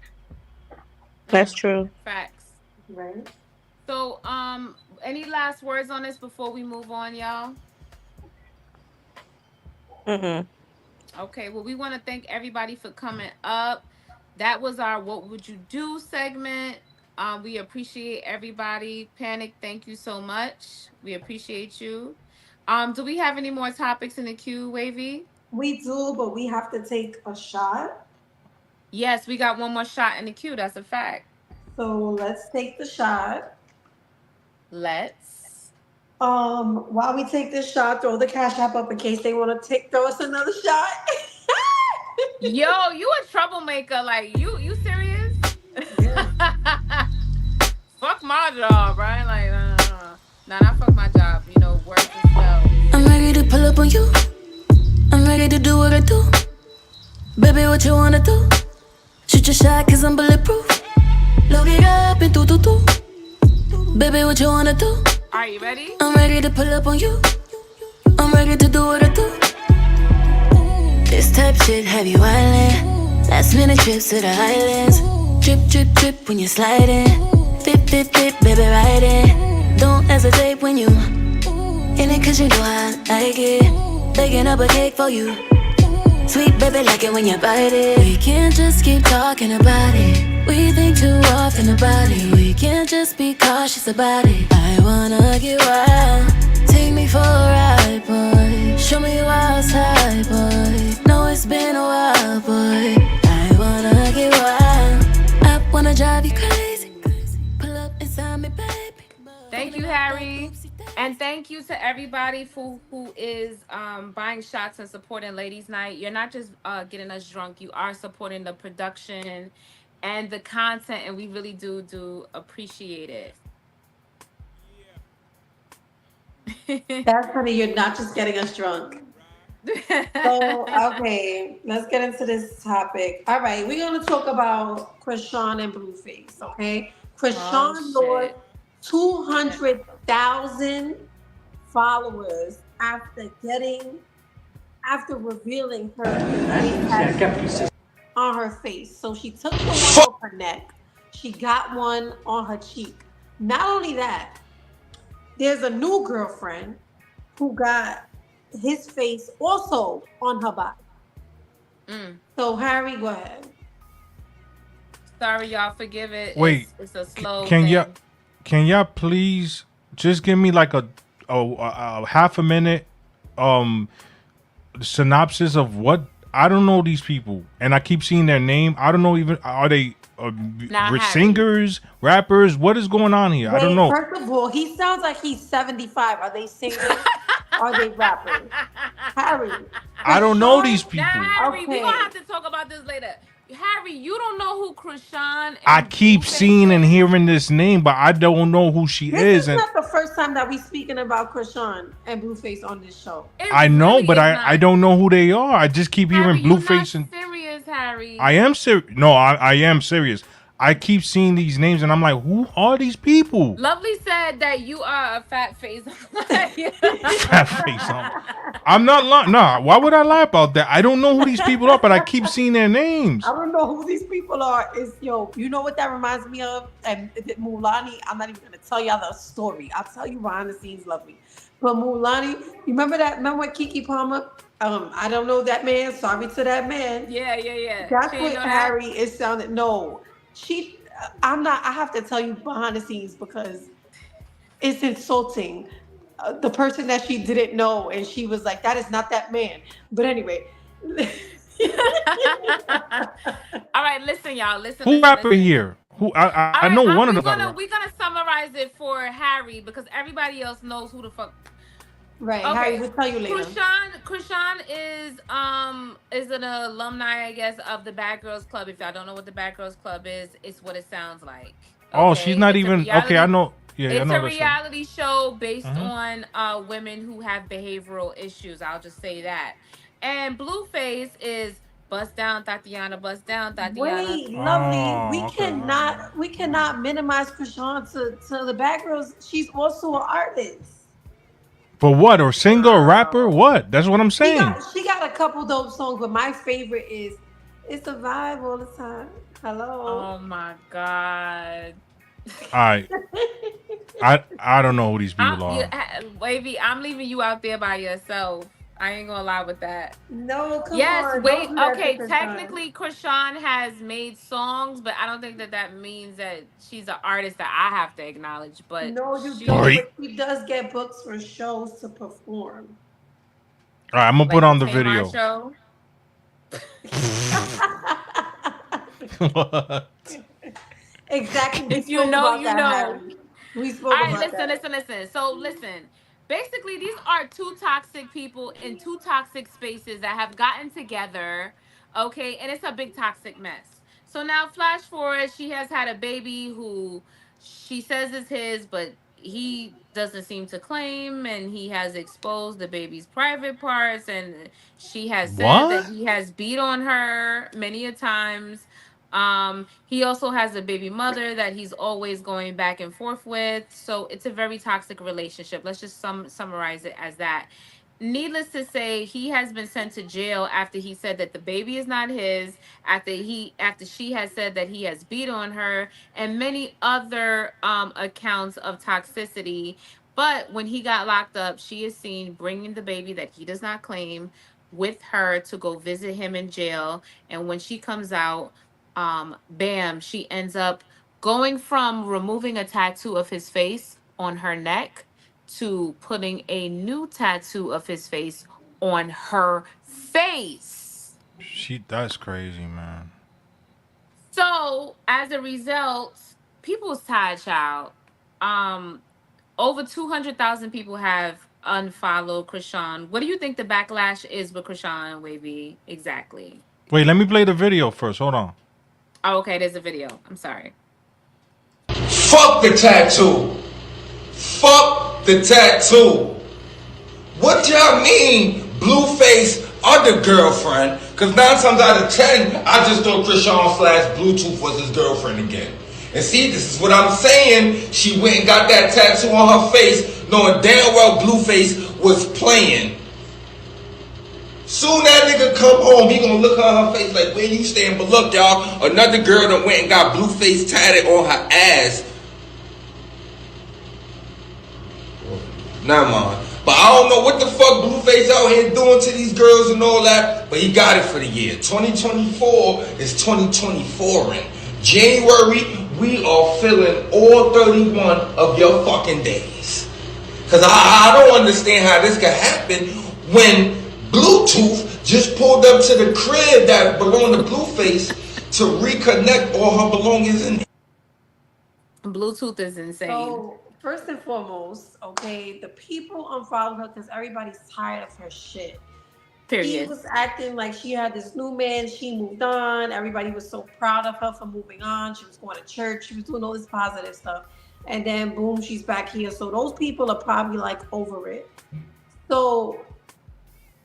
[SPEAKER 16] That's true.
[SPEAKER 8] Facts. Right. So, any last words on this before we move on, y'all? Okay, well, we want to thank everybody for coming up. That was our What Would You Do segment. We appreciate everybody. Panic, thank you so much. We appreciate you. Do we have any more topics in the queue, Wavy?
[SPEAKER 6] We do, but we have to take a shot.
[SPEAKER 8] Yes, we got one more shot in the queue. That's a fact.
[SPEAKER 6] So let's take the shot.
[SPEAKER 8] Let's.
[SPEAKER 6] While we take this shot, throw the cash app up in case they want to throw us another shot.
[SPEAKER 8] Yo, you a troublemaker. Like, you serious? Fuck my job, right? Like, not fuck my job. You know, work and spell.
[SPEAKER 1] I'm ready to pull up on you. I'm ready to do what I do. Baby, what you wanna do? Shoot your shot, cause I'm bulletproof. Load it up and do. Baby, what you wanna do?
[SPEAKER 8] Are you ready?
[SPEAKER 1] I'm ready to pull up on you. I'm ready to do what I do. This type shit have you island. Last minute trips to the islands. Drip when you sliding. Fit, baby, ride it. Don't hesitate when you in it, cause you know I like it. Baking up a cake for you. Sweet baby, like it when you bite it. We can't just keep talking about it. We think too often about it. We can't just be cautious about it. I wanna get wild. Take me for a ride, boy. Show me you outside, boy. Know it's been a while, boy. I wanna get wild. I wanna drive you crazy. Pull up inside me, baby.
[SPEAKER 8] Thank you, Harry. And thank you to everybody who is buying shots and supporting Ladies Night. You're not just getting us drunk, you are supporting the production and the content, and we really do appreciate it.
[SPEAKER 6] That's funny. You're not just getting us drunk. So, okay, let's get into this topic. All right, we're going to talk about Krishan and Blueface, okay?
[SPEAKER 8] Oh
[SPEAKER 6] Krishan lost
[SPEAKER 8] shit.
[SPEAKER 6] 200,000 followers after revealing her face tattoo on her face. So she took the one off her neck. She got one on her cheek. Not only that, there's a new girlfriend who got his face also on her body. So Harry, go ahead.
[SPEAKER 8] Sorry, y'all. Forgive it.
[SPEAKER 7] Wait,
[SPEAKER 8] It's a slow
[SPEAKER 7] can
[SPEAKER 8] thing.
[SPEAKER 7] y'all please just give me like a half a minute synopsis of what I don't know these people, and I keep seeing their name. I don't know even are they singers, rappers? What is going on here? I don't know.
[SPEAKER 6] First of all, he sounds like he's 75. Are they singers? Are they rappers? Harry.
[SPEAKER 7] I don't know these people.
[SPEAKER 8] Harry, we're gonna have to talk about this later. Harry, you don't know who Krishan
[SPEAKER 7] I
[SPEAKER 8] and
[SPEAKER 7] keep seeing and hearing this name, but I don't know who she
[SPEAKER 6] This
[SPEAKER 7] is.
[SPEAKER 6] is
[SPEAKER 7] And
[SPEAKER 6] not the first time that we speaking about Krishan and Blueface on this show.
[SPEAKER 7] I know, but I don't know who they are. I just keep hearing Blueface and
[SPEAKER 8] serious, Harry.
[SPEAKER 7] I am serious. No, I am serious. I keep seeing these names and I'm like, who are these people?
[SPEAKER 8] Lovely said that you are a fat face.
[SPEAKER 7] Fat face. I'm not lying. Nah, why would I lie about that? I don't know who these people are, but I keep seeing their names.
[SPEAKER 6] I don't know who these people are. You know what that reminds me of? And Mulani, I'm not even gonna tell y'all the story. I'll tell you behind the scenes, Lovely. But Mulani, you remember that? Remember what Kiki Palmer? I don't know that man. Sorry to that man.
[SPEAKER 8] Yeah.
[SPEAKER 6] That's
[SPEAKER 8] She
[SPEAKER 6] what
[SPEAKER 8] know
[SPEAKER 6] Harry is sounding. No, I'm not. I have to tell you behind the scenes because it's insulting. The person that she didn't know, and she was like, "That is not that man." But anyway.
[SPEAKER 8] All right, listen, y'all. Listen.
[SPEAKER 7] Who rapper here? Who I know one of them.
[SPEAKER 8] We're gonna summarize it for Harry because everybody else knows who the fuck.
[SPEAKER 6] Right,
[SPEAKER 8] Okay.
[SPEAKER 6] Harry, we'll tell you later.
[SPEAKER 8] Krishan is an alumni, I guess, of the Bad Girls Club. If y'all don't know what the Bad Girls Club is, it's what it sounds like.
[SPEAKER 7] Oh, she's not even okay. I know. Yeah, I
[SPEAKER 8] It's
[SPEAKER 7] know
[SPEAKER 8] a
[SPEAKER 7] that show.
[SPEAKER 8] reality show based on women who have behavioral issues. I'll just say that. And Blueface is bust down Tatiana, bust down Tatiana.
[SPEAKER 6] Wait, Lovely, we cannot minimize Krishan to the Bad Girls. She's also an artist.
[SPEAKER 7] For what? Or singer or rapper? What? That's what I'm saying.
[SPEAKER 6] She got a couple dope songs, but my favorite is "It's a Vibe All the Time." Hello.
[SPEAKER 8] Oh my god.
[SPEAKER 7] All right. I don't know who these people are.
[SPEAKER 8] Wavy, I'm leaving you out there by yourself. I ain't gonna lie with that.
[SPEAKER 6] No, come on.
[SPEAKER 8] Yes, wait.
[SPEAKER 6] Don't do that
[SPEAKER 8] Okay,
[SPEAKER 6] to Krishan.
[SPEAKER 8] technically, Krishan has made songs, but I don't think that means that she's an artist that I have to acknowledge. But
[SPEAKER 6] no, you don't. But she does get books for shows to perform.
[SPEAKER 7] All right, I'm gonna put on the video.
[SPEAKER 8] Show.
[SPEAKER 7] What?
[SPEAKER 6] Exactly.
[SPEAKER 8] If you know, you know.
[SPEAKER 6] We spoke
[SPEAKER 8] All right,
[SPEAKER 6] about that.
[SPEAKER 8] listen. So listen. Basically, these are two toxic people in two toxic spaces that have gotten together. Okay, and it's a big toxic mess. So now, flash forward, she has had a baby who she says is his, but he doesn't seem to claim, and he has exposed the baby's private parts, and she has said that he has beat on her many a times. He also has a baby mother that he's always going back and forth with. So it's a very toxic relationship. Let's just summarize it as that. Needless to say, he has been sent to jail after he said that the baby is not his, after she has said that he has beat on her, and many other accounts of toxicity. But when he got locked up, she is seen bringing the baby that he does not claim with her to go visit him in jail. And when she comes out, Bam, she ends up going from removing a tattoo of his face on her neck to putting a new tattoo of his face on her face.
[SPEAKER 7] That's crazy, man.
[SPEAKER 8] So as a result, people's tired, child. Over 200,000 people have unfollowed Krishan. What do you think the backlash is with Krishan, Wavy? Exactly.
[SPEAKER 7] Wait, let me play the video first. Hold on.
[SPEAKER 8] Oh, okay, there's a video. I'm sorry.
[SPEAKER 4] Fuck the tattoo. Fuck the tattoo. What y'all mean, Blueface other girlfriend? Because 9 times out of 10, I just thought Krishan slash Bluetooth was his girlfriend again. And see, this is what I'm saying. She went and got that tattoo on her face, knowing damn well Blueface was playing. Soon that nigga come home, he gonna look on her face like, where you stand? But look, y'all, another girl that went and got Blueface tatted on her ass. Never mind. But I don't know what the fuck Blueface out here doing to these girls and all that, but he got it for the year. 2024 is 2024 in January, we are filling all 31 of your fucking days. Cause I don't understand how this could happen when Bluetooth just pulled up to the crib that belonged to Blueface to reconnect all her belongings in.
[SPEAKER 8] Bluetooth is insane.
[SPEAKER 6] So first and foremost, okay, the people unfollowed her because everybody's tired of her shit.
[SPEAKER 8] Period.
[SPEAKER 6] She was acting like she had this new man. She moved on. Everybody was so proud of her for moving on. She was going to church. She was doing all this positive stuff. And then boom, she's back here. So those people are probably like over it. So,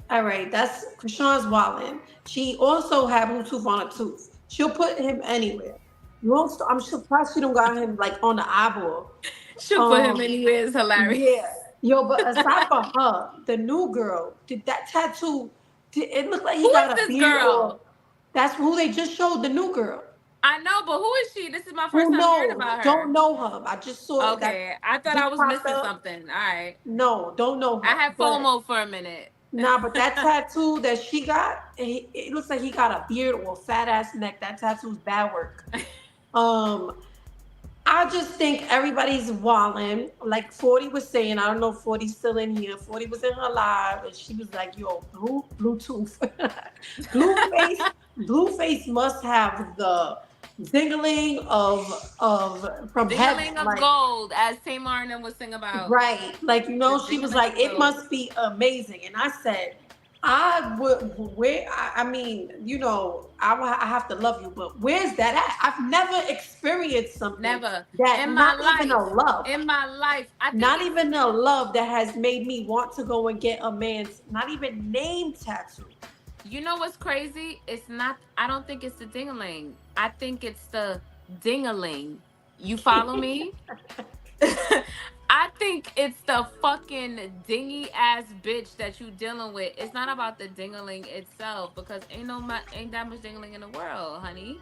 [SPEAKER 6] all right, that's Krishan's wildin'. She also had Bluetooth on her tooth. She'll put him anywhere. I'm surprised she don't got him like on the eyeball.
[SPEAKER 8] She'll put him anywhere. It's hilarious.
[SPEAKER 6] Yeah. Yo, but aside from her, the new girl, did that tattoo, it looked like he got a beard.
[SPEAKER 8] Girl?
[SPEAKER 6] That's who they just showed, the new girl.
[SPEAKER 8] I know, but who is she? This is my first time hearing about her.
[SPEAKER 6] Don't know her. I just saw it.
[SPEAKER 8] Okay, I thought I was missing something. All right.
[SPEAKER 6] No, don't know her.
[SPEAKER 8] I had FOMO for a minute.
[SPEAKER 6] Nah, but that tattoo that she got, it looks like he got a beard or a fat ass neck. That tattoo's bad work. I just think everybody's wildin'. Like 40 was saying, I don't know if 40's still in here. 40 was in her live, and she was like, yo, Bluetooth. Blueface must have the dingling of from heaven.
[SPEAKER 8] Dingling of gold, as Tamar and them was sing about.
[SPEAKER 6] Right. Like, she was like, it must be amazing. And I said, I mean, I have to love you, but where's that at? I've never experienced something.
[SPEAKER 8] Never.
[SPEAKER 6] That
[SPEAKER 8] in
[SPEAKER 6] not
[SPEAKER 8] my life,
[SPEAKER 6] even a love.
[SPEAKER 8] In my life.
[SPEAKER 6] Not even a love that has made me want to go and get a man's, not even name tattoo.
[SPEAKER 8] You know what's crazy? It's not, I don't think it's the ding-a-ling. I think it's the ding-a-ling. You follow me? I think it's the fucking dingy ass bitch that you dealing with. It's not about the ding-a-ling itself, because ain't that much ding-a-ling in the world, honey.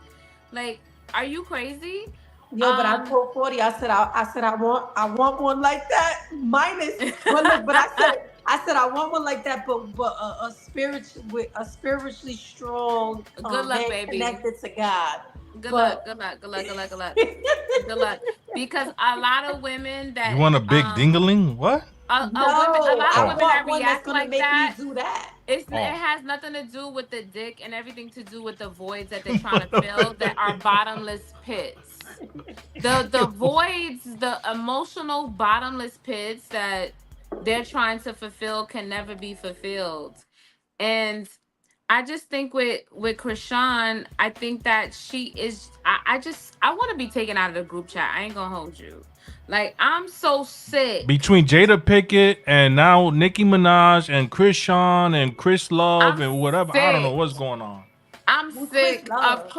[SPEAKER 8] Like, are you crazy?
[SPEAKER 6] Yo, but I told 40, I said I want one like that. Minus, but look, but I said I want one like that, but a spiritually strong,
[SPEAKER 8] good luck, baby,
[SPEAKER 6] connected to God.
[SPEAKER 8] Good luck. Good luck. Because a lot of women that
[SPEAKER 7] you want a big dingaling? What?
[SPEAKER 8] A lot of women that react like that.
[SPEAKER 6] Do that.
[SPEAKER 8] It has nothing to do with the dick and everything to do with the voids that they're trying to fill that are bottomless pits. The voids, the emotional bottomless pits that they're trying to fulfill can never be fulfilled. And I just think with Krishan, I think that she is. I want to be taken out of the group chat. I ain't gonna hold you. Like, I'm so sick.
[SPEAKER 7] Between Jada Pinkett and now Nicki Minaj and Krishan and Chris Love and whatever, I don't know what's going on.
[SPEAKER 8] I'm sick of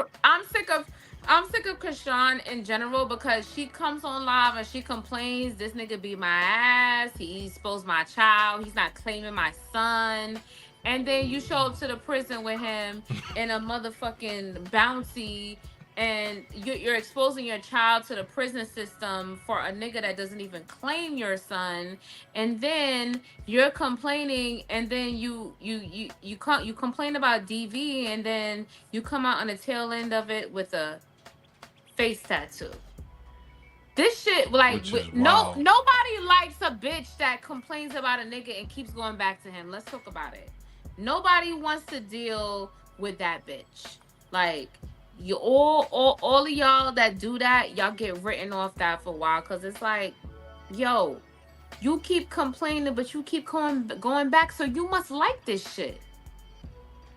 [SPEAKER 8] Krishan in general, because she comes on live and she complains, this nigga beat my ass, he exposed my child, he's not claiming my son. And then you show up to the prison with him in a motherfucking bouncy and you're exposing your child to the prison system for a nigga that doesn't even claim your son, and then you're complaining, and then you complain about DV, and then you come out on the tail end of it with a face tattoo. This shit, like,
[SPEAKER 7] Which is wild.
[SPEAKER 8] nobody likes a bitch that complains about a nigga and keeps going back to him. Let's talk about it. Nobody wants to deal with that bitch. Like, you all of y'all that do that, y'all get written off that for a while, because it's like, yo, you keep complaining, but you keep going back, so you must like this shit.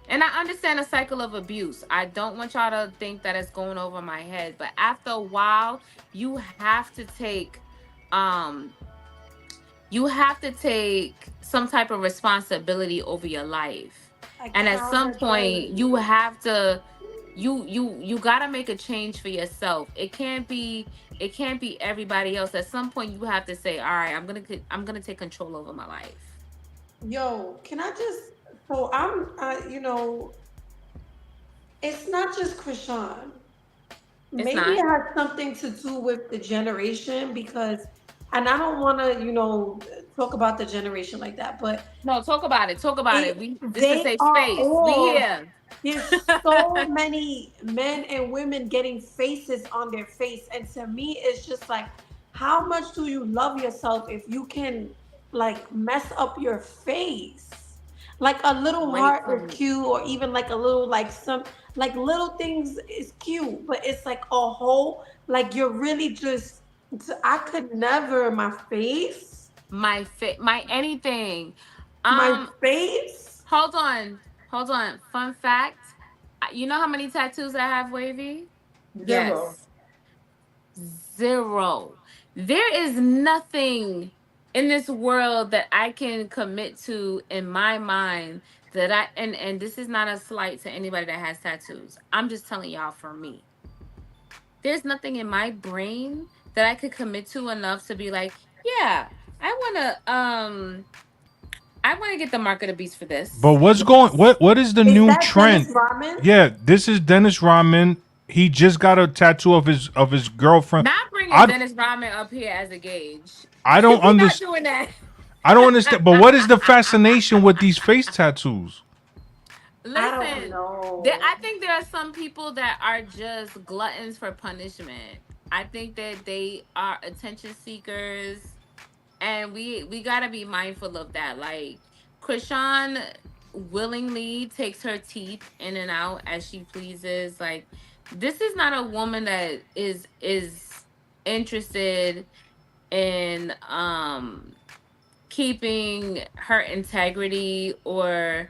[SPEAKER 8] And I understand the cycle of abuse. I don't want y'all to think that it's going over my head, but after a while, you have to take um you have to take some type of responsibility over your life. And at some point,
[SPEAKER 6] Accountability.
[SPEAKER 8] you have to you got to make a change for yourself. It can't be everybody else. At some point, you have to say, "All right, I'm going to take control over my life."
[SPEAKER 6] Yo, can I just? So it's not just Krishan.
[SPEAKER 8] It's
[SPEAKER 6] Maybe
[SPEAKER 8] not.
[SPEAKER 6] it has something to do with the generation because, and I don't want to, talk about the generation like that, but
[SPEAKER 8] No, talk about it. Talk about it. This is
[SPEAKER 6] they
[SPEAKER 8] safe
[SPEAKER 6] are
[SPEAKER 8] space. We
[SPEAKER 6] all,
[SPEAKER 8] here.
[SPEAKER 6] there's so many men and women getting faces on their face. And to me, it's just like, how much do you love yourself if you can like mess up your face? Like a little
[SPEAKER 8] Wait
[SPEAKER 6] heart
[SPEAKER 8] till
[SPEAKER 6] is cute, or even like a little like some like little things is cute, but it's like a whole like you're really just I could never my face.
[SPEAKER 8] my anything.
[SPEAKER 6] My
[SPEAKER 8] Um,
[SPEAKER 6] face?
[SPEAKER 8] hold on. Hold on. Fun fact. You know how many tattoos I have, Wavy?
[SPEAKER 6] Zero.
[SPEAKER 8] Yes. Zero. There is nothing in this world that I can commit to in my mind that and this is not a slight to anybody that has tattoos. I'm just telling y'all for me. There's nothing in my brain that I could commit to enough to be like, yeah, I want to get the mark of the beast for
[SPEAKER 7] But
[SPEAKER 8] this.
[SPEAKER 7] what's going?
[SPEAKER 8] Yes.
[SPEAKER 7] What is the
[SPEAKER 6] Is
[SPEAKER 7] new
[SPEAKER 6] that Dennis
[SPEAKER 7] trend?
[SPEAKER 6] Rodman?
[SPEAKER 7] Yeah, this is Dennis Rodman. He just got a tattoo of his girlfriend.
[SPEAKER 8] Not bringing
[SPEAKER 7] I
[SPEAKER 8] Dennis Rodman up here as a gauge.
[SPEAKER 7] I don't
[SPEAKER 8] We're not
[SPEAKER 7] understand.
[SPEAKER 8] doing that.
[SPEAKER 7] I don't understand. But what is the fascination with these face tattoos?
[SPEAKER 6] I don't
[SPEAKER 8] Listen,
[SPEAKER 6] know.
[SPEAKER 8] I think there are some people that are just gluttons for punishment. I think that they are attention seekers, and we gotta be mindful of that. Like, Krishan willingly takes her teeth in and out as she pleases. Like, this is not a woman that is interested in keeping her integrity or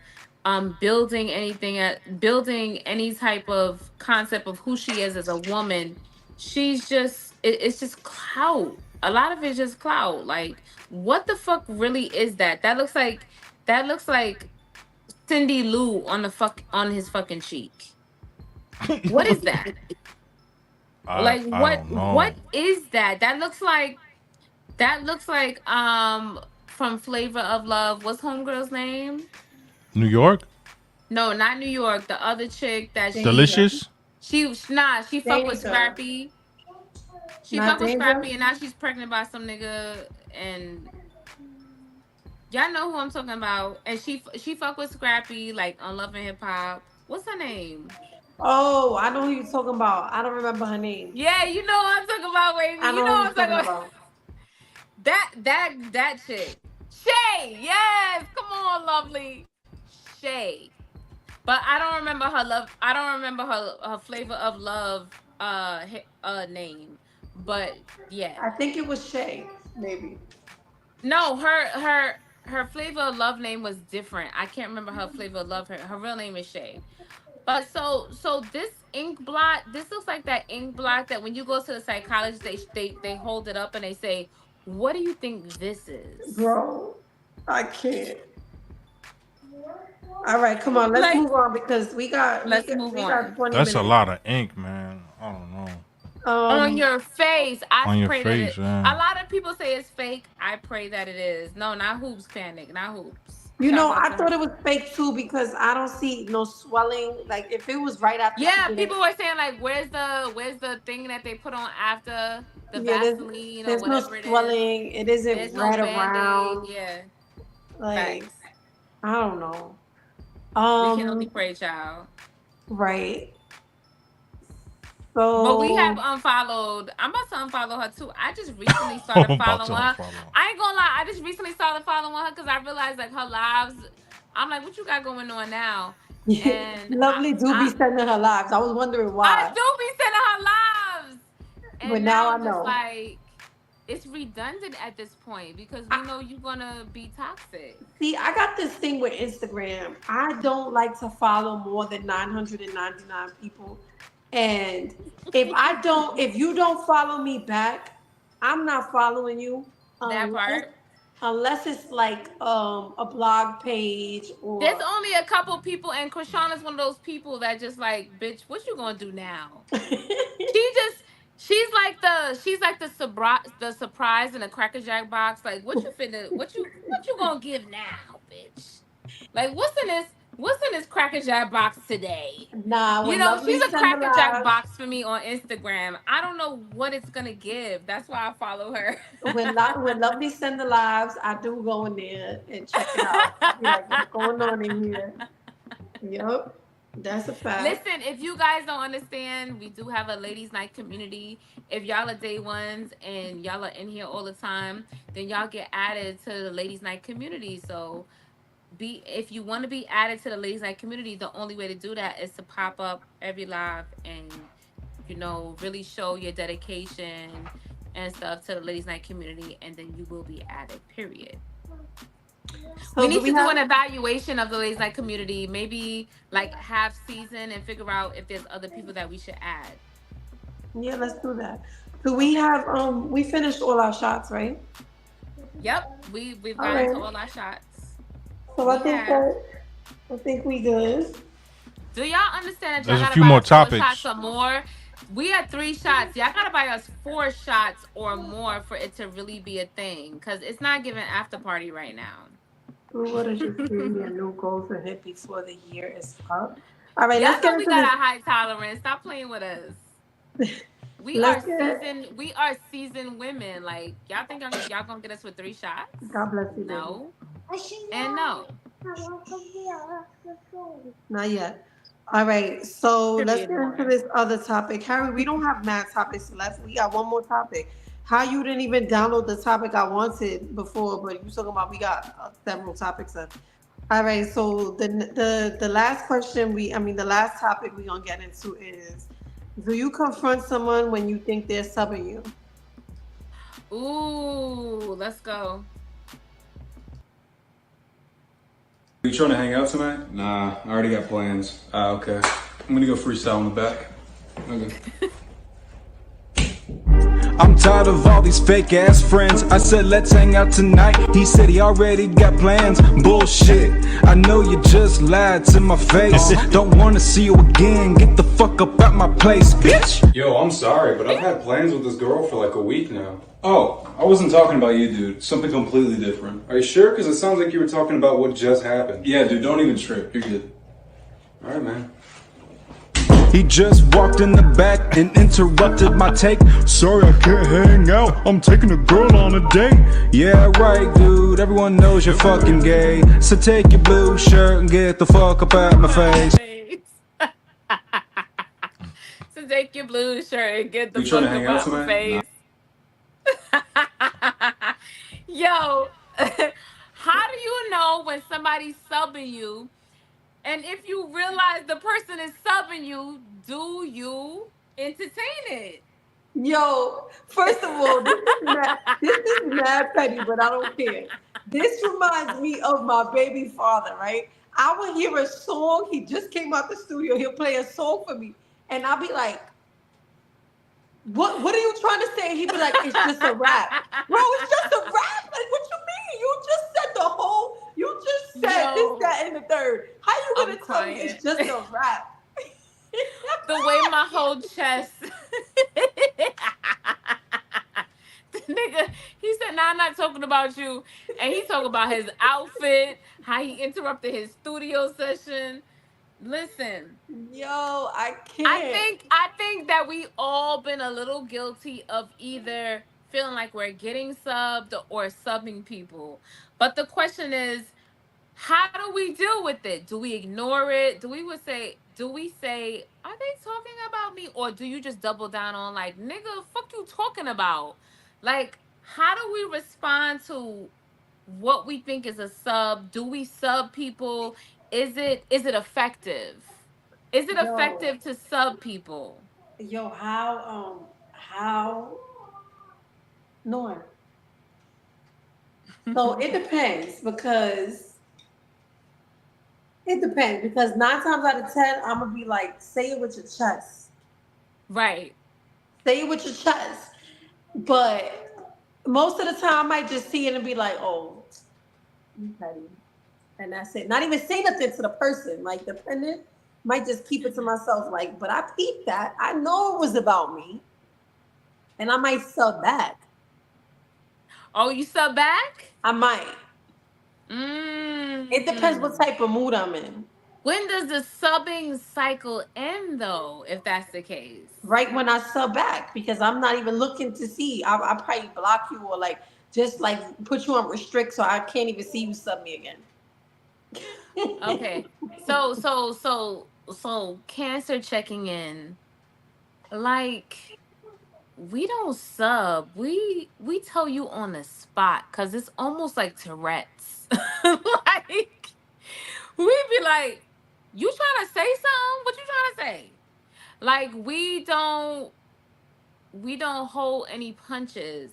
[SPEAKER 8] building any type of concept of who she is as a woman. It's just clout. A lot of it's just clout. Like, what the fuck really is that? That looks like Cindy Lou on his fucking cheek. What is that? Like,
[SPEAKER 7] I
[SPEAKER 8] what
[SPEAKER 7] don't know.
[SPEAKER 8] what is that? That looks like from Flavor of Love. What's homegirl's name?
[SPEAKER 7] New York,
[SPEAKER 8] No, not New York. The other chick that
[SPEAKER 6] Danger.
[SPEAKER 7] delicious.
[SPEAKER 8] she fuck with
[SPEAKER 6] Danger.
[SPEAKER 8] Scrappy. She
[SPEAKER 6] Not
[SPEAKER 8] fuck with
[SPEAKER 6] danger?
[SPEAKER 8] Scrappy, and now she's pregnant by some nigga, and y'all know who I'm talking about. And she fuck with Scrappy like on Love and Hip Hop. What's her name?
[SPEAKER 6] Oh, I know who you're talking about. I don't remember her name.
[SPEAKER 8] Yeah, you know what I'm talking about, Wavy.
[SPEAKER 6] I
[SPEAKER 8] You
[SPEAKER 6] know
[SPEAKER 8] know
[SPEAKER 6] who
[SPEAKER 8] what
[SPEAKER 6] you're
[SPEAKER 8] I'm talking
[SPEAKER 6] talking
[SPEAKER 8] about.
[SPEAKER 6] about.
[SPEAKER 8] That chick. Shay. Yes. Come on, lovely. Shay. But I don't remember her love. I don't remember her Flavor of Love name. But yeah.
[SPEAKER 6] I think it was Shay, maybe.
[SPEAKER 8] No, her Flavor of Love name was different. I can't remember her Flavor of Love. Her real name is Shay. But so this ink blot, this looks like that ink blot that when you go to the psychologist, they hold it up and they say, "What do you think this is?"
[SPEAKER 6] Bro, I can't. All right, come on, let's
[SPEAKER 8] Like,
[SPEAKER 6] move on because we got we
[SPEAKER 8] let's
[SPEAKER 6] got
[SPEAKER 8] move
[SPEAKER 6] we got
[SPEAKER 8] on.
[SPEAKER 6] 20
[SPEAKER 7] That's a
[SPEAKER 6] minutes.
[SPEAKER 7] lot of ink, man. I don't know.
[SPEAKER 8] On
[SPEAKER 6] Um,
[SPEAKER 8] your face. I
[SPEAKER 7] On your
[SPEAKER 8] pray that
[SPEAKER 7] face,
[SPEAKER 8] it. A
[SPEAKER 7] yeah.
[SPEAKER 8] lot of people say it's fake. I pray that it is. No, not hoops, panic, not hoops.
[SPEAKER 6] You
[SPEAKER 8] Shout
[SPEAKER 6] know,
[SPEAKER 8] out
[SPEAKER 6] I
[SPEAKER 8] to
[SPEAKER 6] thought
[SPEAKER 8] her.
[SPEAKER 6] it was fake too because I don't see no swelling. Like if it was right after she
[SPEAKER 8] Yeah,
[SPEAKER 6] did it,
[SPEAKER 8] people were saying like, where's the thing that they put on after the
[SPEAKER 6] yeah,
[SPEAKER 8] Vaseline or
[SPEAKER 6] there's no
[SPEAKER 8] whatever it is?
[SPEAKER 6] swelling. It isn't
[SPEAKER 8] There's no
[SPEAKER 6] red
[SPEAKER 8] band-aid.
[SPEAKER 6] around.
[SPEAKER 8] Yeah,
[SPEAKER 6] Like
[SPEAKER 8] facts.
[SPEAKER 6] I don't know.
[SPEAKER 8] We can only
[SPEAKER 6] Um,
[SPEAKER 8] pray, child.
[SPEAKER 6] right.
[SPEAKER 8] But we have
[SPEAKER 6] So
[SPEAKER 8] unfollowed. I'm about to unfollow her too. I just recently started
[SPEAKER 7] I'm about to
[SPEAKER 8] following her.
[SPEAKER 7] unfollow.
[SPEAKER 8] I ain't gonna lie. I just recently started following her because I realized like her lives. I'm like, what you got going on now? And
[SPEAKER 6] Lovely do be sending her lives. I was wondering
[SPEAKER 8] I
[SPEAKER 6] why,
[SPEAKER 8] do be sending her lives.
[SPEAKER 6] but
[SPEAKER 8] And
[SPEAKER 6] now
[SPEAKER 8] now
[SPEAKER 6] I
[SPEAKER 8] I'm just
[SPEAKER 6] know.
[SPEAKER 8] like, it's redundant at this point because we know you're gonna be toxic.
[SPEAKER 6] See, I got this thing with Instagram. I don't like to follow more than 999 people. And if you don't follow me back, I'm not following you
[SPEAKER 8] That
[SPEAKER 6] unless
[SPEAKER 8] part.
[SPEAKER 6] unless it's like a blog page
[SPEAKER 8] There's
[SPEAKER 6] or
[SPEAKER 8] only a couple people, and Krishana's one of those people that just like, bitch, what you gonna do now? She just she's like the surprise in a Cracker Jack box. Like, what you gonna give now, bitch? Like, what's in this Cracker Jack box today?
[SPEAKER 6] nah,
[SPEAKER 8] You
[SPEAKER 6] when
[SPEAKER 8] know, she's
[SPEAKER 6] Lovely
[SPEAKER 8] a
[SPEAKER 6] send the
[SPEAKER 8] Cracker Jack
[SPEAKER 6] lives,
[SPEAKER 8] box for me on Instagram. I don't know what it's gonna give. That's why I follow her.
[SPEAKER 6] when Lovely send the lives, I do go in there and check it out. I'll be like, what's going on in here? Yep. That's a fact.
[SPEAKER 8] Listen, if you guys don't understand, we do have a ladies' night community. If y'all are day ones and y'all are in here all the time, then y'all get added to the ladies' night community. So be if you want to be added to the ladies' night community, the only way to do that is to pop up every live and really show your dedication and stuff to the ladies' night community, and then you will be added. Period. We
[SPEAKER 6] So do
[SPEAKER 8] need
[SPEAKER 6] we
[SPEAKER 8] to do
[SPEAKER 6] have
[SPEAKER 8] an evaluation of the ladies' night community, maybe like half season, and figure out if there's other people that we should add.
[SPEAKER 6] Yeah, let's do that. So we
[SPEAKER 8] Okay.
[SPEAKER 6] have we finished all our shots, right?
[SPEAKER 8] Yep. We've
[SPEAKER 6] All
[SPEAKER 8] gotten to
[SPEAKER 6] right.
[SPEAKER 8] all our shots.
[SPEAKER 6] So
[SPEAKER 8] We have.
[SPEAKER 6] I think we good.
[SPEAKER 8] Do y'all understand that y'all
[SPEAKER 7] There's a
[SPEAKER 8] gotta
[SPEAKER 7] few
[SPEAKER 8] buy
[SPEAKER 7] more
[SPEAKER 8] us 4 shots
[SPEAKER 7] topics.
[SPEAKER 8] or more? We had 3 shots. Y'all gotta buy us 4 shots or more for it to really be a thing. Cause it's not giving after party right now.
[SPEAKER 6] Who would have just gave me a new goal to hit before the year is up? All right,
[SPEAKER 8] Y'all
[SPEAKER 6] let's
[SPEAKER 8] know
[SPEAKER 6] get
[SPEAKER 8] we
[SPEAKER 6] into
[SPEAKER 8] got
[SPEAKER 6] this.
[SPEAKER 8] a high tolerance. Stop playing with us. We are
[SPEAKER 6] Let's get.
[SPEAKER 8] seasoned. We are seasoned women. Like y'all think y'all gonna get us with 3 shots?
[SPEAKER 6] God bless you, baby.
[SPEAKER 8] No and no.
[SPEAKER 6] Not yet. All right, so let's
[SPEAKER 8] Period,
[SPEAKER 6] get into
[SPEAKER 8] Lauren.
[SPEAKER 6] this other topic. Harry, we don't have mad topics left. We got one more topic. How you didn't even download the topic I wanted before, but you talking about we got several topics left. All right, so the last question the last topic we gonna get into is, do you confront someone when you think they're subbing you?
[SPEAKER 8] Ooh, let's go.
[SPEAKER 13] You trying to hang out tonight? Nah, I already got plans. Okay. I'm gonna go freestyle in the back. Okay.
[SPEAKER 22] I'm tired of all these fake ass friends. I said let's hang out tonight. He said he already got plans. Bullshit. I know you just lied to my face. Don't wanna see you again. Get the fuck up out my place, bitch.
[SPEAKER 13] Yo, I'm sorry, but I've had plans with this girl for like a week now. Oh, I wasn't talking about you, dude. Something completely different. Are you sure? Because it sounds like you were talking about what just happened. Yeah, dude, don't even trip. You're good. Alright, man.
[SPEAKER 22] He just walked in the back and interrupted my take. Sorry, I can't hang out. I'm taking a girl on a date. Yeah, right, dude. Everyone knows you're fucking gay. So take your blue shirt and get the fuck up out my face.
[SPEAKER 8] So take your blue shirt and get the
[SPEAKER 13] You trying
[SPEAKER 8] fuck
[SPEAKER 13] to hang
[SPEAKER 8] up
[SPEAKER 13] out
[SPEAKER 8] out my
[SPEAKER 13] tonight? Nah.
[SPEAKER 8] face. Yo, how do you know when somebody's subbing you? And if you realize the person is subbing you, do you entertain it?
[SPEAKER 6] Yo, first of all, this is mad petty, but I don't care. This reminds me of my baby father, right? I would hear a song, he just came out the studio, he'll play a song for me, and I'll be like, what are you trying to say? He'd be like, it's just a rap. Bro, it's just a rap? Like, what you mean? You just said this,
[SPEAKER 8] Yo,
[SPEAKER 6] that, and the third. How you
[SPEAKER 8] I'm
[SPEAKER 6] gonna tell me
[SPEAKER 8] crying.
[SPEAKER 6] it's just a rap?
[SPEAKER 8] The way my whole chest. The nigga, he said, nah, not talking about you. And he's talking about his outfit, how he interrupted his studio session. Listen,
[SPEAKER 6] Yo, I can't.
[SPEAKER 8] I think that we all been a little guilty of either feeling like we're getting subbed or subbing people. But the question is, how do we deal with it? Do we ignore it? Do we say, are they talking about me? Or do you just double down on like, nigga, fuck you talking about? Like, how do we respond to what we think is a sub? Do we sub people? Is it effective? Is it
[SPEAKER 6] Yo,
[SPEAKER 8] effective to sub people?
[SPEAKER 6] yo, how no. So it depends because 9 times out of 10, I'm gonna be like, say it with your chest.
[SPEAKER 8] Right.
[SPEAKER 6] Say it with your chest. But most of the time, I might just see it and be like, oh, you petty. And that's it. Not even say nothing to the person. Like, dependent, might just keep it to myself. Like, but I peeped that. I know it was about me. And I might sub back.
[SPEAKER 8] Oh, you sub back?
[SPEAKER 6] I might.
[SPEAKER 8] Mm.
[SPEAKER 6] It depends what type of mood I'm in.
[SPEAKER 8] When does the subbing cycle end, though, if that's the case?
[SPEAKER 6] Right when I sub back, because I'm not even looking to see. I probably block you or like just like put you on restrict so I can't even see you sub me again.
[SPEAKER 8] Okay. So cancer checking in. Like, we don't sub. We tell you on the spot because it's almost like Tourette's. Like, we be like, you trying to say something? What you trying to say? Like, we don't hold any punches.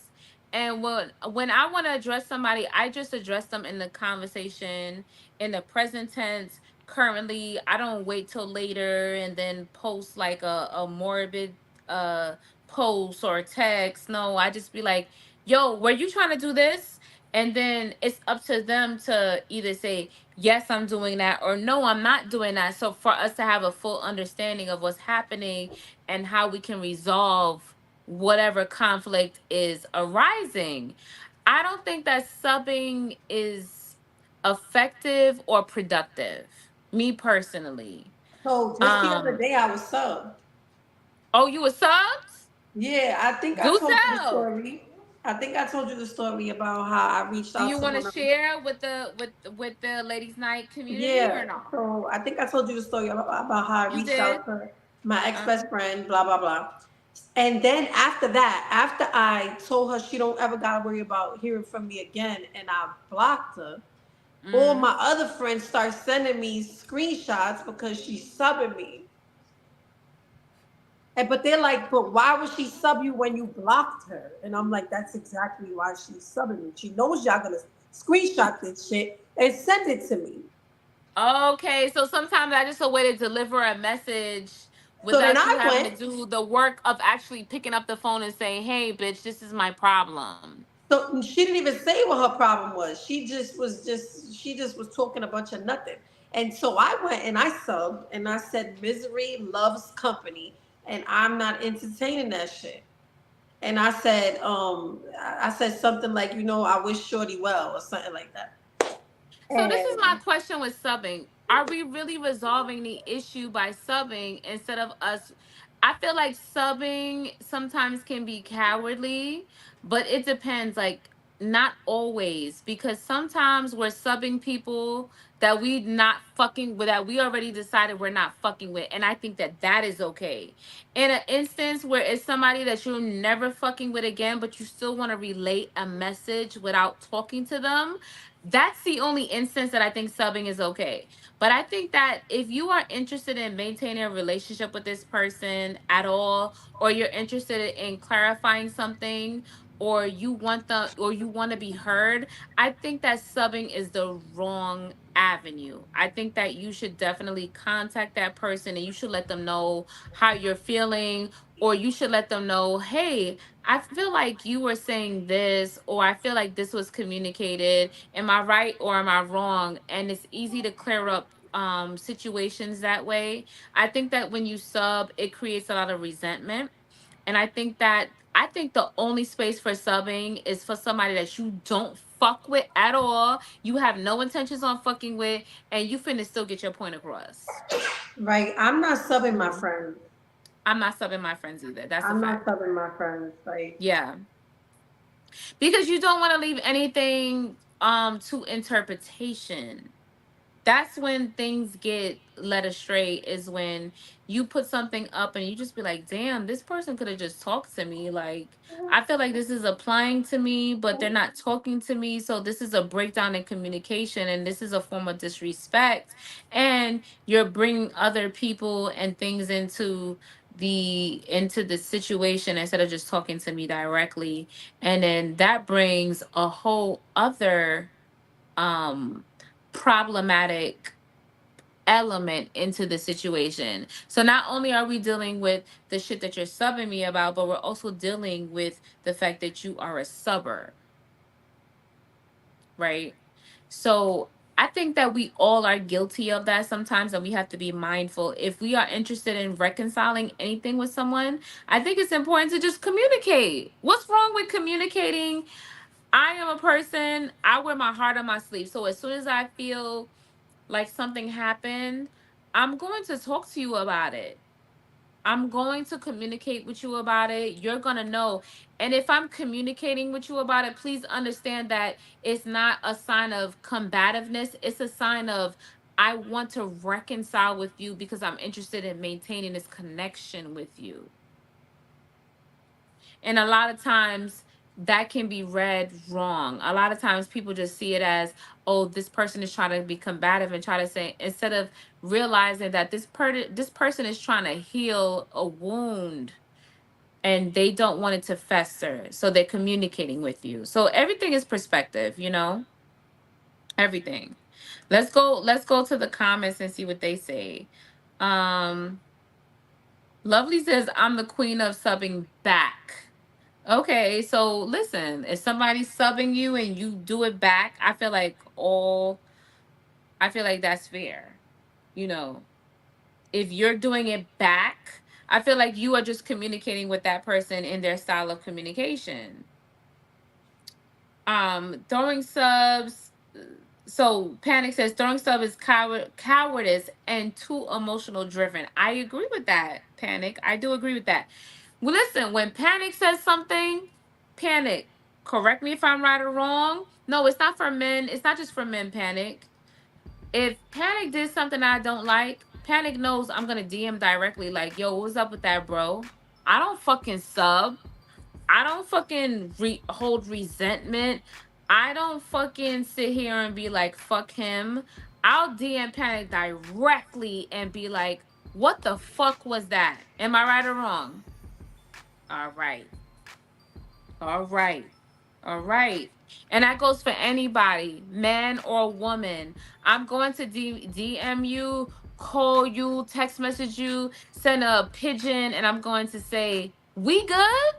[SPEAKER 8] And when I want to address somebody, I just address them in the conversation in the present tense. Currently, I don't wait till later and then post like a morbid uh post or text. No, I just be like, yo, were you trying to do this? And then it's up to them to either say, yes, I'm doing that, or no, I'm not doing that. So for us to have a full understanding of what's happening and how we can resolve whatever conflict is arising. I don't think that subbing is effective or productive. Me personally.
[SPEAKER 6] So just the other
[SPEAKER 8] Um
[SPEAKER 6] day I was subbed.
[SPEAKER 8] oh, you were subbed?
[SPEAKER 6] Yeah, I think I
[SPEAKER 8] Do
[SPEAKER 6] told you the
[SPEAKER 8] tell.
[SPEAKER 6] story. I think I told you the story about how I reached
[SPEAKER 8] Do
[SPEAKER 6] out
[SPEAKER 8] you
[SPEAKER 6] to
[SPEAKER 8] want to
[SPEAKER 6] one of them.
[SPEAKER 8] share with the ladies night community or
[SPEAKER 6] Yeah,
[SPEAKER 8] not?
[SPEAKER 6] so I think I told you the story about how I
[SPEAKER 8] You
[SPEAKER 6] reached
[SPEAKER 8] did?
[SPEAKER 6] out to my ex
[SPEAKER 8] Uh-huh.
[SPEAKER 6] best friend, blah blah blah. And then after that, after I told her she don't ever gotta worry about hearing from me again, and I blocked her, all
[SPEAKER 8] Mm.
[SPEAKER 6] my other friends start sending me screenshots because she's subbing me. And but they're like, but why would she sub you when you blocked her? And I'm like, that's exactly why she's subbing me. She knows y'all gonna screenshot this shit and send it to me.
[SPEAKER 8] Okay, so sometimes that just a way to deliver a message
[SPEAKER 6] So then
[SPEAKER 8] without you
[SPEAKER 6] I
[SPEAKER 8] having to
[SPEAKER 6] went.
[SPEAKER 8] do the work of actually picking up the phone and saying, "Hey, bitch, this is my problem."
[SPEAKER 6] So she didn't even say what her problem was. She just was talking a bunch of nothing. And so I went and I subbed and I said misery loves company and I'm not entertaining that shit. And I said something like, I wish Shorty well or something like that.
[SPEAKER 8] So this is my
[SPEAKER 6] And
[SPEAKER 8] question with subbing. Are we really resolving the issue by subbing instead of us? I feel like subbing sometimes can be cowardly, but it depends. Like, not always, because sometimes we're subbing people that we not fucking with, that we already decided we're not fucking with, and I think that that is okay. In an instance where it's somebody that you're never fucking with again, but you still want to relate a message without talking to them, that's the only instance that I think subbing is okay. But I think that if you are interested in maintaining a relationship with this person at all, or you're interested in clarifying something, or you want to be heard, I think that subbing is the wrong avenue. I think that you should definitely contact that person and you should let them know how you're feeling, or you should let them know, hey, I feel like you were saying this, or I feel like this was communicated. Am I right or am I wrong? And it's easy to clear up situations that way. I think that when you sub, it creates a lot of resentment. And I think that I think the only space for subbing is for somebody that you don't fuck with at all, you have no intentions on fucking with, and you finna still get your point across.
[SPEAKER 6] Right. I'm not subbing my friends.
[SPEAKER 8] I'm not subbing my friends either. That's a
[SPEAKER 6] I'm not
[SPEAKER 8] fact.
[SPEAKER 6] subbing my friends. Like,
[SPEAKER 8] Yeah. Because you don't want to leave anything to interpretation. That's when things get led astray, is when you put something up and you just be like, damn, this person could have just talked to me. Like, I feel like this is applying to me, but they're not talking to me. So this is a breakdown in communication, and this is a form of disrespect. And you're bringing other people and things into the situation instead of just talking to me directly. And then that brings a whole other um problematic element into the situation. So not only are we dealing with the shit that you're subbing me about, but we're also dealing with the fact that you are a subber, right? So I think that we all are guilty of that sometimes, and we have to be mindful. If we are interested in reconciling anything with someone, I think it's important to just communicate. What's wrong with communicating? I am a person, I wear my heart on my sleeve. So as soon as I feel like something happened, I'm going to talk to you about it. I'm going to communicate with you about it. You're going to know. And if I'm communicating with you about it, please understand that it's not a sign of combativeness. It's a sign of, I want to reconcile with you because I'm interested in maintaining this connection with you. And a lot of times that can be read wrong. A lot of times people just see it as, oh, this person is trying to be combative and try to say, instead of realizing that this person is trying to heal a wound and they don't want it to fester. So they're communicating with you. So everything is perspective, everything. Let's go to the comments and see what they say. Um Lovely says, I'm the queen of subbing back. Okay, so listen, if somebody's subbing you and you do it back, I feel like that's fair. You know, if you're doing it back, I feel like you are just communicating with that person in their style of communication. Throwing subs. So Panic says throwing sub is cowardice and too emotional driven. I agree with that, Panic. I do agree with that. Well, listen, when Panic says something, Panic, correct me if I'm right or wrong. No, it's not for men. It's not just for men, Panic. If Panic did something I don't like, Panic knows I'm going to DM directly like, yo, what's up with that, bro? I don't fucking sub. I don't fucking hold resentment. I don't fucking sit here and be like, fuck him. I'll DM Panic directly and be like, what the fuck was that? Am I right or wrong? All right. All right. All right. And that goes for anybody, man or woman. I'm going to DM you, call you, text message you, send a pigeon, and I'm going to say, we good?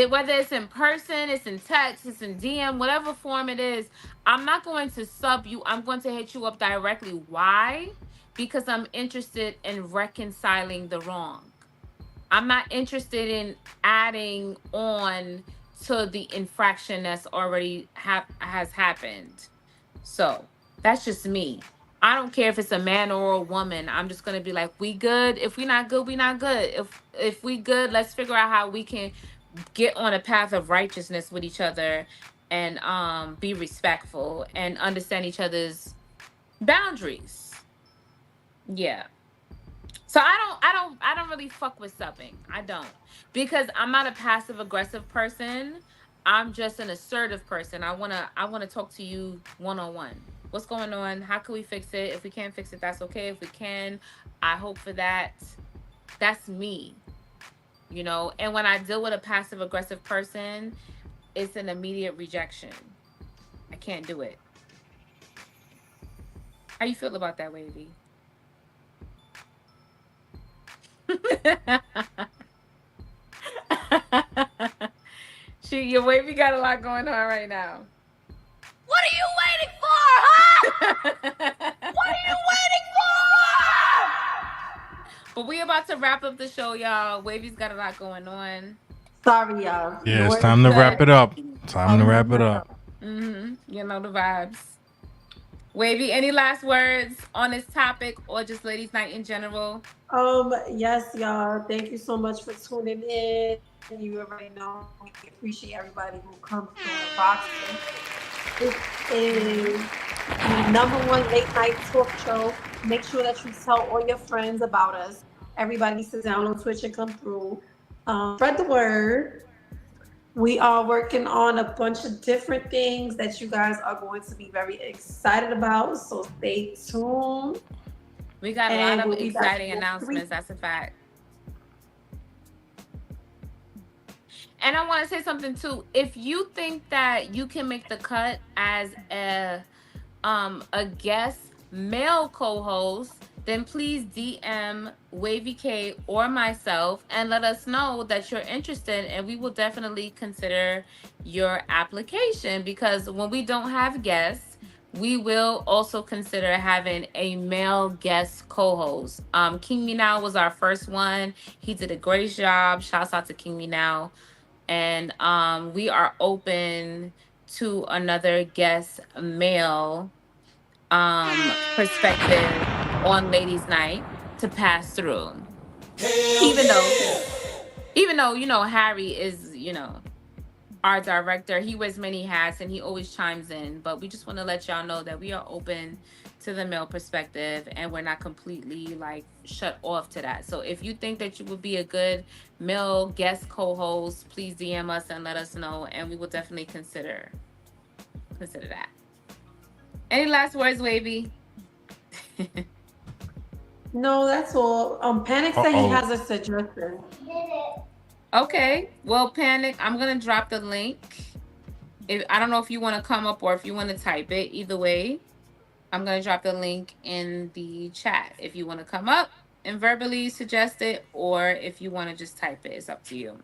[SPEAKER 8] Whether it's in person, it's in text, it's in DM, whatever form it is, I'm not going to sub you. I'm going to hit you up directly. Why? Because I'm interested in reconciling the wrong. I'm not interested in adding on to the infraction that's already has happened. So that's just me. I don't care if it's a man or a woman. I'm just gonna be like, we good. If we not good, we not good. If we good, let's figure out how we can get on a path of righteousness with each other and be respectful and understand each other's boundaries. Yeah. So I don't really fuck with subbing. I don't. Because I'm not a passive aggressive person. I'm just an assertive person. I wanna talk to you one on one. What's going on? How can we fix it? If we can't fix it, that's okay. If we can, I hope for that. That's me. And when I deal with a passive aggressive person, it's an immediate rejection. I can't do it. How you feel about that, Wavy? Your Wavy got a lot going on right now.
[SPEAKER 17] What are you waiting for, huh? What are you waiting for?
[SPEAKER 8] But we about to wrap up the show, y'all. Wavy's got a lot going on.
[SPEAKER 6] Sorry, y'all.
[SPEAKER 7] Yeah,
[SPEAKER 6] No
[SPEAKER 7] it's
[SPEAKER 6] worries.
[SPEAKER 7] time to wrap
[SPEAKER 8] But
[SPEAKER 7] it up. Time to wrap it up.
[SPEAKER 8] you know the vibes. Wavy, any last words on this topic or just ladies' night in general?
[SPEAKER 6] Yes, y'all. Thank you so much for tuning in. You already know we appreciate everybody who comes through the boxes. This is the #1 late night talk show. Make sure that you tell all your friends about us. Everybody needs to download Twitch and come through. Spread the word. We are working on a bunch of different things that you guys are going to be very excited about. So stay tuned.
[SPEAKER 8] We got a lot
[SPEAKER 6] And
[SPEAKER 8] of
[SPEAKER 6] we'll be back
[SPEAKER 8] exciting
[SPEAKER 6] next week.
[SPEAKER 8] announcements. That's a fact. And I want to say something too. If you think that you can make the cut as a guest male co-host, then please DM Wavy K or myself and let us know that you're interested, and we will definitely consider your application, because when we don't have guests, we will also consider having a male guest co-host. King Me Now was our first one. He did a great job. Shouts out to King Me Now. And we are open to another guest male perspective on ladies night to pass through. Even though you know Harry is, our director, he wears many hats and he always chimes in, but we just want to let y'all know that we are open to the male perspective and we're not completely like shut off to that. So if you think that you would be a good male guest co-host, please DM us and let us know, and we will definitely consider that. Any last words, Wavy?
[SPEAKER 6] No, that's all. Panic said he has a suggestion.
[SPEAKER 8] Okay. Well, Panic, I'm gonna drop the link. I don't know if you want to come up or if you want to type it. Either way, I'm gonna drop the link in the chat. If you want to come up and verbally suggest it, or if you want to just type it, it's up to you.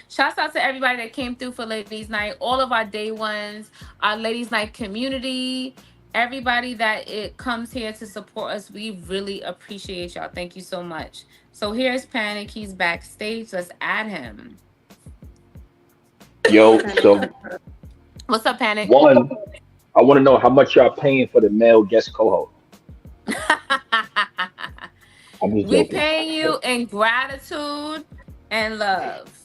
[SPEAKER 8] Shouts out to everybody that came through for Ladies Night, all of our day ones, our Ladies Night community, everybody that it comes here to support us. We really appreciate y'all. Thank you so much. So here's Panic. He's backstage. Let's add him.
[SPEAKER 15] Yo, so
[SPEAKER 8] What's up, Panic?
[SPEAKER 15] one, I want to know how much y'all paying for the male guest co-host. I'm just
[SPEAKER 8] We
[SPEAKER 15] joking.
[SPEAKER 8] paying you in gratitude and love.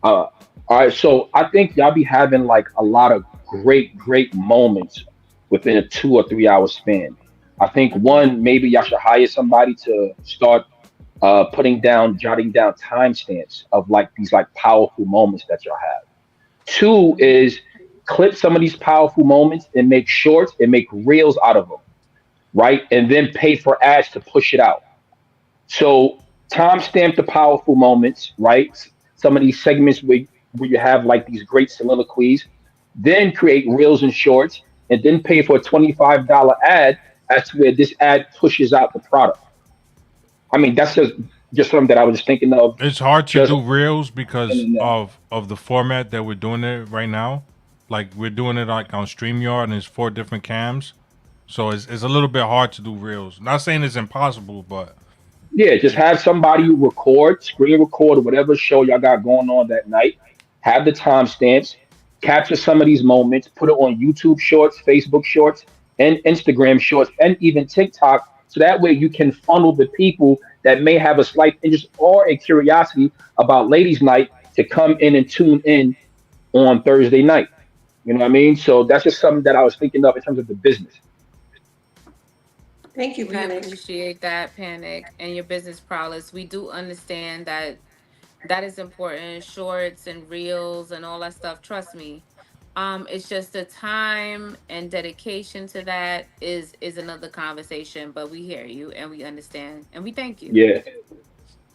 [SPEAKER 15] All right, so I think y'all be having like a lot of great moments within a 2 or 3 hour span. I think one, maybe y'all should hire somebody to start jotting down timestamps of like these like powerful moments that y'all have. Two is clip some of these powerful moments and make shorts and make reels out of them, right? And then pay for ads to push it out. So timestamp the powerful moments, right? Some of these segments where you have like these great soliloquies, then create reels and shorts, and then pay for a $25 ad as to where this ad pushes out the product. I mean, that's just something that I was just thinking of.
[SPEAKER 7] It's hard to do reels because of the format that we're doing it right now. Like we're doing it like on StreamYard and it's 4 different cams. So it's a little bit hard to do reels. Not saying it's impossible, but
[SPEAKER 15] Yeah, just have somebody screen record, or whatever show y'all got going on that night. Have the timestamps, capture some of these moments, put it on YouTube Shorts, Facebook Shorts, and Instagram Shorts, and even TikTok. So that way you can funnel the people that may have a slight interest or a curiosity about Ladies Night to come in and tune in on Thursday night. You know what I mean? So that's just something that I was thinking of in terms of the business.
[SPEAKER 6] Thank you, Panic.
[SPEAKER 8] We appreciate that, Panic, and your business prowess. We do understand that is important. Shorts and reels and all that stuff. Trust me. It's just the time and dedication to that is another conversation. But we hear you and we understand and we thank you.
[SPEAKER 15] Yeah.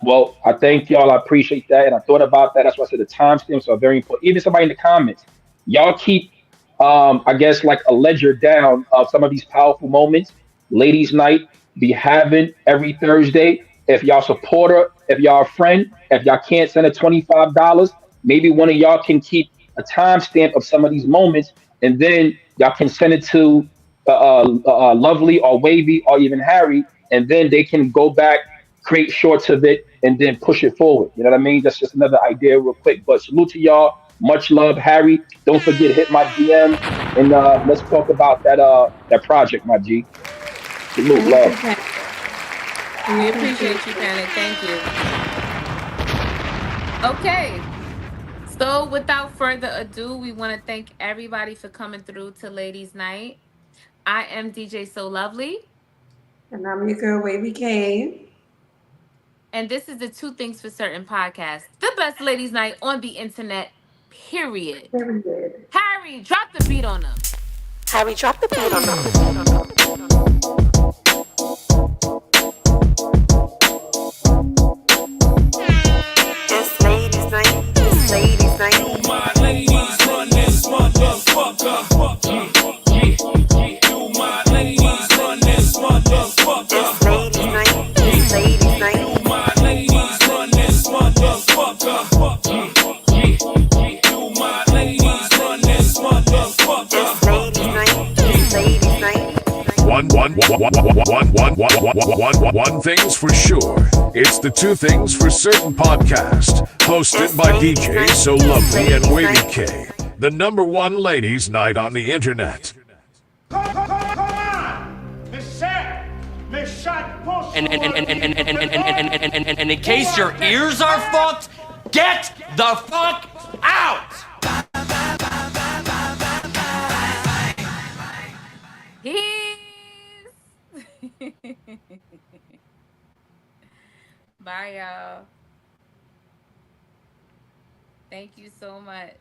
[SPEAKER 15] Well, I thank y'all. I appreciate that. And I thought about that. That's why I said the timestamps are very important. Even somebody in the comments, y'all keep, I guess, like a ledger down of some of these powerful moments. Ladies' night be having every Thursday. If y'all support her, if y'all a friend, if y'all can't send her $25, maybe one of y'all can keep a timestamp of some of these moments, and then y'all can send it to Lovely or Wavy or even Harry, and then they can go back create shorts of it, and then push it forward. You know what I mean? That's just another idea, real quick. But salute to y'all. Much love, Harry. Don't forget hit my DM and let's talk about that project, my G. Salute,
[SPEAKER 6] Thank
[SPEAKER 15] love.
[SPEAKER 6] you, Panic. We
[SPEAKER 8] We
[SPEAKER 6] appreciate
[SPEAKER 8] appreciate you,
[SPEAKER 6] you.
[SPEAKER 8] Panic. Thank you. Okay. So without further ado, we want to thank everybody for coming through to Ladies Night. I am DJ So Lovely.
[SPEAKER 6] And I'm your girl, Wavy K.
[SPEAKER 8] And this is the Two Things for Certain podcast, the best ladies' night on the internet, period.
[SPEAKER 6] Very good.
[SPEAKER 8] Harry, drop the beat on them.
[SPEAKER 1] Harry, drop the beat on them. It's ladies' night. It's ladies' night.
[SPEAKER 11] Do my ladies run this motherfucker? Do my ladies run this motherfucker?
[SPEAKER 1] It's ladies' night. It's ladies' night.
[SPEAKER 11] Do my ladies run this motherfucker? Do my ladies run this motherfucker?
[SPEAKER 1] It's ladies' night. It's ladies' night.
[SPEAKER 12] One thing's for sure. It's the Two Things for Certain podcast, hosted by DJ So Lovely and Wavy K, the #1 ladies' night on the internet.
[SPEAKER 23] And in case your ears are fucked, get the fuck out!
[SPEAKER 8] Bye, y'all. Thank you so much.